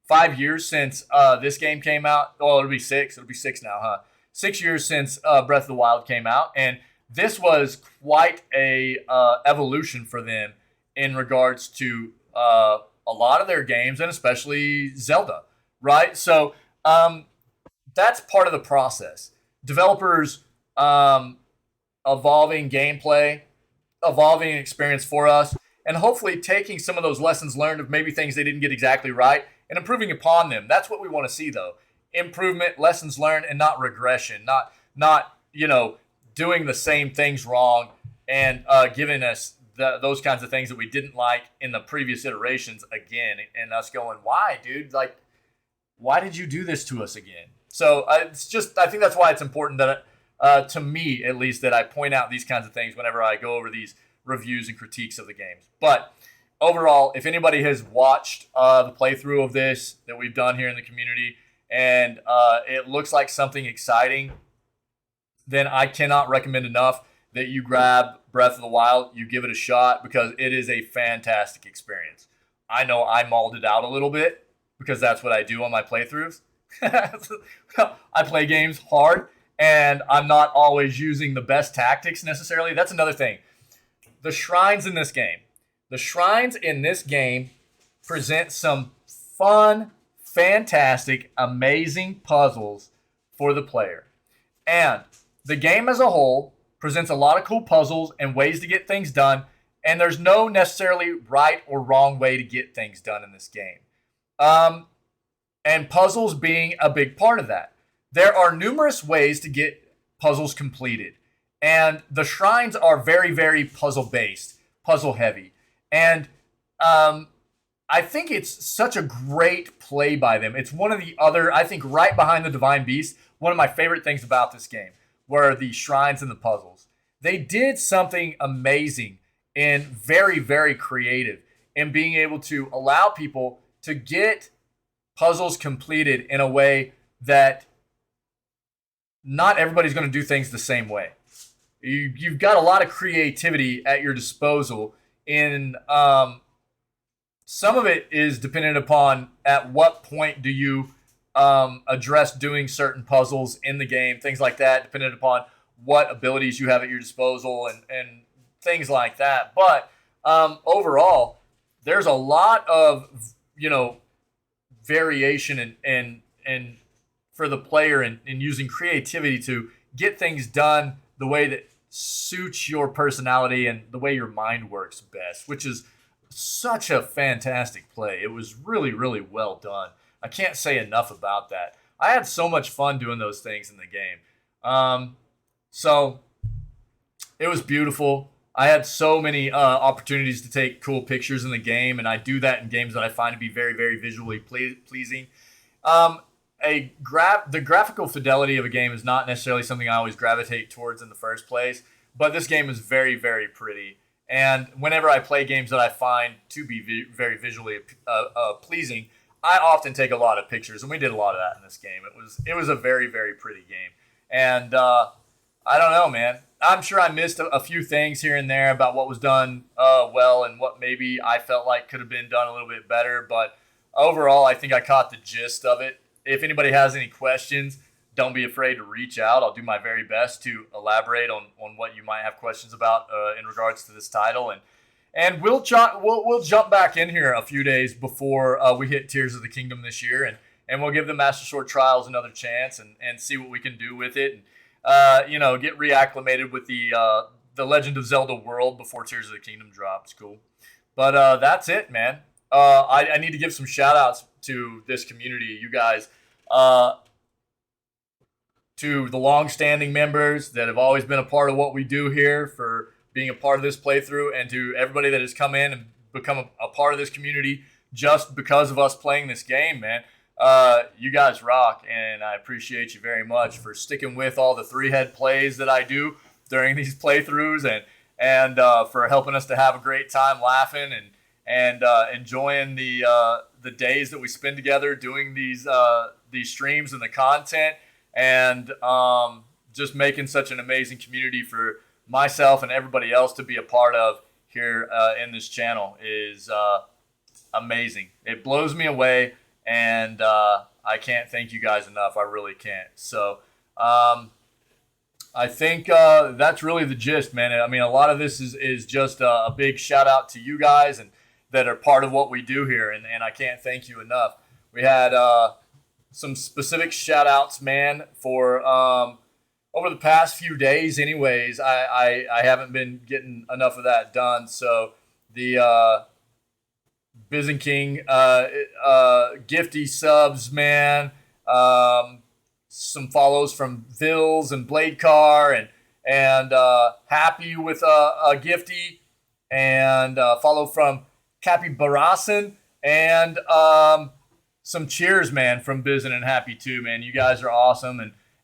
5 years since this game came out. Well, it'll be 6. It'll be 6 now, huh? 6 years since Breath of the Wild came out, and this was quite a evolution for them in regards to a lot of their games, and especially Zelda, right? So that's part of the process. Developers evolving gameplay, evolving experience for us, and hopefully taking some of those lessons learned of maybe things they didn't get exactly right and improving upon them. That's what we want to see, though. Improvement, lessons learned, and not regression. Not doing the same things wrong and giving us those kinds of things that we didn't like in the previous iterations again, and us going, why, dude? Like, why did you do this to us again? So I think that's why it's important that, to me at least, that I point out these kinds of things whenever I go over these reviews and critiques of the games. But overall, if anybody has watched the playthrough of this that we've done here in the community, and it looks like something exciting, then I cannot recommend enough that you grab Breath of the Wild, you give it a shot, because it is a fantastic experience. I know I mauled it out a little bit because that's what I do on my playthroughs. I play games hard, and I'm not always using the best tactics necessarily. That's another thing. The shrines in this game present some fun, fantastic, amazing puzzles for the player. And the game as a whole presents a lot of cool puzzles and ways to get things done, and there's no necessarily right or wrong way to get things done in this game. And puzzles being a big part of that. There are numerous ways to get puzzles completed, and the shrines are very, very puzzle-based, puzzle-heavy. And I think it's such a great play by them. It's one of the other, I think, right behind the Divine Beast, one of my favorite things about this game were the shrines and the puzzles. They did something amazing and very, very creative in being able to allow people to get puzzles completed in a way that not everybody's going to do things the same way. You've got a lot of creativity at your disposal, and some of it is dependent upon at what point do you address doing certain puzzles in the game, things like that, depending upon what abilities you have at your disposal and things like that. But overall, there's a lot of, variation and for the player and using creativity to get things done the way that suits your personality and the way your mind works best, which is such a fantastic play. It was really, really well done. I can't say enough about that. I had so much fun doing those things in the game. So it was beautiful. I had so many opportunities to take cool pictures in the game, and I do that in games that I find to be very, very visually pleasing. The graphical fidelity of a game is not necessarily something I always gravitate towards in the first place, but this game is very, very pretty. And whenever I play games that I find to be very visually pleasing, I often take a lot of pictures, and we did a lot of that in this game. It was a very, very pretty game. And I don't know, man. I'm sure I missed a few things here and there about what was done well and what maybe I felt like could have been done a little bit better. But overall, I think I caught the gist of it. If anybody has any questions, don't be afraid to reach out. I'll do my very best to elaborate on what you might have questions about in regards to this title. And we'll jump back in here a few days before we hit Tears of the Kingdom this year. And we'll give the Master Sword Trials another chance and see what we can do with it. And, get reacclimated with the Legend of Zelda world before Tears of the Kingdom drops. Cool. But that's it, man. I need to give some shout outs to this community, you guys, to the long-standing members that have always been a part of what we do here, for being a part of this playthrough, and to everybody that has come in and become a part of this community just because of us playing this game, man. You guys rock, and I appreciate you very much for sticking with all the three-head plays that I do during these playthroughs, and for helping us to have a great time laughing and enjoying the days that we spend together doing these streams and the content, and just making such an amazing community for myself and everybody else to be a part of here in this channel is amazing. It blows me away, and I can't thank you guys enough. I really can't. So I think that's really the gist, man. I mean, a lot of this is just a big shout out to you guys and that are part of what we do here, and I can't thank you enough. We had some specific shout outs, man, for over the past few days anyways. I haven't been getting enough of that done. So the Bizen King gifty subs, man, some follows from Vils and Blade Car, and Happy with a gifty, and follow from Cappy Barasan, and some cheers, man, from Bizen and Happy too, man. You guys are awesome,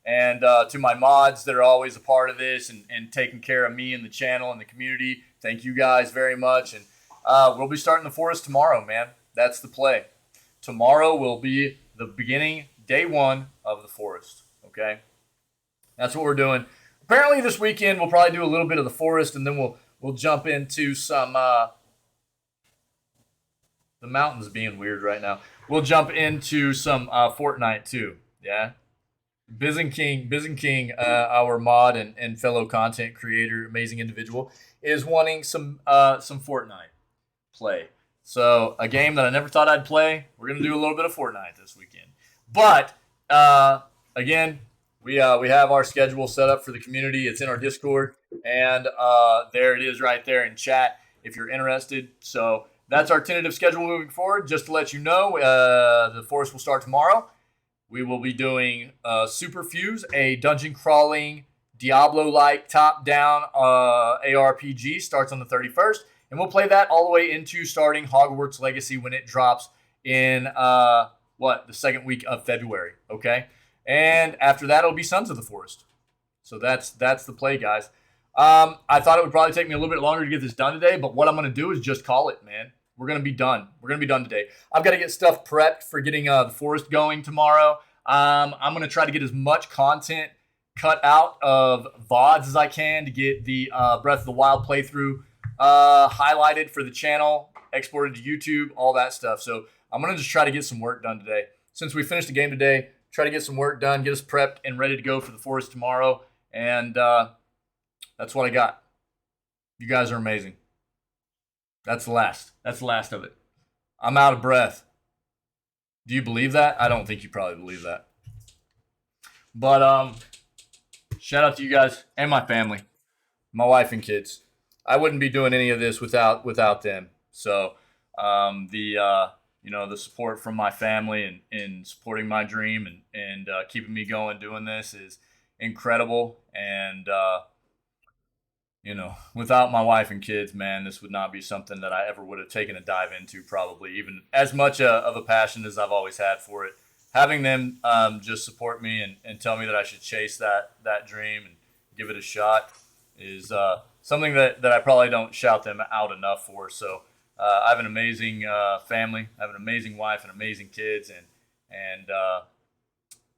and to my mods that are always a part of this and taking care of me and the channel and the community, thank you guys very much. And we'll be starting the forest tomorrow, man. That's the play. Tomorrow will be the beginning, day one of the forest, okay? That's what we're doing. Apparently this weekend we'll probably do a little bit of the forest, and then we'll jump into some the mountain's being weird right now. We'll jump into some Fortnite too. Yeah. Bizen King, our mod and fellow content creator, amazing individual, is wanting some Fortnite play. So a game that I never thought I'd play. We're gonna do a little bit of Fortnite this weekend. But again, we have our schedule set up for the community. It's in our Discord, and there it is right there in chat if you're interested. So that's our tentative schedule moving forward. Just to let you know, the forest will start tomorrow. We will be doing Super Fuse, a dungeon crawling, Diablo-like top-down ARPG. Starts on the 31st. And we'll play that all the way into starting Hogwarts Legacy when it drops in, the second week of February. Okay? And after that, it'll be Sons of the Forest. So that's the play, guys. I thought it would probably take me a little bit longer to get this done today, but what I'm going to do is just call it, man. We're going to be done. We're going to be done today. I've got to get stuff prepped for getting the forest going tomorrow. I'm going to try to get as much content cut out of VODs as I can to get the Breath of the Wild playthrough highlighted for the channel, exported to YouTube, all that stuff. So I'm going to just try to get some work done today. since we finished the game today, try to get some work done, get us prepped and ready to go for the forest tomorrow. And that's what I got. You guys are amazing. That's the last. That's the last of it. I'm out of breath. Do you believe that? I don't think you probably believe that. But shout out to you guys and my family, my wife and kids. I wouldn't be doing any of this without them. So the support from my family and supporting my dream and keeping me going doing this is incredible. And without my wife and kids, man, this would not be something that I ever would have taken a dive into, probably, even as much of a passion as I've always had for it. Having them just support me and tell me that I should chase that dream and give it a shot is something that I probably don't shout them out enough for. So I have an amazing family. I have an amazing wife and amazing kids, and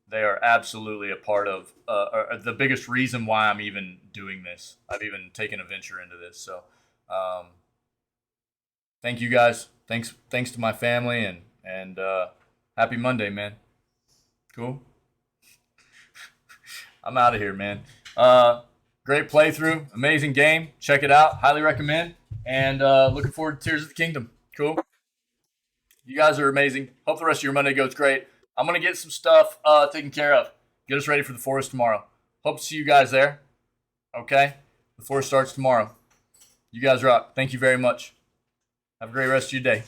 they are absolutely a part of the biggest reason why I'm even doing this. I've even taken a venture into this. So thank you guys. Thanks to my family and happy Monday, man. Cool. I'm out of here, man. Great playthrough, amazing game. Check it out. Highly recommend. And looking forward to Tears of the Kingdom. Cool. You guys are amazing. Hope the rest of your Monday goes great. I'm going to get some stuff taken care of. Get us ready for the forest tomorrow. Hope to see you guys there. Okay? The forest starts tomorrow. You guys rock. Thank you very much. Have a great rest of your day.